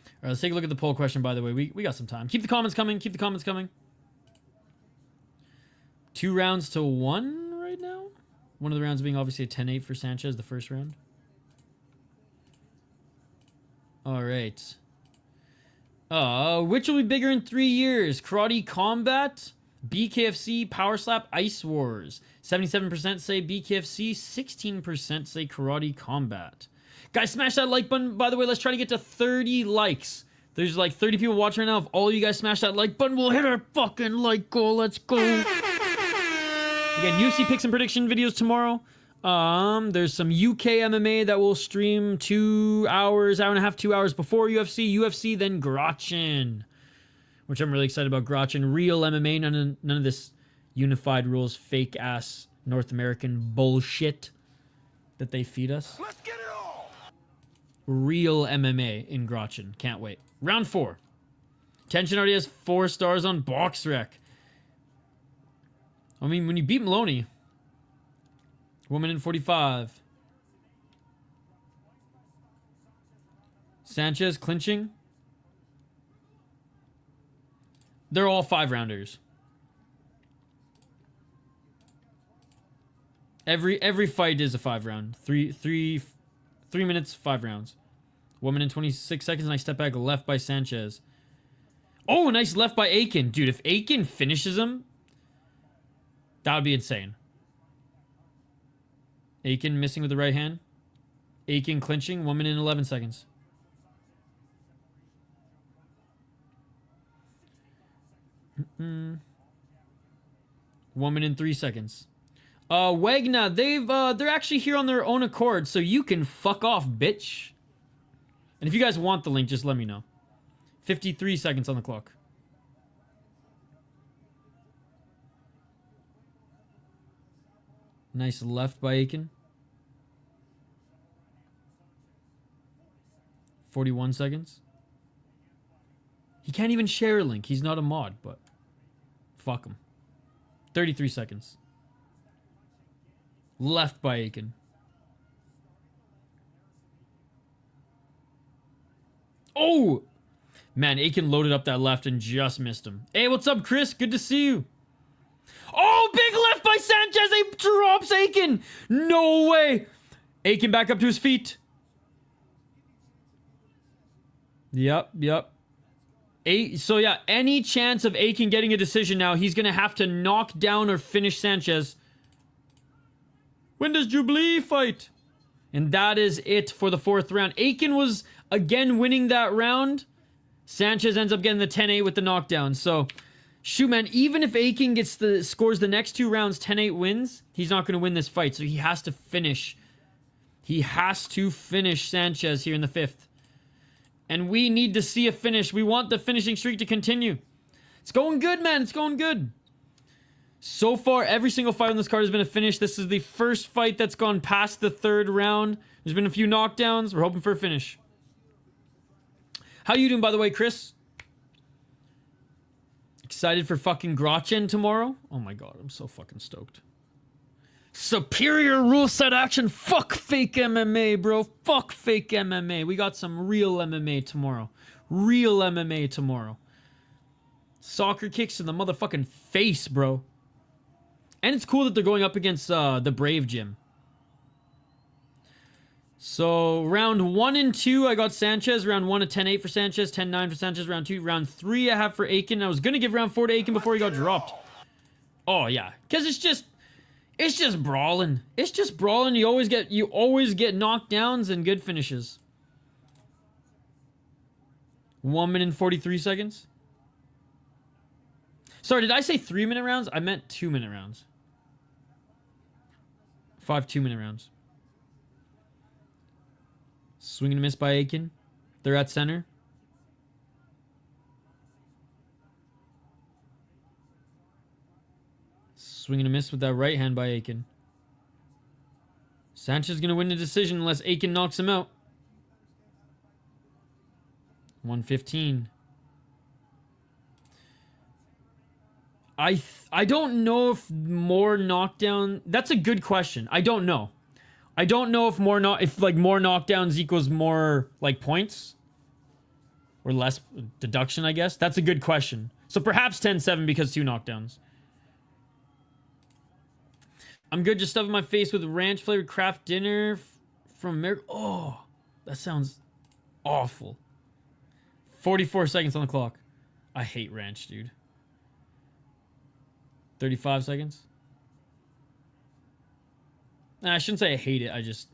All right, let's take a look at the poll question, by the way. We got some time. Keep the comments coming. Keep the comments coming. 2 rounds to 1 right now. One of the rounds being obviously a 10-8 for Sanchez, the first round. All right. Which will be bigger in 3 years? Karate Combat, BKFC, Power Slap, Ice Wars. 77% say BKFC, 16% say Karate Combat. Guys, smash that like button. By the way, let's try to get to 30 likes. There's like 30 people watching right now. If all of you guys smash that like button, we'll hit our fucking like goal. Let's go. Again, UFC picks and prediction videos tomorrow. There's some UK MMA that will stream 2 hours, hour and a half, 2 hours before UFC, then Grotchin, which I'm really excited about. Grotchin, real MMA, none of this unified rules, fake ass North American bullshit that they feed us. Let's get it all. Real MMA in Grotchin. Can't wait. Round 4. Tension already has 4 stars on BoxRec. I mean, when you beat Maloney, woman in 45. Sanchez clinching. They're all 5-rounders. Every fight is a 5-round. 3 minutes, 5 rounds. Woman in 26 seconds. Nice step back left by Sanchez. Oh, nice left by Aiken. Dude, if Aiken finishes him, that would be insane. Aiken missing with the right hand. Aiken clinching. Woman in 11 seconds. Woman in 3 seconds. Wagner, they're actually here on their own accord, so you can fuck off, bitch. And if you guys want the link, just let me know. 53 seconds on the clock. Nice left by Aiken. 41 seconds. He can't even share a link. He's not a mod, but fuck him. 33 seconds. Left by Aiken. Oh! Man, Aiken loaded up that left and just missed him. Hey, what's up, Chris? Good to see you. Oh, big left by Sanchez. He drops Aiken. No way. Aiken back up to his feet. Yep. So yeah, any chance of Aiken getting a decision now, he's going to have to knock down or finish Sanchez. When does Jubilee fight? And that is it for the 4th round. Aiken was again winning that round. Sanchez ends up getting the 10-8 with the knockdown. So, shoot, man, even if Aiken scores the next 2 rounds 10-8 wins, he's not going to win this fight. So he has to finish. He has to finish Sanchez here in the 5th. And we need to see a finish. We want the finishing streak to continue. It's going good, man. It's going good. So far, every single fight on this card has been a finish. This is the first fight that's gone past the 3rd round. There's been a few knockdowns. We're hoping for a finish. How you doing, by the way, Chris? Excited for fucking Grotchin tomorrow? Oh my god, I'm so fucking stoked. Superior rule set action. Fuck fake MMA, bro. Fuck fake MMA. We got some real MMA tomorrow. Real MMA tomorrow. Soccer kicks in the motherfucking face, bro. And it's cool that they're going up against the Brave Gym. So, round 1 and 2, I got Sanchez. Round 1, a 10-8 for Sanchez. 10-9 for Sanchez. Round 2. Round 3, I have for Aiken. I was going to give round 4 to Aiken before he got dropped. Oh, yeah. Because it's just brawling. It's just brawling. You always get knockdowns and good finishes. 1 minute and 43 seconds. Sorry, did I say 3-minute rounds? I meant 2-minute rounds. 5 2-minute rounds. Swing and a miss by Aiken. They're at center. Swing and a miss with that right hand by Aiken. Sanchez is going to win the decision unless Aiken knocks him out. 115. I don't know if more knockdown... That's a good question. I don't know. I don't know if more knockdowns equals more like points or less deduction, I guess. That's a good question. So perhaps 10-7 because 2 knockdowns. I'm good just stuffing my face with ranch flavored craft dinner from America. Oh, that sounds awful. 44 seconds on the clock. I hate ranch, dude. 35 seconds. Nah, I shouldn't say I hate it. I just...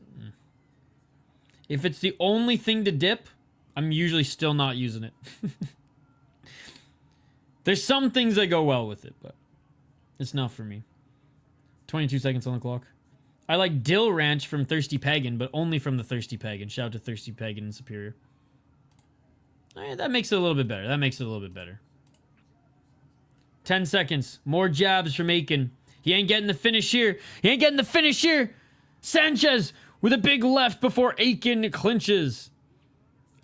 If it's the only thing to dip, I'm usually still not using it. There's some things that go well with it, but it's not for me. 22 seconds on the clock. I like dill ranch from Thirsty Pagan, but only from the Thirsty Pagan. Shout out to Thirsty Pagan in Superior. Alright, that makes it a little bit better. That makes it a little bit better. 10 seconds. More jabs from Aiken. He ain't getting the finish here. He ain't getting the finish here. Sanchez with a big left before Aiken clinches.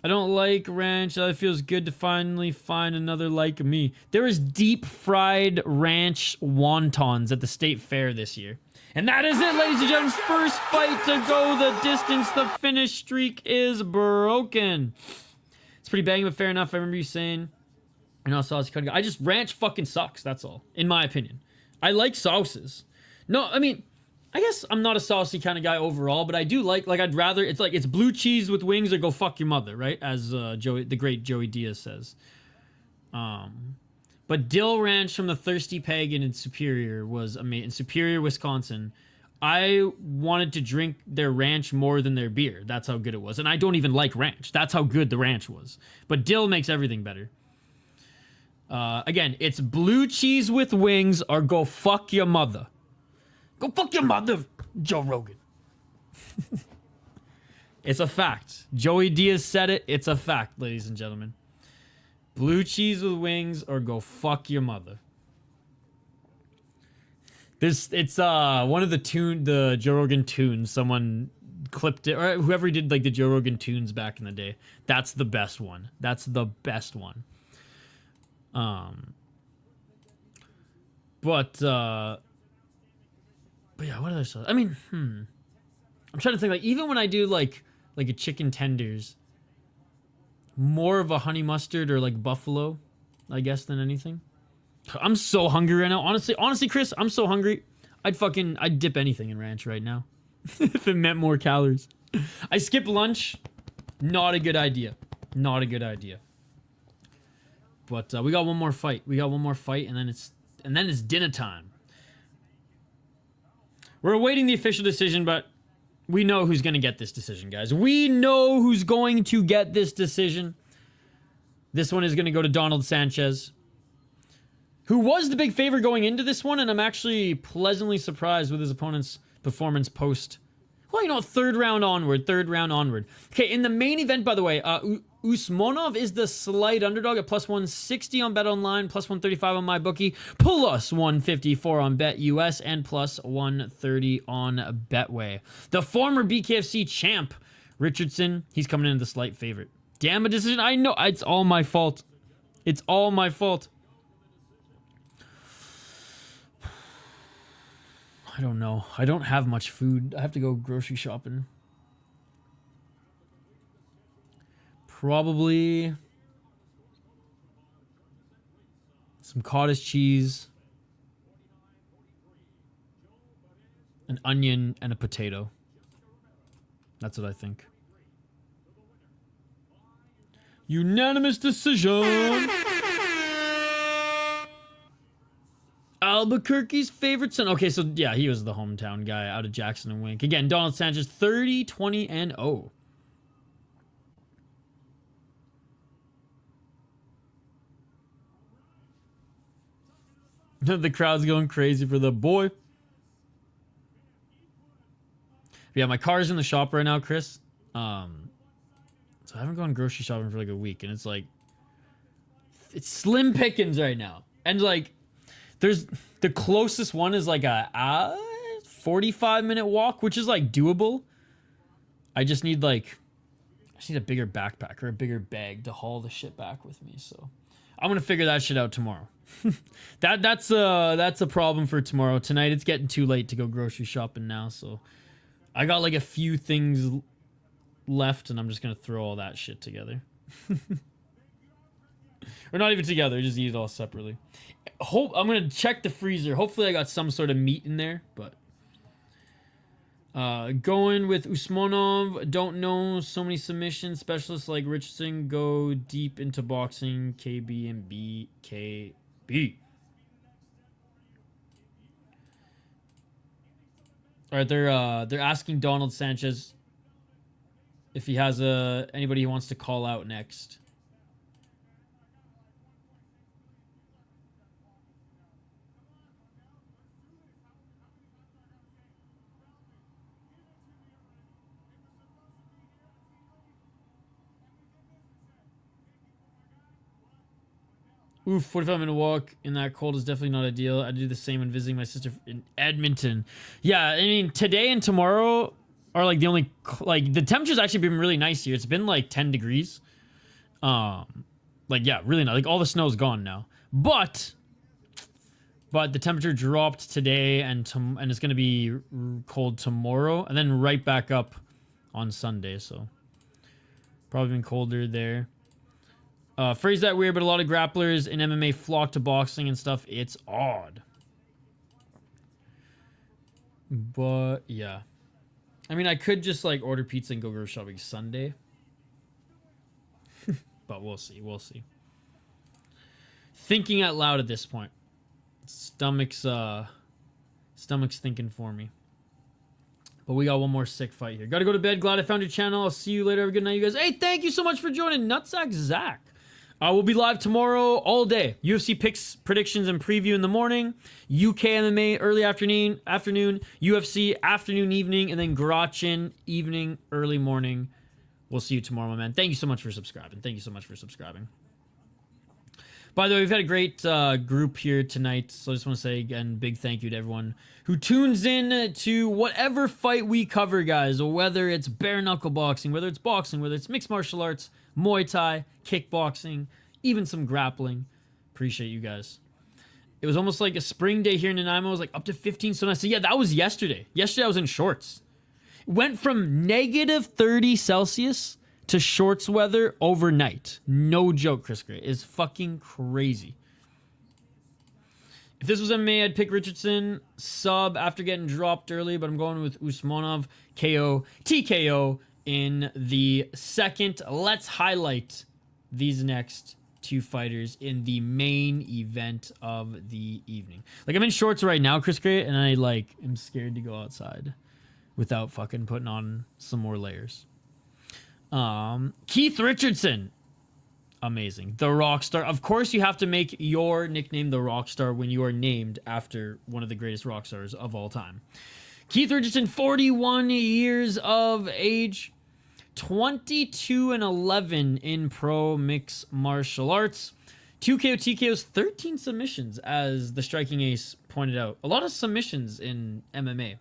I don't like ranch. It feels good to finally find another like me. There is deep fried ranch wontons at the state fair this year. And that is it, ladies and gentlemen. First fight to go the distance. The finish streak is broken. It's pretty banging, but fair enough. I remember you saying... You're not a saucy kind of guy. I just... Ranch fucking sucks, that's all. In my opinion. I like sauces. No, I mean... I guess I'm not a saucy kind of guy overall, but I do like... I'd rather... It's like, it's blue cheese with wings or go fuck your mother, right? As Joey, the great Joey Diaz says. But dill ranch from the Thirsty Pagan in Superior was amazing. In Superior, Wisconsin... I wanted to drink their ranch more than their beer. That's how good it was. And I don't even like ranch. That's how good the ranch was. But dill makes everything better. Again, it's blue cheese with wings or go fuck your mother. Go fuck your mother, Joe Rogan. It's a fact. Joey Diaz said it. It's a fact, ladies and gentlemen. Blue cheese with wings or go fuck your mother. It's one of the Joe Rogan tunes. Someone clipped it, or whoever did like the Joe Rogan tunes back in the day. That's the best one. That's the best one. But yeah, what other sauce? I mean, I'm trying to think, like, even when I do like a chicken tenders, more of a honey mustard or like buffalo, I guess, than anything. I'm so hungry right now. Honestly, Chris, I'm so hungry. I'd dip anything in ranch right now. If it meant more calories. I skip lunch. Not a good idea. Not a good idea. But we got one more fight. And then it's dinner time. We're awaiting the official decision, but we know who's going to get this decision, guys. We know who's going to get this decision. This one is going to go to Donald Sanchez, who was the big favorite going into this one, and I'm actually pleasantly surprised with his opponent's performance post. Well, you know, third round onward. Okay, in the main event, by the way, Usmonov is the slight underdog at plus 160 on BetOnline, plus 135 on MyBookie, plus 154 on BetUS, and plus 130 on Betway. The former BKFC champ, Richardson, he's coming in the slight favorite. Damn a decision. I know, it's all my fault. It's all my fault. I don't know. I don't have much food. I have to go grocery shopping. Probably some cottage cheese, an onion, and a potato. That's what I think. Unanimous decision. Albuquerque's favorite son. Okay, so yeah, he was the hometown guy out of Jackson and Wink. Again, Donald Sanchez, 30, 20, and 0. The crowd's going crazy for the boy. Yeah, my car's in the shop right now, Chris. So I haven't gone grocery shopping for like a week, and it's like, it's slim pickings right now. And like, there's the closest one is like a 45-minute walk, which is like doable. I just need like I just need a bigger backpack or a bigger bag to haul the shit back with me. So I'm gonna figure that shit out tomorrow. That's a problem for tomorrow. Tonight it's getting too late to go grocery shopping now, so I got like a few things left, and I'm just gonna throw all that shit together. Or not even together, just eat it all separately. I'm gonna check the freezer. Hopefully I got some sort of meat in there, but going with Usmonov. Don't know, so many submission specialists like Richardson go deep into boxing. KB and BKB. All right, they're asking Donald Sanchez if he has anybody he wants to call out next. Oof, 45-minute walk in that cold is definitely not ideal. I do the same when visiting my sister in Edmonton. Yeah, I mean, today and tomorrow are like the only, like, the temperature's actually been really nice here. It's been like 10 degrees. Like, yeah, really nice. Like, all the snow's gone now. But the temperature dropped today, and it's going to be cold tomorrow, and then right back up on Sunday, so probably been colder there. Phrase that weird, but a lot of grapplers in MMA flock to boxing and stuff. It's odd. But, yeah. I mean, I could just, like, order pizza and go grocery shopping Sunday. But we'll see. We'll see. Thinking out loud at this point. Stomach's thinking for me. But we got one more sick fight here. Gotta go to bed. Glad I found your channel. I'll see you later. Have a good night, you guys. Hey, thank you so much for joining. Nutsack Zach. We'll be live tomorrow all day. UFC picks, predictions, and preview in the morning. UK MMA early afternoon. UFC afternoon, evening, and then Grachin evening, early morning. We'll see you tomorrow, my man. Thank you so much for subscribing. Thank you so much for subscribing. By the way, we've had a great group here tonight, so I just want to say again, big thank you to everyone who tunes in to whatever fight we cover, guys. Whether it's bare knuckle boxing, whether it's boxing, whether it's mixed martial arts, Muay Thai, kickboxing, even some grappling. Appreciate you guys. It was almost like a spring day here in Nanaimo. It was like up to 15 so nice. So yeah, that was yesterday. Yesterday I was in shorts. Went from negative 30 Celsius to shorts weather overnight. No joke, Chris Gray. It's fucking crazy. If this was MMA, I'd pick Richardson sub after getting dropped early, but I'm going with Usmonov KO TKO in the second. Let's highlight these next two fighters in the main event of the evening. Like, I'm in shorts right now, Chris Gray, and I like am scared to go outside without fucking putting on some more layers. Keith Richardson, amazing. The Rockstar. Of course, you have to make your nickname the Rockstar when you are named after one of the greatest rock stars of all time. Keith Richardson, 41 years of age, 22-11 in pro mixed martial arts, 2 KO TKOs, 13 submissions, as the striking ace pointed out. A lot of submissions in MMA.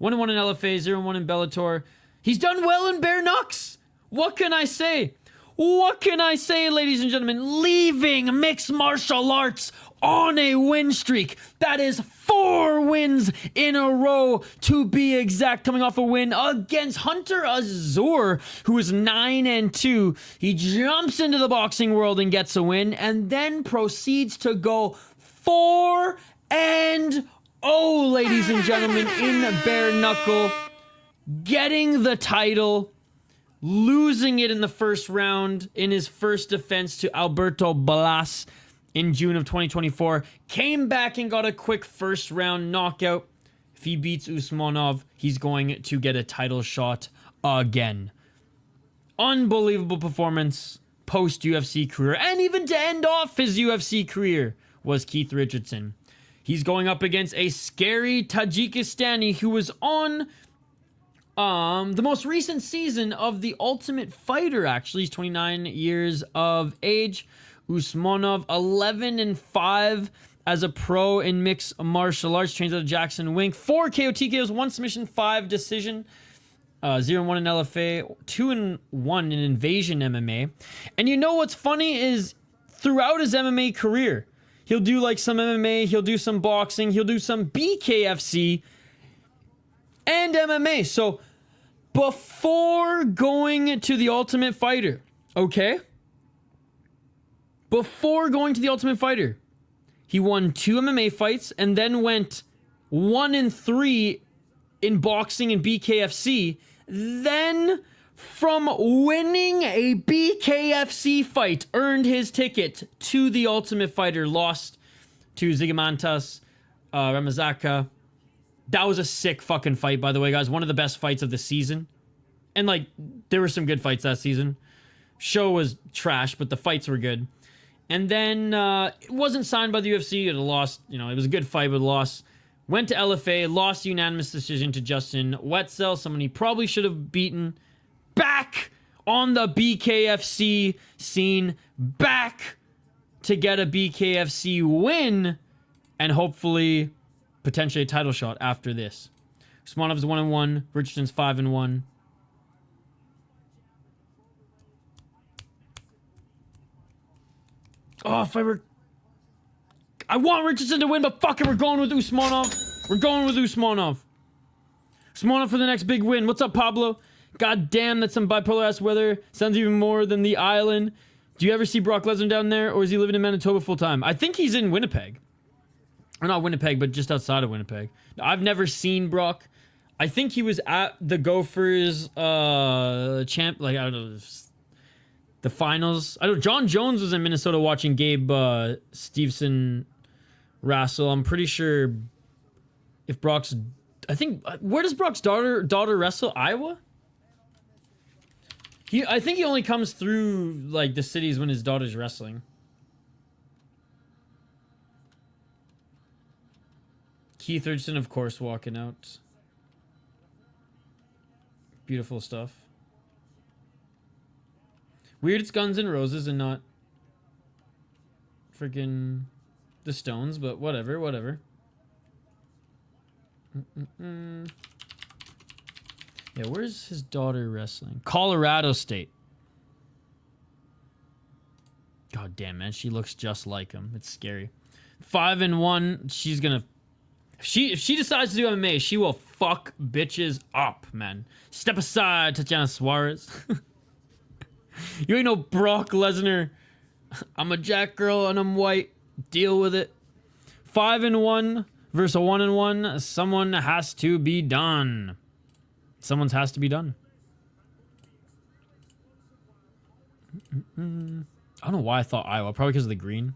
1-1 in LFA, 0-1 in Bellator. He's done well in bare knucks. What can I say? What can I say, ladies and gentlemen? Leaving mixed martial arts on a win streak. That is 4 wins in a row, to be exact, coming off a win against Hunter Azur, who is 9-2. He jumps into the boxing world and gets a win, and then proceeds to go 4-0, ladies and gentlemen, in bare knuckle, getting the title, losing it in the first round in his first defense to Alberto Balas in June of 2024. Came back and got a quick first round knockout. If he beats Usmonov, he's going to get a title shot again. Unbelievable performance post UFC career, and even to end off his UFC career was Keith Richardson. He's going up against a scary Tajikistani who was on the most recent season of The Ultimate Fighter, actually. He's 29 years of age. Usmonov, 11-5 as a pro in mixed martial arts. Trains out of Jackson Wink. 4 KO TKOs, 1 submission, 5 decision. 0-1 in LFA, 2-1 in Invasion MMA. And you know what's funny is throughout his MMA career, he'll do like some MMA, he'll do some boxing, he'll do some BKFC and MMA. So before going to the Ultimate Fighter, okay? Before going to the Ultimate Fighter, he won 2 MMA fights and then went 1-3 in boxing and BKFC. Then, from winning a BKFC fight, earned his ticket to the Ultimate Fighter, lost to Zigomantas, Ramazaka. That was a sick fucking fight, by the way, guys. One of the best fights of the season. And, like, there were some good fights that season. Show was trash, but the fights were good. And then, it wasn't signed by the UFC. It lost, you know, it was a good fight, but lost. Went to LFA, lost unanimous decision to Justyn Wetzel, someone he probably should have beaten. Back on the BKFC scene, back to get a BKFC win, and hopefully, potentially a title shot after this. Usmonov's 1-1, Richardson's 5-1. Oh, if I want Richardson to win, but fuck it, we're going with Usmonov. We're going with Usmonov. Usmonov for the next big win. What's up, Pablo? God damn, that's some bipolar-ass weather. Sounds even more than the island. Do you ever see Brock Lesnar down there, or is he living in Manitoba full-time? I think he's in Winnipeg. Or not Winnipeg, but just outside of Winnipeg. I've never seen Brock. I think he was at the Gophers champ, like, I don't know, the finals. I know John Jones was in Minnesota watching Gabe Stevenson wrestle. I'm pretty sure if Brock's, I think, where does Brock's daughter wrestle? Iowa? I think he only comes through like the cities when his daughter's wrestling. Keith Richardson, of course, walking out. Beautiful stuff. Weird it's Guns N' Roses and not freaking the Stones, but whatever. Yeah, where's his daughter wrestling? Colorado State. God damn, man, she looks just like him. It's scary. 5-1. She's gonna. If she decides to do MMA, she will fuck bitches up, man. Step aside, Tatiana Suarez. You ain't no Brock Lesnar. I'm a Jack girl and I'm white. Deal with it. 5-1 versus a 1-1. Someone has to be done. Someone's has to be done. I don't know why I thought Iowa. Probably because of the green.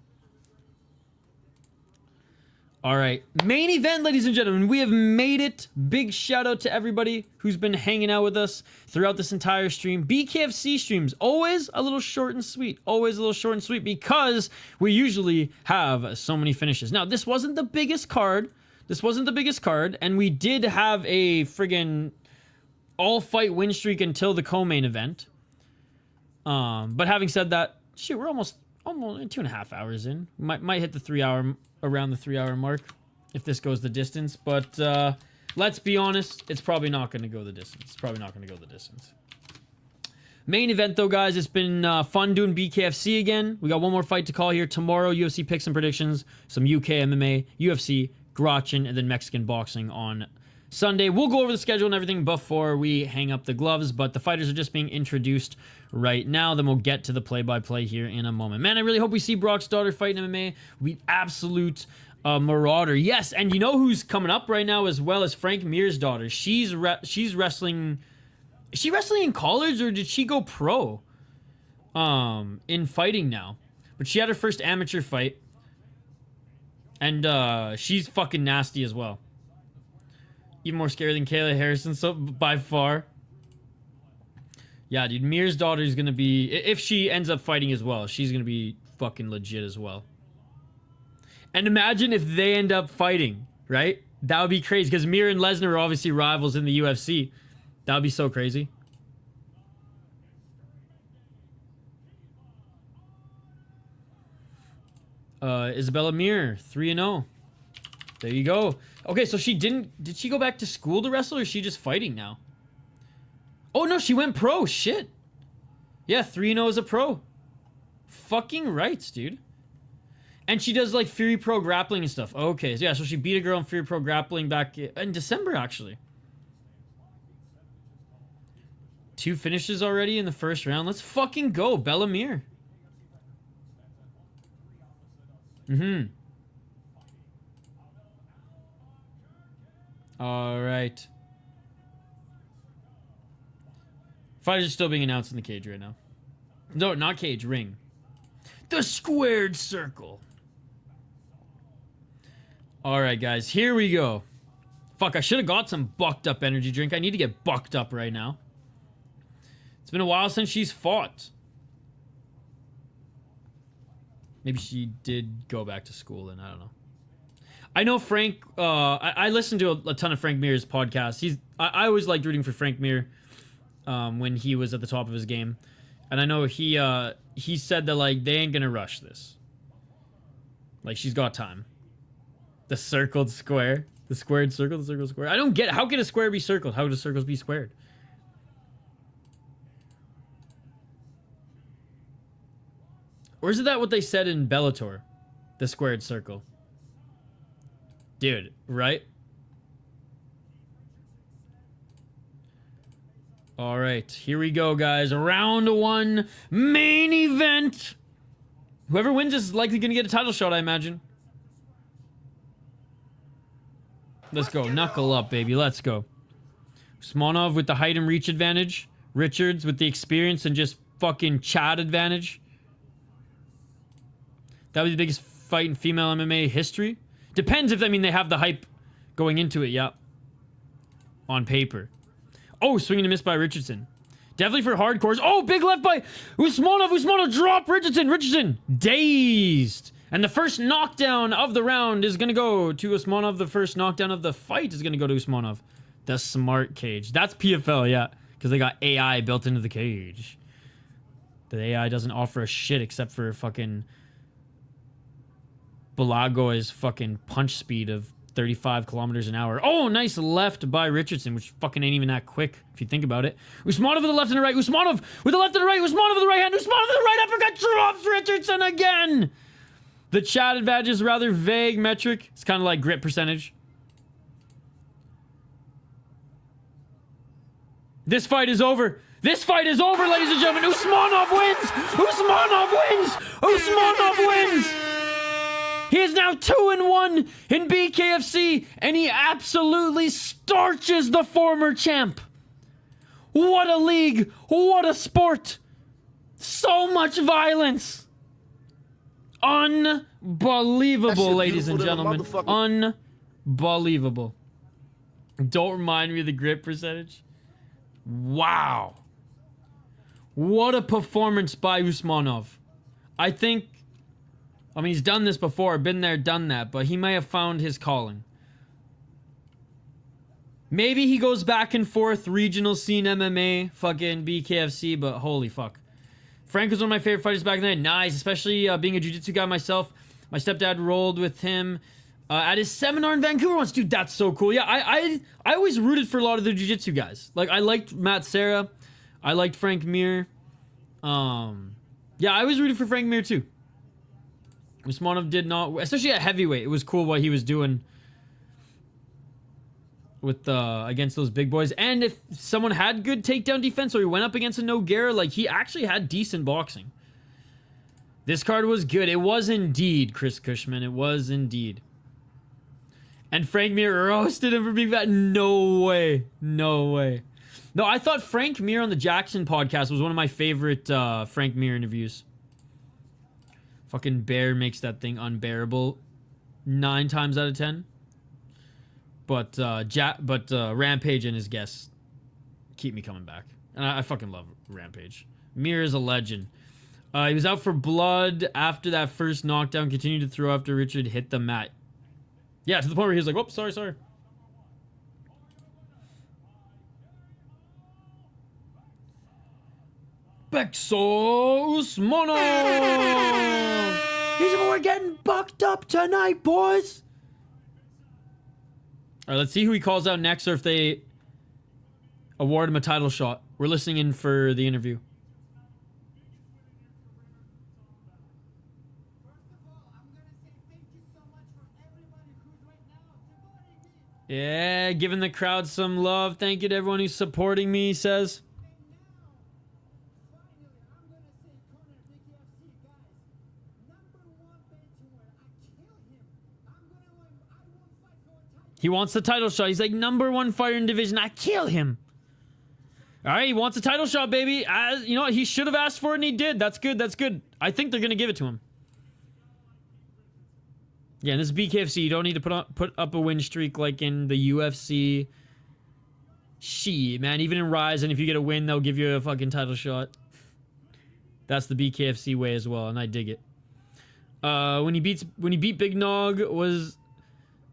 All right. Main event, ladies and gentlemen. We have made it. Big shout out to everybody who's been hanging out with us throughout this entire stream. BKFC streams, always a little short and sweet. Always a little short and sweet because we usually have so many finishes. Now, this wasn't the biggest card. And we did have a friggin' all-fight win streak until the co-main event. But having said that, shoot, we're almost 2.5 hours in. Might hit the 3 hour, around the 3 hour mark if this goes the distance. But let's be honest, it's probably not going to go the distance. Main event though, guys, it's been fun doing BKFC again. We got one more fight to call here tomorrow. UFC picks and predictions, some UK MMA, UFC, Grachin, and then Mexican boxing on Sunday. We'll go over the schedule and everything before we hang up the gloves, but the fighters are just being introduced right now. Then we'll get to the play-by-play here in a moment. Man, I really hope we see Brock's daughter fight in MMA. We absolute marauder. Yes, and you know who's coming up right now as well as Frank Mir's daughter. She's wrestling. Is she wrestling in college or did she go pro? In fighting now, but she had her first amateur fight, and she's fucking nasty as well. Even more scary than Kayla Harrison, so by far. Yeah, dude, Mir's daughter is gonna be, if she ends up fighting as well, she's gonna be fucking legit as well. And imagine if they end up fighting, right? That would be crazy, because Mir and Lesnar are obviously rivals in the UFC. That would be so crazy. Isabella Mir, 3-0. There you go. Okay, so did she go back to school to wrestle, or is she just fighting now? Oh, no, she went pro. Shit. Yeah, 3-0 as a pro. Fucking rights, dude. And she does, like, Fury Pro grappling and stuff. Okay, so yeah, so she beat a girl in Fury Pro grappling back in December, actually. 2 finishes already in the first round. Let's fucking go, Bellamere. All right. Fighters are still being announced in the cage right now. No, not cage, ring. The squared circle. All right, guys, here we go. Fuck, I should have got some bucked up energy drink. I need to get bucked up right now. It's been a while since she's fought. Maybe she did go back to school, and I don't know. I know Frank. I listened to a ton of Frank Mir's podcasts. I always liked rooting for Frank Mir when he was at the top of his game, and I know he said that like they ain't gonna rush this. Like she's got time. The circled square, the squared circle, the circled square. I don't get it. How can a square be circled? How do circles be squared? Or is it that what they said in Bellator? The squared circle. Dude, right? All right, here we go, guys. Round 1, main event. Whoever wins is likely going to get a title shot, I imagine. Let's go. Knuckle up, baby. Let's go. Usmonov with the height and reach advantage. Richards with the experience and just fucking chat advantage. That was the biggest fight in female MMA history. Depends if, I mean, they have the hype going into it, yeah. On paper. Oh, swinging a miss by Richardson. Definitely for hardcores. Oh, big left by Usmonov. Usmonov dropped Richardson. Richardson dazed. And the first knockdown of the round is going to go to Usmonov. The first knockdown of the fight is going to go to Usmonov. The smart cage. That's PFL, yeah. Because they got AI built into the cage. The AI doesn't offer a shit except for fucking Balago's fucking punch speed of 35 kilometers an hour. Oh, nice left by Richardson, which fucking ain't even that quick if you think about it. Usmonov with the left and the right. Usmonov with the left and the right. Usmonov with the right hand. Usmonov with the right uppercut. Drops Richardson again. The chat advantage is rather vague metric. It's kind of like grip percentage. This fight is over. This fight is over, ladies and gentlemen. Usmonov wins. Usmonov wins. Usmonov wins. He is now 2-1 in BKFC, and he absolutely starches the former champ. What a league. What a sport. So much violence. Unbelievable, ladies and gentlemen. Unbelievable. Don't remind me of the grip percentage. Wow. What a performance by Usmonov. I mean, he's done this before, been there, done that, but he may have found his calling. Maybe he goes back and forth, regional scene MMA, fucking BKFC, but holy fuck. Frank was one of my favorite fighters back in the day. Nice, especially being a jiu-jitsu guy myself. My stepdad rolled with him at his seminar in Vancouver once. Dude, that's so cool. Yeah, I always rooted for a lot of the jiu-jitsu guys. Like, I liked Matt Serra. I liked Frank Mir. Yeah, I always rooted for Frank Mir too. Usmonov did not, especially at heavyweight. It was cool what he was doing with against those big boys. And if someone had good takedown defense or he went up against a Nogueira, like he actually had decent boxing. This card was good. It was indeed, Chris Cushman. It was indeed. And Frank Mir roasted him for being fat. No way. No way. No, I thought Frank Mir on the Jackson podcast was one of my favorite Frank Mir interviews. Fucking Bear makes that thing unbearable 9 times out of 10. But Rampage and his guests keep me coming back. And I fucking love Rampage. Mir is a legend. He was out for blood after that first knockdown. Continued to throw after Richard hit the mat. Yeah, to the point where he was like, "Whoops, sorry." Bekhzod Usmonov! We're getting bucked up tonight, boys! Alright, let's see who he calls out next or if they award him a title shot. We're listening in for the interview. Yeah, giving the crowd some love. Thank you to everyone who's supporting me, he says. He wants the title shot. He's like, #1 fighter in division. I kill him. All right, he wants a title shot, baby. You know what? He should have asked for it, and he did. That's good. That's good. I think they're going to give it to him. Yeah, and this is BKFC. You don't need to put up a win streak like in the UFC. Shit, man. Even in Rise, and if you get a win, they'll give you a fucking title shot. That's the BKFC way as well, and I dig it. When he beat Big Nog was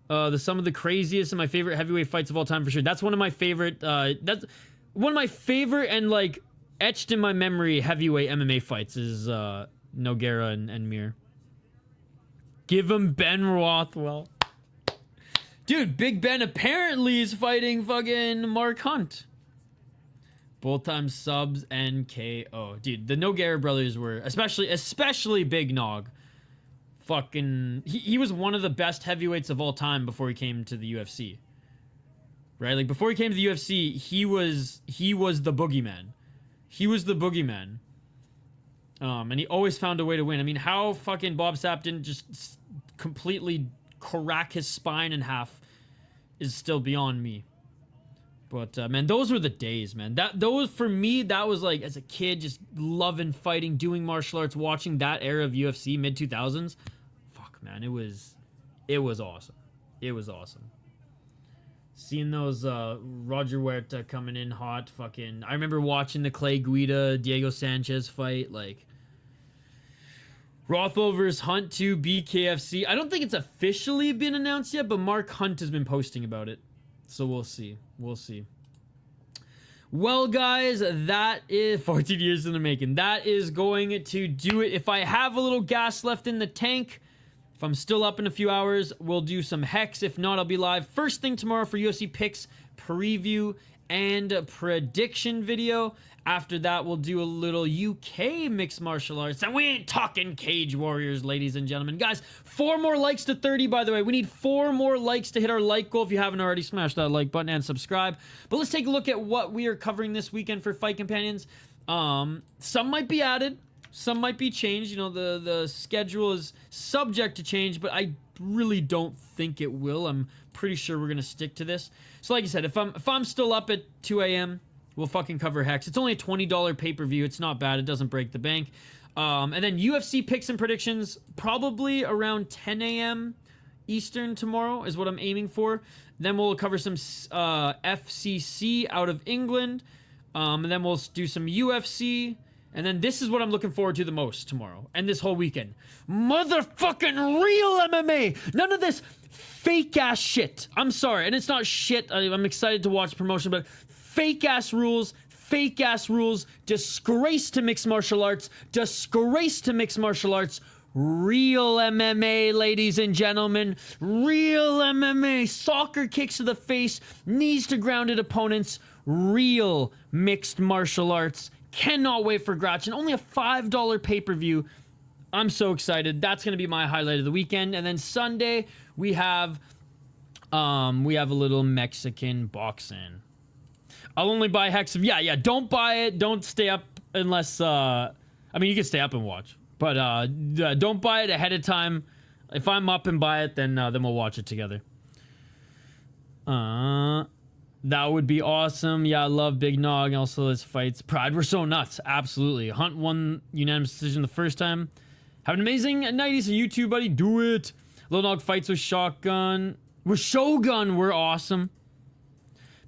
some of the craziest and my favorite heavyweight fights of all time for sure. That's one of my favorite. That's one of my favorite and like etched in my memory heavyweight MMA fights is Nogueira and Mir. Give him Ben Rothwell. Dude, Big Ben apparently is fighting fucking Mark Hunt. Both times subs and KO. Dude, the Nogueira brothers were, especially Big Nog. Fucking, he was one of the best heavyweights of all time before he came to the UFC. Right? Like, before he came to the UFC, he was the boogeyman. He was the boogeyman. And he always found a way to win. I mean, how fucking Bob Sapp didn't just completely crack his spine in half is still beyond me. But, man, those were the days, man. Those, for me, that was like, as a kid, just loving fighting, doing martial arts, watching that era of UFC, mid-2000s. Fuck, man, it was awesome. It was awesome. Seeing those Roger Huerta coming in hot, fucking... I remember watching the Clay Guida, Diego Sanchez fight, like... Rothwell vs. Hunt 2 BKFC. I don't think it's officially been announced yet, but Mark Hunt has been posting about it. So we'll see. We'll see. Well, guys, that is 14 years in the making. That is going to do it. If I have a little gas left in the tank, if I'm still up in a few hours, we'll do some Hex. If not, I'll be live first thing tomorrow for UFC picks, preview, and prediction video. After that, we'll do a little UK mixed martial arts. And we ain't talking Cage Warriors, ladies and gentlemen. Guys, 4 more likes to 30, by the way. We need 4 more likes to hit our like goal. If you haven't already, smash that like button and subscribe. But let's take a look at what we are covering this weekend for Fight Companions. Some might be added. Some might be changed. You know, the schedule is subject to change, but I really don't think it will. I'm pretty sure we're going to stick to this. So like I said, if I'm still up at 2 a.m., we'll fucking cover Hex. It's only a $20 pay-per-view. It's not bad. It doesn't break the bank. And then UFC picks and predictions, probably around 10 a.m. Eastern tomorrow is what I'm aiming for. Then we'll cover some FCC out of England. And then we'll do some UFC. And then this is what I'm looking forward to the most tomorrow and this whole weekend. Motherfucking real MMA. None of this fake-ass shit. I'm sorry. And it's not shit. I'm excited to watch promotion, but fake-ass rules, disgrace to mixed martial arts, real MMA, ladies and gentlemen, real MMA, soccer kicks to the face, knees to grounded opponents, real mixed martial arts. Cannot wait for Gratchen. Only a $5 pay-per-view. I'm so excited. That's going to be my highlight of the weekend. And then Sunday, we have a little Mexican boxing. I'll only buy Hex. Yeah, don't buy it. Don't stay up unless, I mean, you can stay up and watch. But don't buy it ahead of time. If I'm up and buy it, then we'll watch it together. That would be awesome. Yeah, I love Big Nog. Also, his fights. Pride, we're so nuts. Absolutely. Hunt won unanimous decision the first time. Have an amazing night. He's on YouTube, buddy. Do it. Little Nog fights with Shotgun. With Shogun, we're awesome.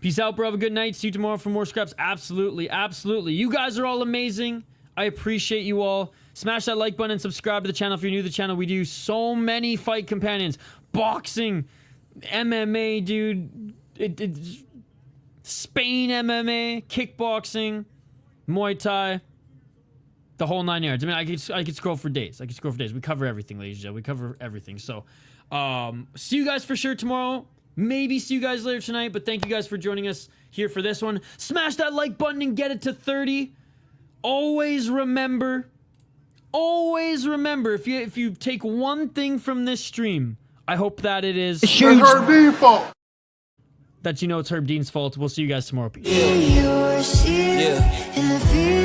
Peace out, bro. Have a good night. See you tomorrow for more scraps. Absolutely. Absolutely. You guys are all amazing. I appreciate you all. Smash that like button and subscribe to the channel if you're new to the channel. We do so many fight companions. Boxing, MMA, dude. Spain MMA, kickboxing, Muay Thai. The whole 9 yards. I mean, I could scroll for days. We cover everything, ladies and gentlemen. We cover everything. So, see you guys for sure tomorrow. maybe see you guys later tonight, but thank you guys for joining us here for this one. Smash that like button and get it to 30. Always remember, if you take one thing from this stream, I hope that it is It's Herb Dean's fault. that you know it's Herb Dean's fault. We'll see you guys tomorrow. Peace. Yeah.